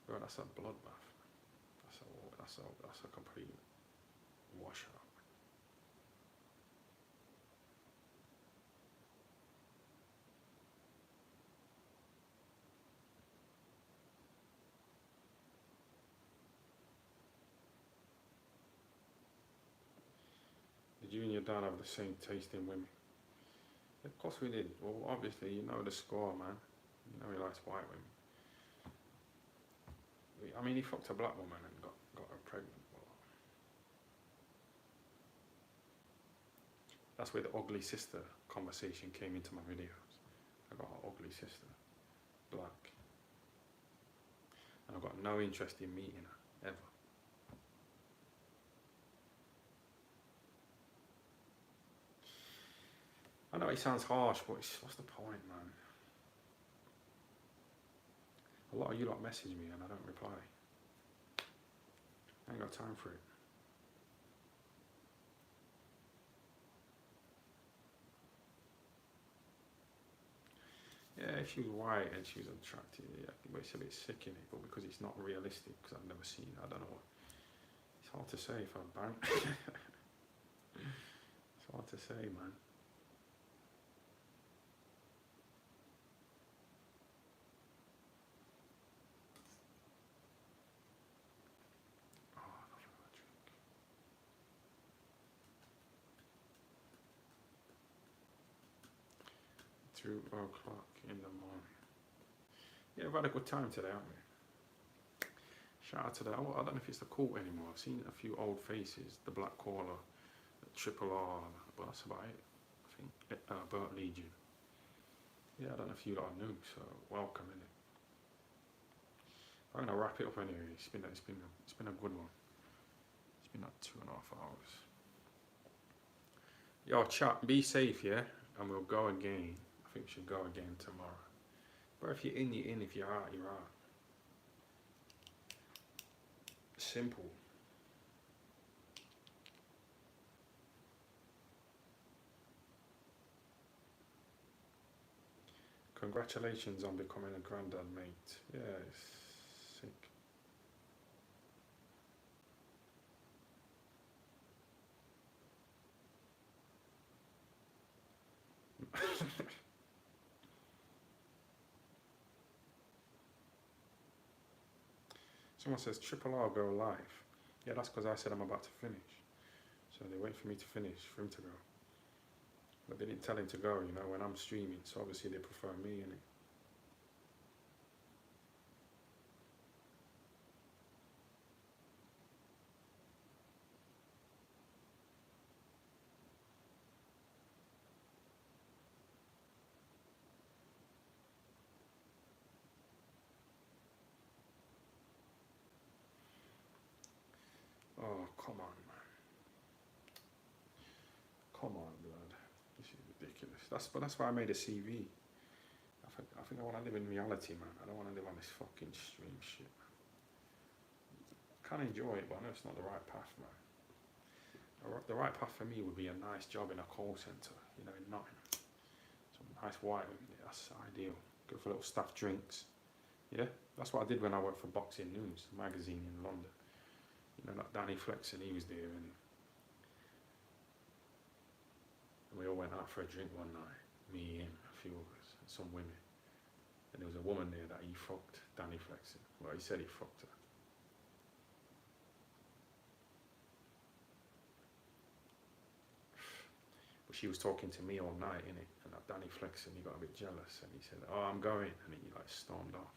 Bro, that's a bloodbath. That's a complete washout. Did you and your dad have the same taste in women? Of course we did. Well, obviously, you know the score, man. You know he likes white women. I mean, he fucked a black woman and got her pregnant. Well, that's where the ugly sister conversation came into my videos. I got an ugly sister, black. And I've got no interest in meeting her, ever. I know it sounds harsh, but what's the point, man? A lot of you lot message me and I don't reply. I ain't got time for it. Yeah, if she was white and she was attractive, yeah, but it's a bit sick in it, but because it's not realistic, because I've never seen it, I don't know what. It's hard to say if I'm bang. It's hard to say, man. Oh, nothing of a drink. 2 o'clock in the morning. Yeah, we've had a good time today, haven't we? Shout out to that. I don't know if it's the cult anymore. I've seen a few old faces, the Black Caller, the Triple R, but that's about it. I think Burt Legion. Yeah, I don't know if you lot are new, so welcome, innit? I'm gonna wrap it up anyway. It's been a good one. It's been like 2.5 hours. Yo, chat, be safe, yeah, and we'll go again. I think we should go again tomorrow. But if you're in, you're in. If you're out, you're out. Simple. Congratulations on becoming a granddad, mate. Yeah, it's sick. Someone says Triple R go live. Yeah, that's because I said I'm about to finish. So they wait for me to finish, for him to go. But they didn't tell him to go, you know, when I'm streaming. So obviously they prefer me, innit? Oh, come on, man. Come on, blood. This is ridiculous. That's why I made a CV. I think I want to live in reality, man. I don't want to live on this fucking stream shit, man. I can enjoy it, but I know it's not the right path, man. The right path for me would be a nice job in a call centre, you know, in Nottingham. Some nice white women, that's ideal. Go for little staff drinks. Yeah, that's what I did when I worked for Boxing News magazine in London. You know, like Danny Flexen, he was there, and we all went out for a drink one night. Me, him, a few of us, and some women. And there was a woman there that he fucked, Danny Flexen. Well, he said he fucked her. But she was talking to me all night, innit? And that Danny Flexen, he got a bit jealous, and he said, "Oh, I'm going," and he like stormed off.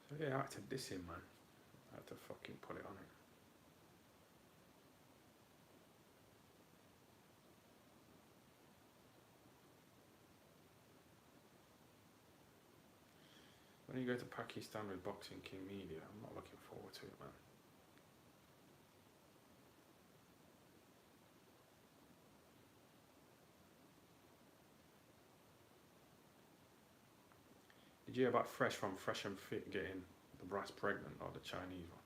So Yeah, I had to diss him, man. I had to fucking put it on him. When you go to Pakistan with Boxing King Media, I'm not looking forward to it, man. Did you hear about Fresh and Fit getting the brass pregnant, or the Chinese one?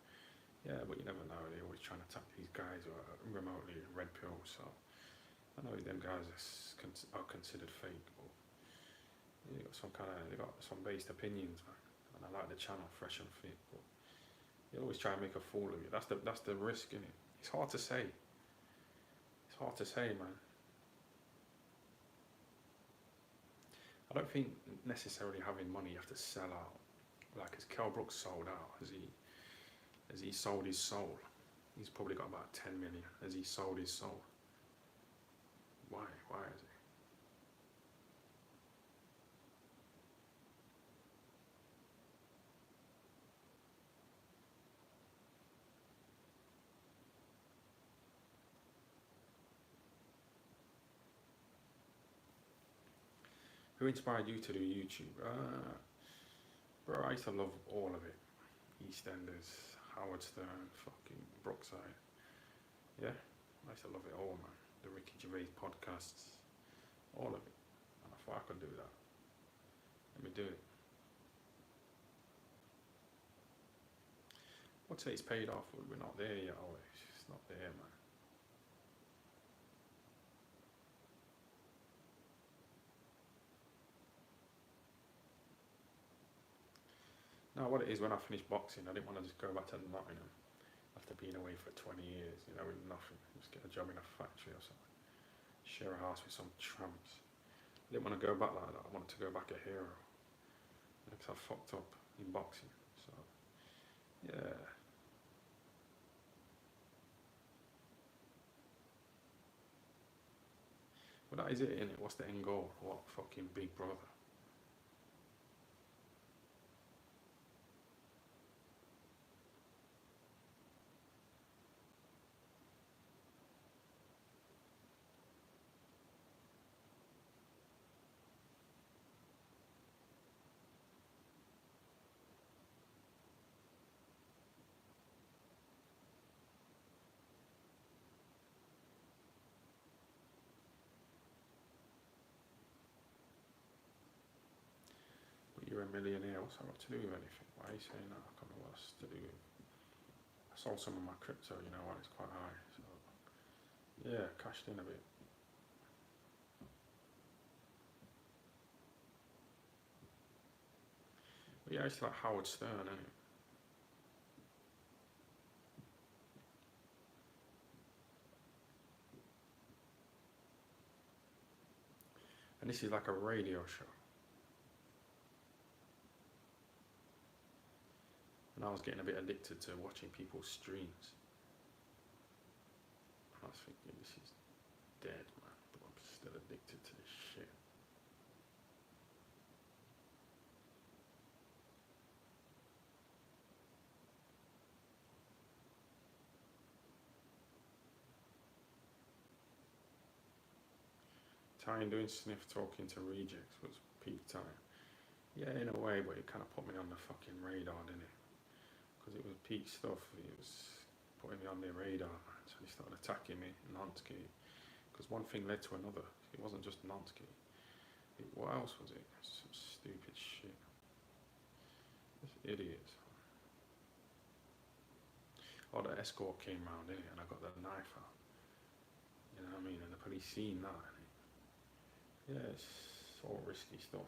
Yeah, but you never know. They're always trying to attack these guys who are remotely red pill. So I know them guys are considered fake, but they got some based opinions, man. And I like the channel Fresh and Fit, but they always try and make a fool of you. That's the risk, innit? It's hard to say. It's hard to say, man. I don't think necessarily having money you have to sell out. Like, has Kell Brooks sold out? Has he sold his soul? He's probably got about 10 million. Has he sold his soul? Why? Why is he? Who inspired you to do YouTube? Bro, I used to love all of it. EastEnders, Howard Stern, fucking Brookside. Yeah, I used to love it all, man. The Ricky Gervais podcasts, all of it. And I thought I could do that. Let me do it. I'd say it's paid off, but we're not there yet, are we? It's not there, man. No, what it is, when I finished boxing, I didn't want to just go back to Nottingham after being away for 20 years, you know, with nothing. Just get a job in a factory or something. Share a house with some tramps. I didn't want to go back like that. I wanted to go back a hero. Because I fucked up in boxing. So, yeah. But that is it, innit? What's the end goal? What? Fucking Big Brother. But you're a millionaire. What's that got to do with anything? Why are you saying that? I can't know what that's to do with. I sold some of my crypto, you know, and it's quite high. So, yeah, cashed in a bit. But yeah, it's like Howard Stern, isn't it? And this is like a radio show. And I was getting a bit addicted to watching people's streams. I was thinking, this is dead, man. But I'm still addicted to this shit. Time doing sniff talking to rejects was peak time. Yeah, in a way, but it kind of put me on the fucking radar, didn't it? Because it was peak stuff. It was putting me on their radar, man. So he started attacking me, Nonsky. Because one thing led to another. It wasn't just Nonsky. What else was it? Some stupid shit. Just idiots. Oh, the escort came round, didn't it? And I got the knife out. You know what I mean? And the police seen that. Yeah, it's all risky stuff.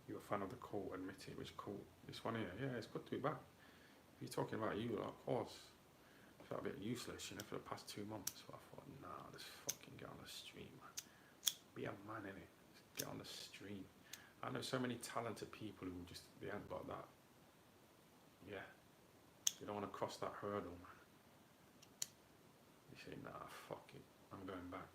You're a fan of the cult, admit it. Which cult? This one here? Yeah, it's good to be back. If you're talking about you, of course. I felt a bit useless, you know, for the past 2 months. But I thought, nah, just fucking get on the stream, man. Be a man, innit? Just get on the stream. I know so many talented people who just, they haven't got that. Yeah. They don't want to cross that hurdle, man. They say, nah, fuck it. I'm going back.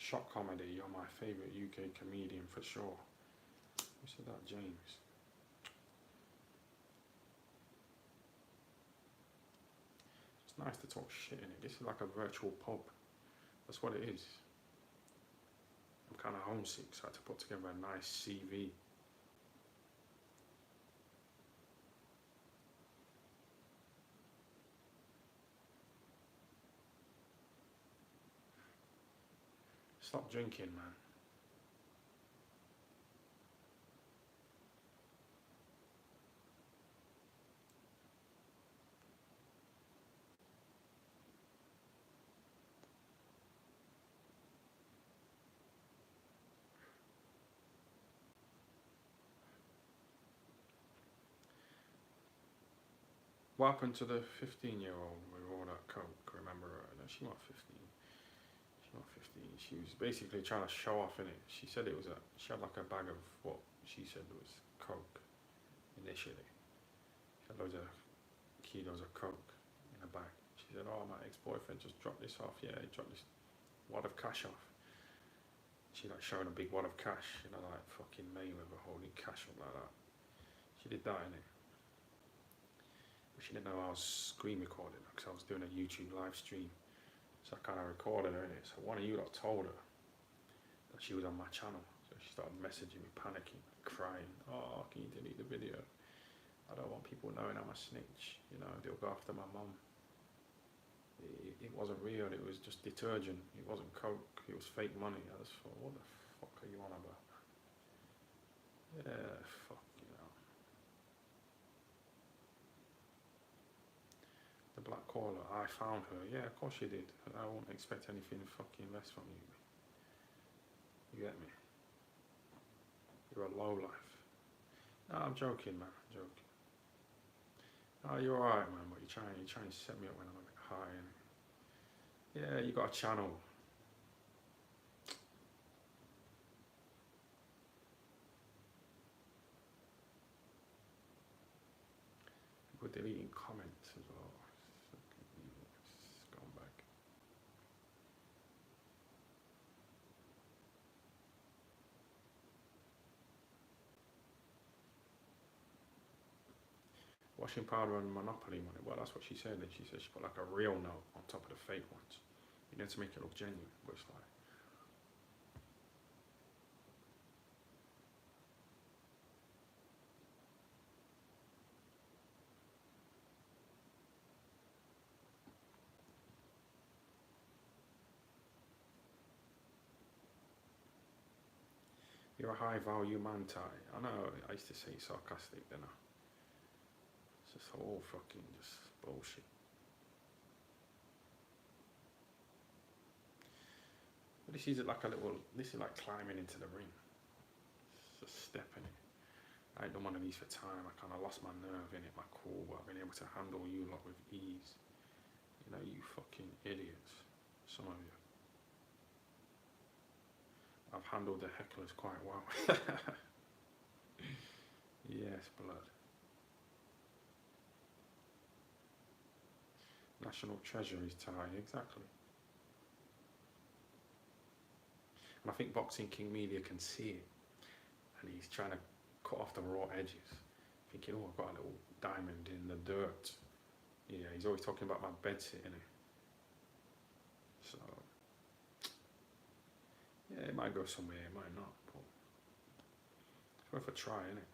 Shock comedy, you're my favourite UK comedian for sure. Who said that, James? It's nice to talk shit in it. This is like a virtual pub. That's what it is. I'm kind of homesick, so I had to put together a nice CV. Stop drinking, man. What happened to the 15-year-old with all that coke? Remember her? No, she wasn't 15. She wasn't 15. She was basically trying to show off in it. She said it was she had like a bag of what she said was coke initially. She had loads of kilos of coke in a bag. She said, "Oh, my ex-boyfriend just dropped this off. Yeah, he dropped this wad of cash off." She like showing a big wad of cash, you know, like fucking Mayweather holding cash up like that. She did that in it. But she didn't know I was screen recording her because I was doing a YouTube live stream. So I kind of recorded her in it. So one of you lot told her that she was on my channel. So she started messaging me, panicking, crying. "Oh, can you delete the video? I don't want people knowing I'm a snitch. You know, they'll go after my mum." It wasn't real, it was just detergent. It wasn't coke, it was fake money. I just thought, what the fuck are you on about? Yeah, fuck, you know. The black caller, I found her. Yeah, of course you did. I won't expect anything fucking less from you. You get me? You're a lowlife. No, I'm joking, man. I'm joking. Oh, you're alright, man, but you're trying to set me up when I'm a bit high. And yeah, you got a channel. People deleting comments as well. It's gone back. Washing powder and Monopoly money. Well, that's what she said. And she said she put like a real note on top of the fake ones. You need to make it look genuine, but it's like. You're a high value man, Ty. I know, I used to say sarcastic, didn't I? It's just all fucking just bullshit. But this is like this is like climbing into the ring. It's just stepping it. I ain't done one of these for time. I kind of lost my nerve in it, my cool, but I've been able to handle you lot with ease. You know, you fucking idiots. Some of you. I've handled the hecklers quite well. Yes, blood. National treasure is Thai, exactly. And I think Boxing King Media can see it. And he's trying to cut off the raw edges. Thinking, oh, I've got a little diamond in the dirt. Yeah, he's always talking about my bedsit, innit? So, yeah, it might go somewhere, it might not, but it's worth a try, innit?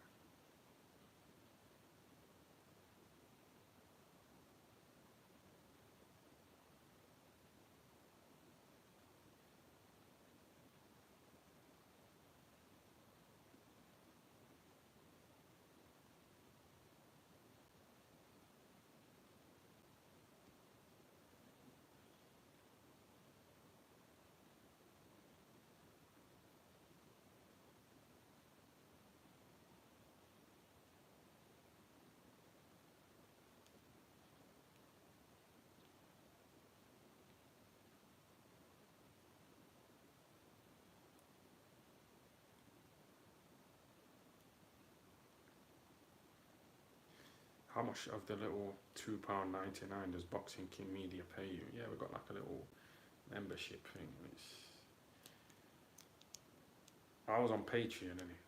How much of the little £2.99 does Boxing King Media pay you? Yeah, we've got like a little membership thing. I was on Patreon, innit?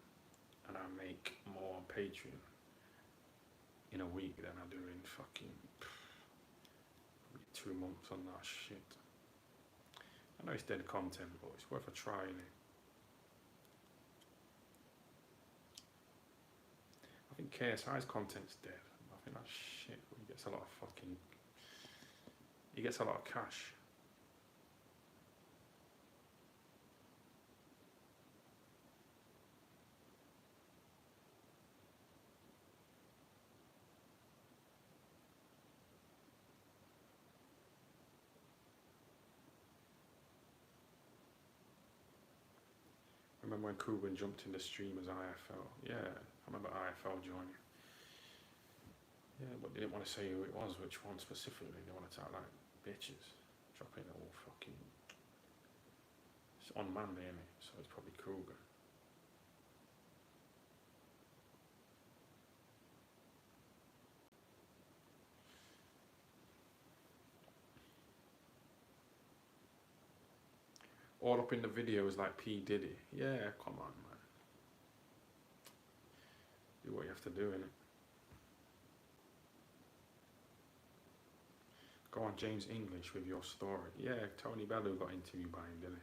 And I make more on Patreon in a week than I do in fucking 2 months on that shit. I know it's dead content, but it's worth a try, innit? I think KSI's content's dead. I think that's shit. He gets a lot of fucking... He gets a lot of cash. Remember when Coogan jumped in the stream as IFL? Yeah, I remember IFL joining. Yeah, but they didn't want to say who it was, which one specifically. They wanted to act like bitches. Dropping all fucking... It's unmanly, isn't it? So it's probably Coogan. All up in the videos like P. Diddy. Yeah, come on, man. Do what you have to do, innit? Go on James English with your story. Yeah, Tony Bellew got interviewed by him, didn't he?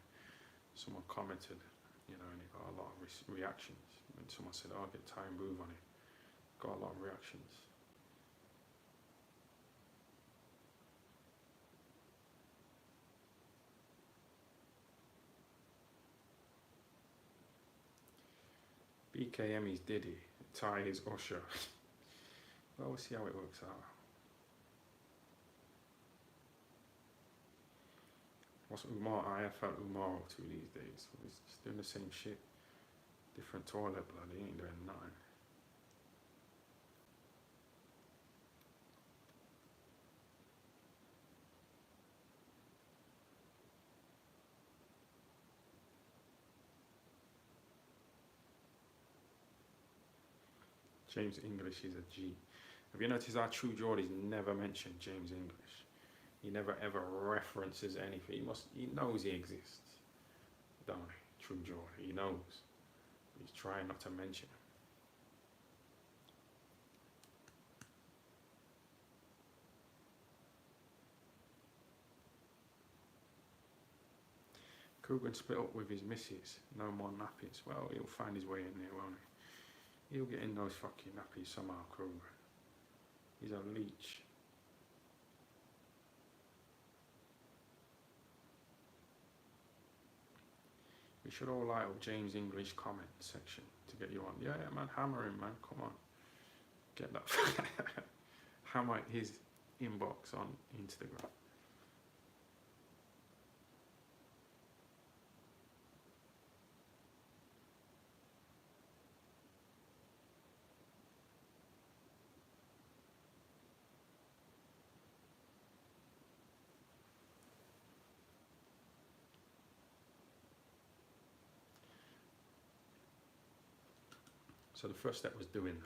Someone commented, you know, and he got a lot of reactions. And someone said, oh, get Ty and Booth on it. Got a lot of reactions. BKM is Diddy, Ty is Usher. Well, we'll see how it works out. What's Umar? IFL Umar up to these days? He's just doing the same shit. Different toilet blood, he ain't doing nothing. James English is a G. Have you noticed our True Geordie's never mentioned James English? He never ever references anything. He knows he exists, don't he? True Geordie, he knows. He's trying not to mention him. Coogan split up with his missus. No more nappies. Well, he'll find his way in there, won't he? He'll get in those fucking nappies somehow, Coogan. He's a leech. We should all light up James English comment section to get you on. Yeah, man, hammer him, man. Come on. Get that. Hammer his inbox on Instagram. So the first step was doing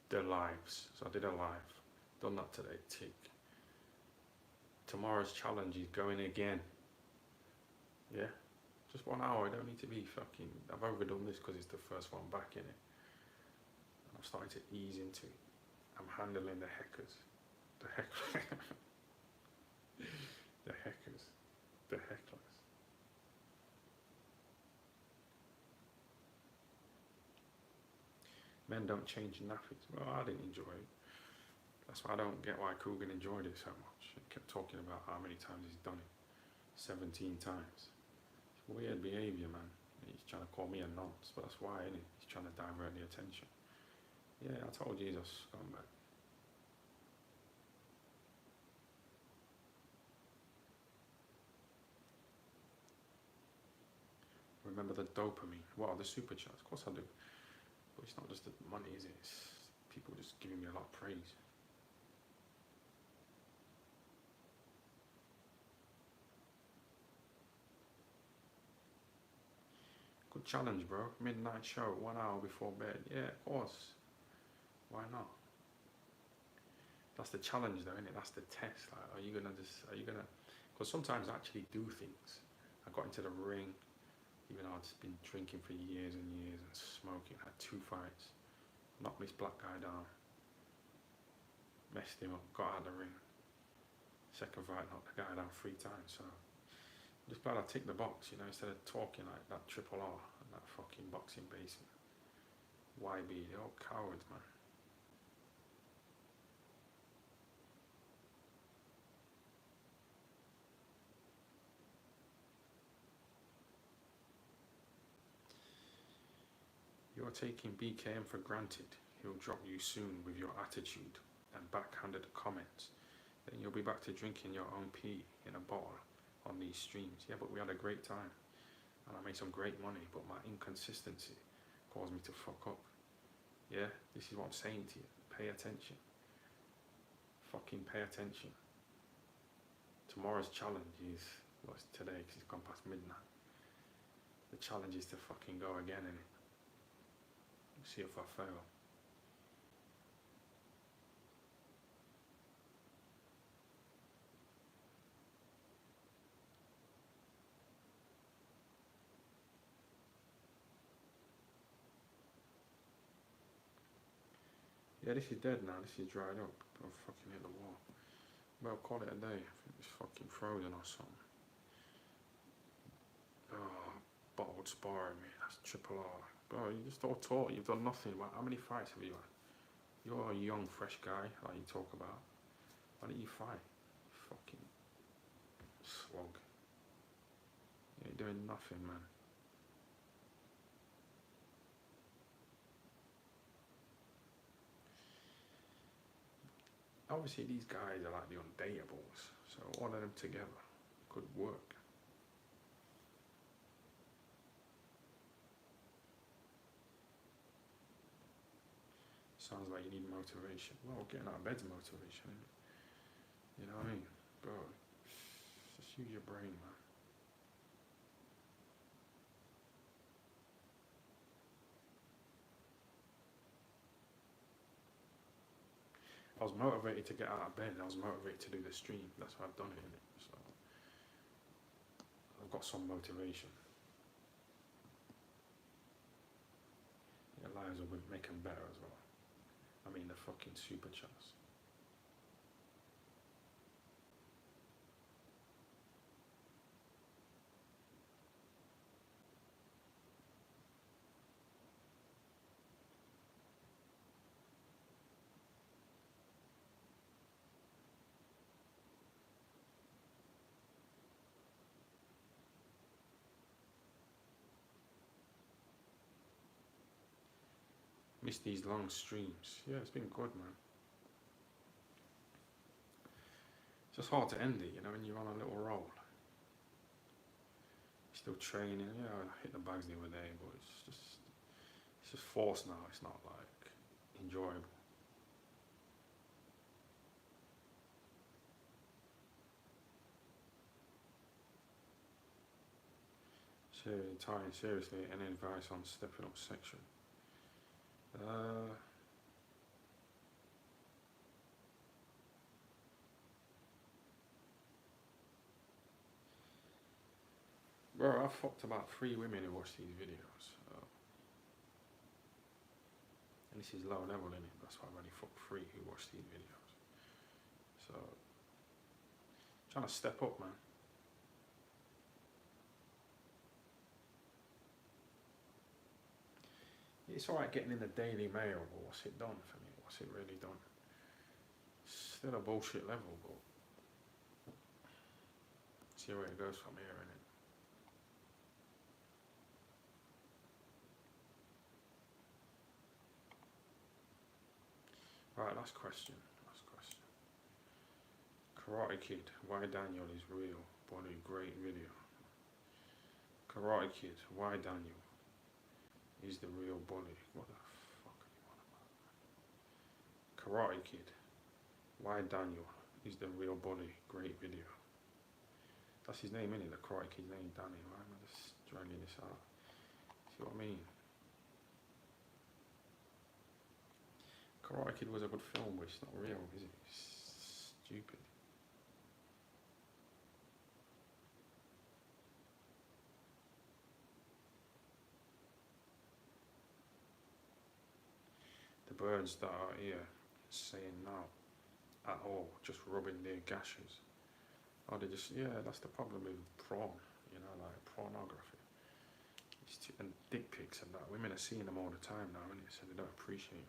the lives. So I did a live, done that today, tick. Tomorrow's challenge is going again. Yeah, just 1 hour, I don't need to be fucking, I've overdone this because it's the first one back in it. I'm starting to ease into it. I'm handling the heckers. The hecklers. The heckers. The hecklers. Men don't change nappies. Well, I didn't enjoy it. That's why I don't get why Coogan enjoyed it so much. He kept talking about how many times he's done it. 17 times. It's weird behaviour, man. He's trying to call me a nonce, but that's why, isn't it? He's trying to divert the attention. Yeah, I told Jesus, come back. Remember the dopamine? What are the super chats? Of course I do. But it's not just the money, is it? It's people just giving me a lot of praise. Good challenge, bro. Midnight show, 1 hour before bed. Yeah, of course. Why not? That's the challenge though, isn't it? That's the test. Like, because sometimes I actually do things. I got into the ring, Even though I'd been drinking for years and years and smoking. Had 2 fights. Knocked this black guy down. Messed him up, got out of the ring. Second fight, knocked the guy down 3 times. So I'm just glad I ticked the box, you know, instead of talking like that triple R and that fucking boxing basement. YB, they're all cowards, man. You're taking BKM for granted. He'll drop you soon with your attitude and backhanded comments. Then you'll be back to drinking your own pee in a bottle on these streams. Yeah, but we had a great time. And I made some great money, but my inconsistency caused me to fuck up. Yeah, this is what I'm saying to you. Pay attention. Fucking pay attention. Tomorrow's challenge is, well, it's today because it's gone past midnight. The challenge is to fucking go again, innit? See if I fail. Yeah, this is dead now. This is dried up. I'll fucking hit the wall. Well, call it a day. I think it's fucking frozen or something. Oh, bottled sparring, me. That's triple R. Bro, you just all talk. You've done nothing. How many fights have you had? You're a young, fresh guy, like you talk about. Why don't you fight? Fucking slog. You ain't doing nothing, man. Obviously, these guys are like the undateables, so all of them together could work. Sounds like you need motivation. Well, getting out of bed's motivation, isn't it? You know what I mean? Bro, just use your brain, man. I was motivated to get out of bed. I was motivated to do the stream. That's why I've done it, innit? So I've got some motivation. Your lives will make them better as well. I mean, the fucking super chats. Miss these long streams. Yeah, it's been good, man. It's just hard to end it, you know, when you're on a little roll. Still training. Yeah, I hit the bags the other day, but it's just forced now. It's not like enjoyable. So, Ty, seriously, any advice on stepping up section? Bro, I've fucked about 3 women who watch these videos. And this is low level, innit? That's why I've only fucked 3 who watch these videos. So, trying to step up, man. It's alright getting in the Daily Mail, but what's it done for me? What's it really done? Still a bullshit level, but see where it goes from here, innit? Right, last question. Karate Kid, why Daniel is real. Body, great video. Karate Kid, why Daniel is the real bully. What the fuck are you on about? Karate Kid, why Daniel is the real bully. Great video. That's his name, innit? The Karate Kid's name, Danny. Why am I just dragging this out? See what I mean? Karate Kid was a good film, but it's not real, is it? It's stupid. birds that are here saying no at all, just rubbing their gashes. Or they just, yeah, that's the problem with porn, you know, like pornography. And dick pics and that. Women are seeing them all the time now, innit? So they don't appreciate it.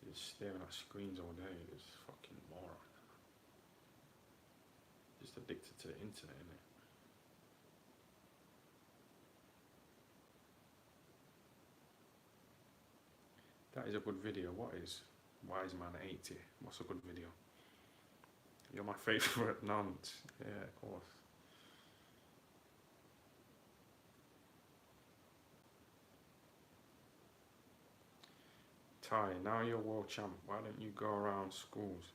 They're just staring at screens all day. It's fucking moron. Just addicted to the internet, innit? That is a good video. What is Wise Man 80? What's a good video? You're my favourite nuns. Yeah, of course. Ty, now you're world champ. Why don't you go around schools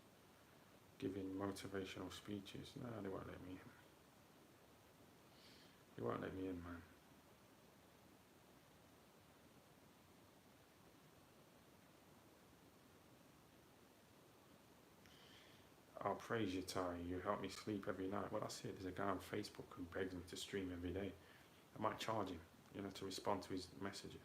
giving motivational speeches? No, they won't let me in. They won't let me in, man. I'll praise you, Ty. You help me sleep every night. Well, that's it. There's a guy on Facebook who begs me to stream every day. I might charge him, you know, to respond to his messages.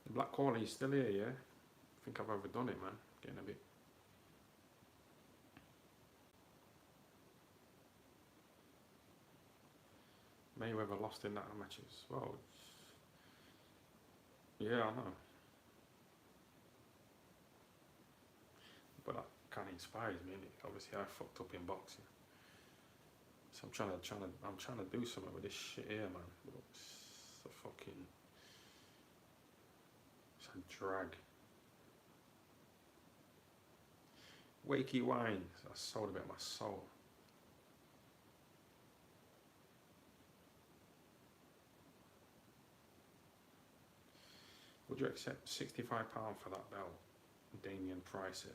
The black caller is still here, yeah? I think I've overdone it, man. Getting a bit. Mayweather lost in that matches. Well, yeah, I know. But that kind of inspires me, innit? Obviously, I fucked up in boxing, so I'm trying to do something with this shit here, man. But it's a fucking, it's a drag. Wakey wines. I sold a bit of my soul. Would you accept £65 for that belt? Damien Price said.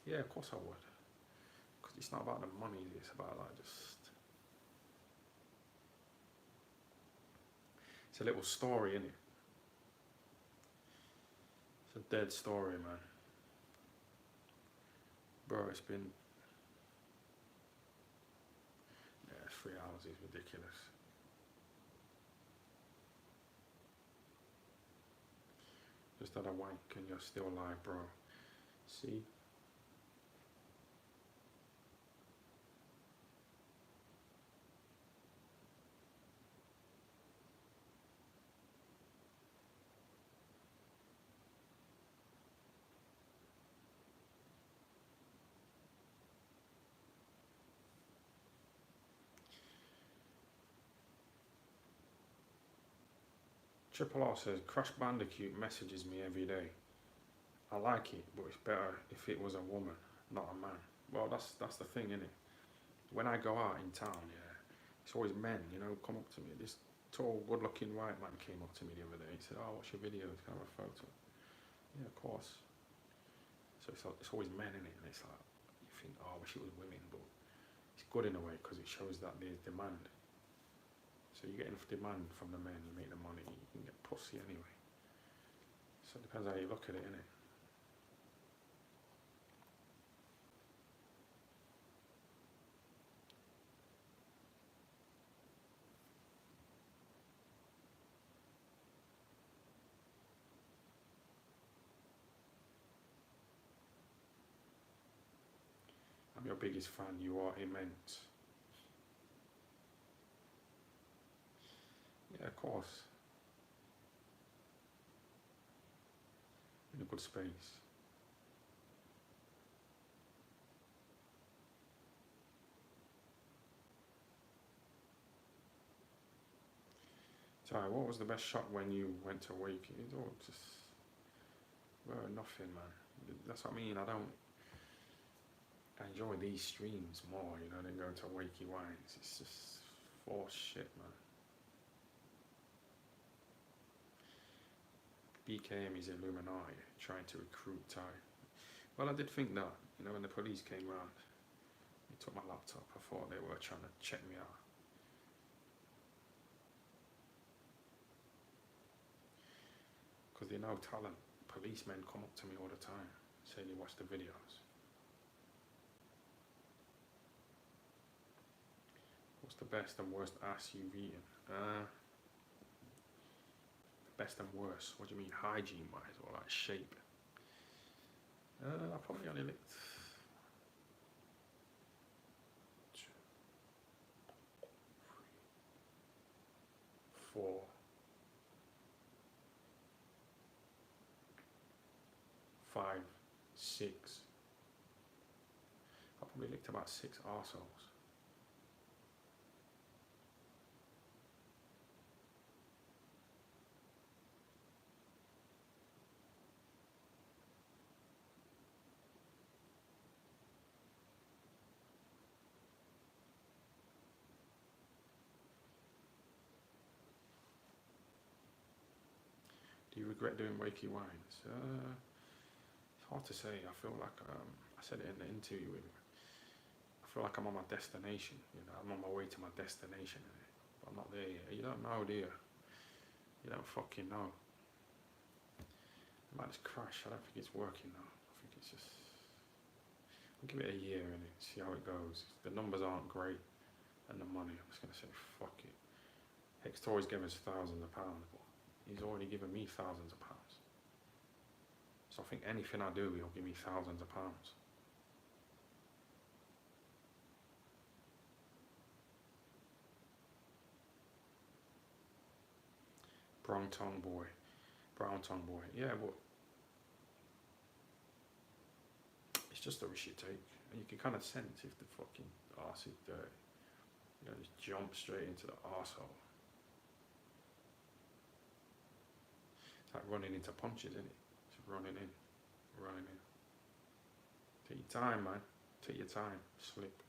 Yeah, of course I would. Because it's not about the money, it's about like just... It's a little story, innit? It's a dead story, man. Bro, it's been... Yeah, 3 hours is ridiculous. Just had a wank and you're still alive, bro. See? Triple R says, Crash Bandicoot messages me every day. I like it, but it's better if it was a woman, not a man. Well, that's the thing, innit? When I go out in town, yeah, it's always men, you know, come up to me. This tall, good-looking white man came up to me the other day. He said, oh, what's your video? Can I have a photo? Yeah, of course. So it's always men, innit? And it's like, you think, oh, I wish it was women, but it's good in a way because it shows that there's demand. So you get enough demand from the men, you make the money, you can get pussy anyway. So it depends how you look at it, innit? I'm your biggest fan, you are immense. Yeah, of course. In a good space. Sorry, what was the best shot when you went to Wakey? It's all just, well, nothing, man. That's what I mean. I enjoy these streams more, you know, than going to Wakey Wines. It's just forced shit, man. BKM is Illuminati, trying to recruit Ty. Well, I did think that, you know, when the police came round, they took my laptop, I thought they were trying to check me out. Because they know talent. Policemen come up to me all the time, say they watch the videos. What's the best and worst ass you've eaten? Best and worst, what do you mean, hygiene wise or like shape? I probably only licked 4, 5, 6. I probably licked about 6 arseholes. Do you regret doing wakey wines? It's hard to say. I feel like I said it in the interview with him. I feel like I'm on my destination. You know, I'm on my way to my destination. But I'm not there yet. You don't know, do you? You don't fucking know. I might just crash. I don't think it's working though. I think it's just. I'll give it a year and see how it goes. The numbers aren't great, and the money. I'm just gonna say fuck it. Hector always gave us thousands of pounds, but he's already given me thousands of pounds. So I think anything I do, he'll give me thousands of pounds. Brown tongue boy. Yeah, but it's just a risk you take. And you can kind of sense if the fucking arse is dirty. You know, just jump straight into the arsehole. It's like running into punches, isn't it? Just running in. Take your time, man. Take your time. Slip.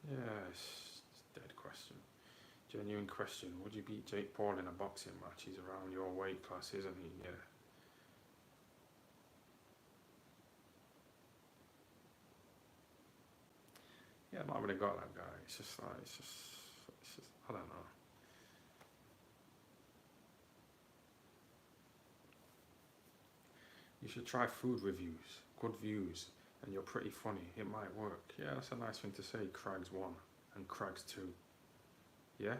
Yeah, it's a dead question. Genuine question. Would you beat Jake Paul in a boxing match? He's around your weight class, isn't he? Yeah. Yeah, I not really got that guy. It's just, I don't know. You should try food reviews, good views, and you're pretty funny. It might work. Yeah, that's a nice thing to say. Craig's 1 and Craig's 2. Yeah?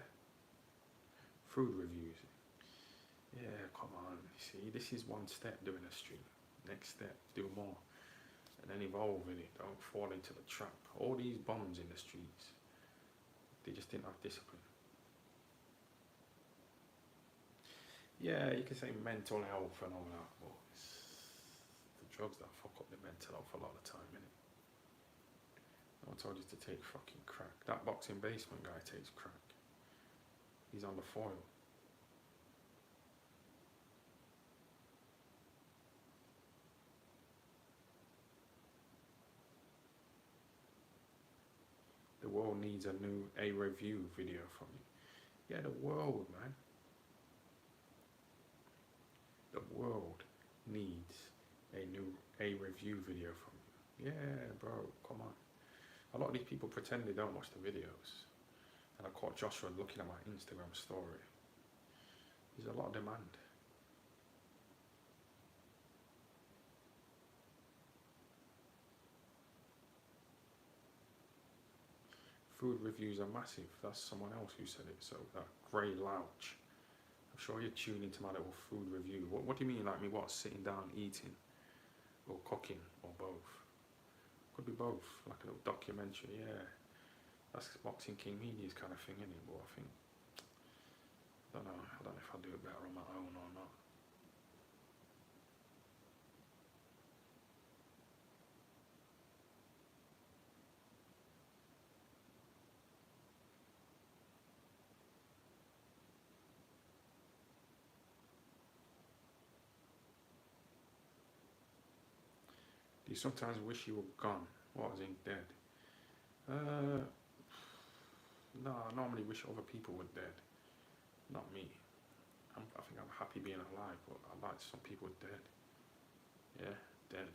Food reviews. Yeah, come on. See, this is one step doing a stream. Next step, do more. And then evolve in it. Don't fall into the trap. All these bums in the streets, they just didn't have discipline. Yeah, you can say mental health and all that, but it's the drugs that fuck up the mental health a lot of the time, innit? No one told you to take fucking crack. That boxing basement guy takes crack. He's on the foil. The world needs a new review video from you. Yeah, the world, man. The world needs a new review video from you. Yeah, bro, come on. A lot of these people pretend they don't watch the videos. And I caught Joshua looking at my Instagram story. There's a lot of demand. Food reviews are massive. That's someone else who said it. So that grey louch. I'm sure you're tuning into my little food review. What do you mean, like me what? Sitting down, eating? Or cooking? Or both? Could be both. Like a little documentary, yeah. That's Boxing King Media's kind of thing, isn't it? But I think, I don't know if I'll do it better on my own or not. Do you sometimes wish you were gone? What, as in dead? No, I normally wish other people were dead. Not me. I think I'm happy being alive, but I like some people dead. Yeah, dead.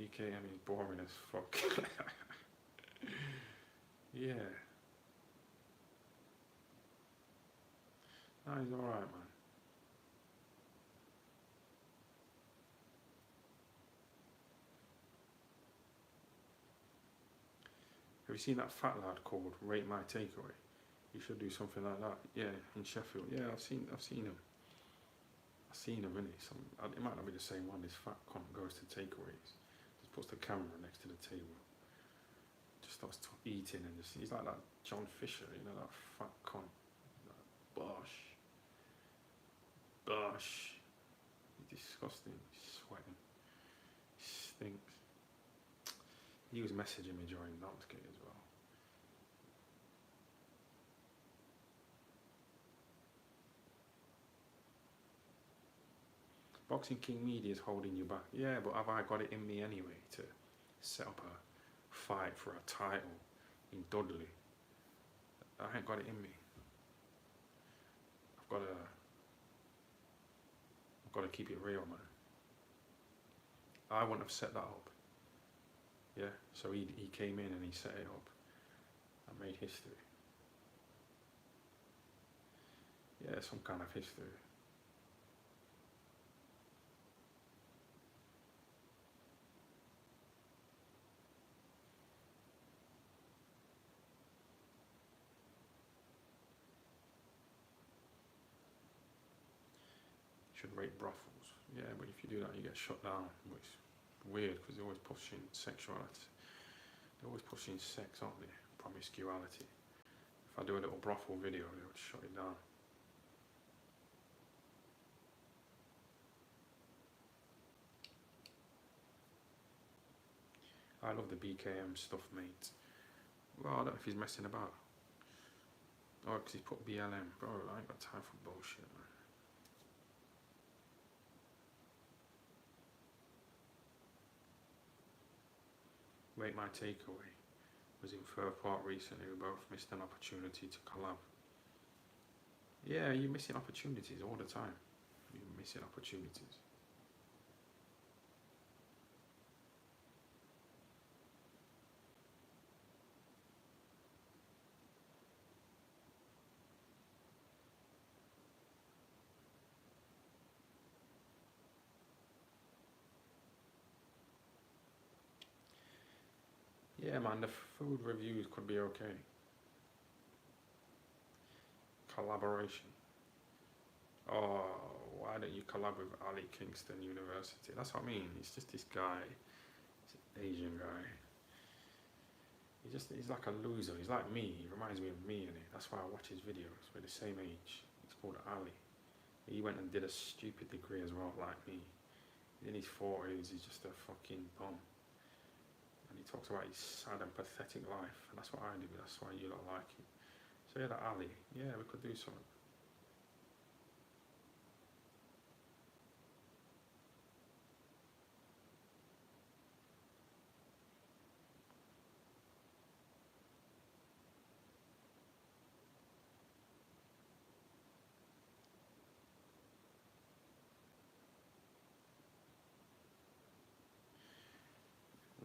BKM is boring as fuck. Yeah. No, he's alright, man. Have you seen that fat lad called Rate My Takeaway? You should do something like that. Yeah, in Sheffield. Yeah, I've seen him. I've seen him, innit? It might not be the same one. This fat cunt goes to takeaways. Just puts the camera next to the table. Just starts eating and just, he's like that John Fisher, you know, that fat cunt. Bosh. He's disgusting. He's sweating. He stinks. He was messaging me during Notgate as well. Boxing King Media is holding you back. Yeah, but have I got it in me anyway to set up a fight for a title in Dudley? I ain't got it in me. I've got to keep it real, man. I wouldn't have set that up. Yeah, so he came in and he set it up. I made history. Yeah, some kind of history. Should rate brothels. Yeah, but if you do that, you get shut down, which is weird because they're always pushing sexuality. They're always pushing sex, aren't they? Promiscuity. If I do a little brothel video, they would shut it down. I love the BKM stuff, mate. Well, I don't know if he's messing about. Oh, because he's put BLM. Bro, I ain't got time for bullshit, man. Rate My Takeaway was in third part recently. We both missed an opportunity to collab. Yeah, you're missing opportunities all the time. You're missing opportunities. Yeah, man, the food reviews could be okay. Collaboration. Oh, why don't you collab with Ali Kingston University? That's what I mean. It's just this guy, this Asian guy. He's like a loser. He's like me. He reminds me of me, innit? That's why I watch his videos. We're the same age. He's called Ali. He went and did a stupid degree as well, like me. In his 40s, he's just a fucking bum. And he talks about his sad and pathetic life, and that's what I do. That's why you don't like him. So yeah, that Ali. Yeah, we could do something.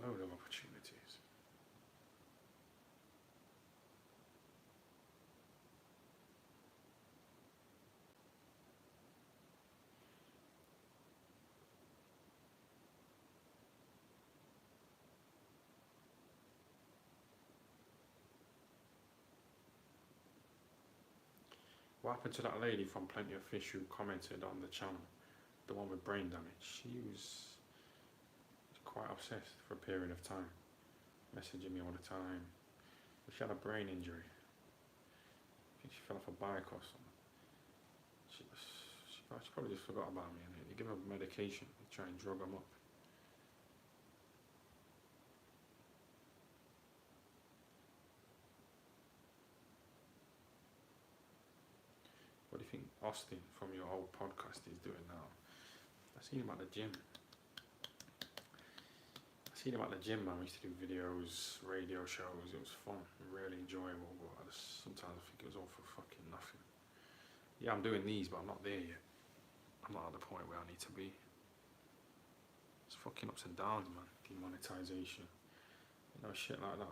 Load of opportunities. What happened to that lady from Plenty of Fish who commented on the channel? The one with brain damage. She was quite obsessed for a period of time. Messaging me all the time. She had a brain injury. I think she fell off a bike or something. She probably just forgot about me. And they give her medication and try and drug them up. What do you think Austin from your old podcast is doing now? I seen him at the gym. Man. We used to do videos, radio shows. It was fun, really enjoyable. But sometimes I think it was all for fucking nothing. Yeah, I'm doing these, but I'm not there yet. I'm not at the point where I need to be. It's fucking ups and downs, man. Demonetization, you know, shit like that.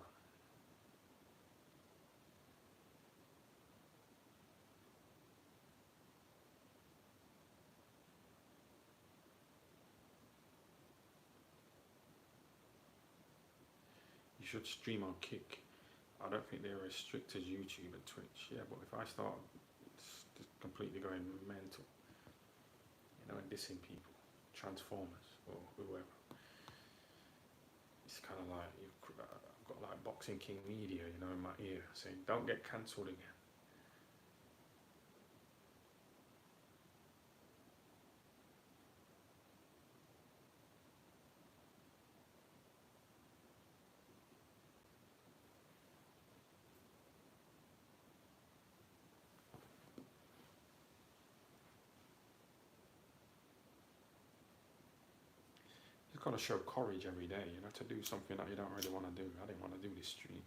You should stream on Kick. I don't think they're as strict as YouTube and Twitch. Yeah, but if I start just completely going mental, you know, and dissing people, Transformers or whoever, it's kind of like I've got like Boxing King Media, you know, in my ear saying, "Don't get cancelled again." You've got to show courage every day, you know, to do something that you don't really want to do. I didn't want to do this stream.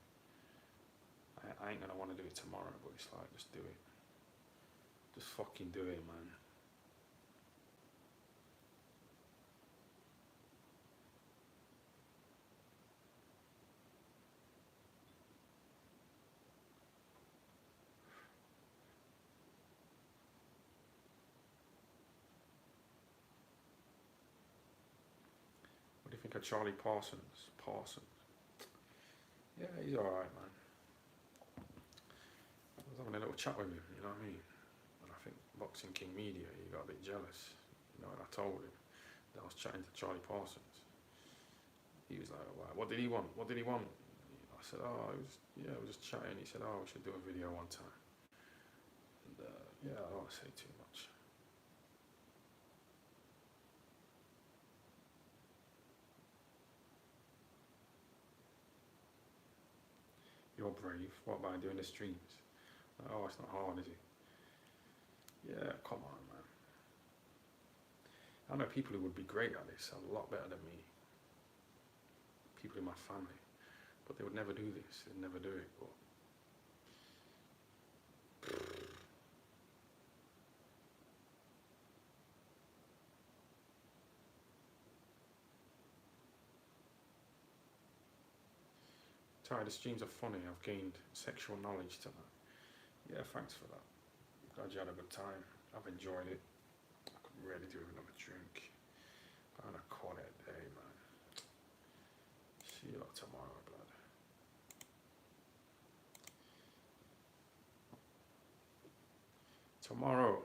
I ain't gonna want to do it tomorrow, but it's like, just do it. Just fucking do it, man. What do you think of Charlie Parsons? Yeah, he's alright, man. I was having a little chat with him, you know what I mean? And I think Boxing King Media, he got a bit jealous, you know, and I told him that I was chatting to Charlie Parsons. He was like, "Wow, what did he want? What did he want?" I said, "Oh, we were just chatting." He said, "Oh, we should do a video one time." And yeah, I don't want to say too much. You're brave. What, by doing the streams? Oh, it's not hard, is it? Yeah, come on, man. I know people who would be great at this, a lot better than me. People in my family, but they would never do this. They'd never do it. But Ty, the streams are funny. I've gained sexual knowledge tonight. Yeah, thanks for that. Glad you had a good time. I've enjoyed it. I could really do with another drink. I'm gonna call it a day, man. See you lot tomorrow, blood. Tomorrow.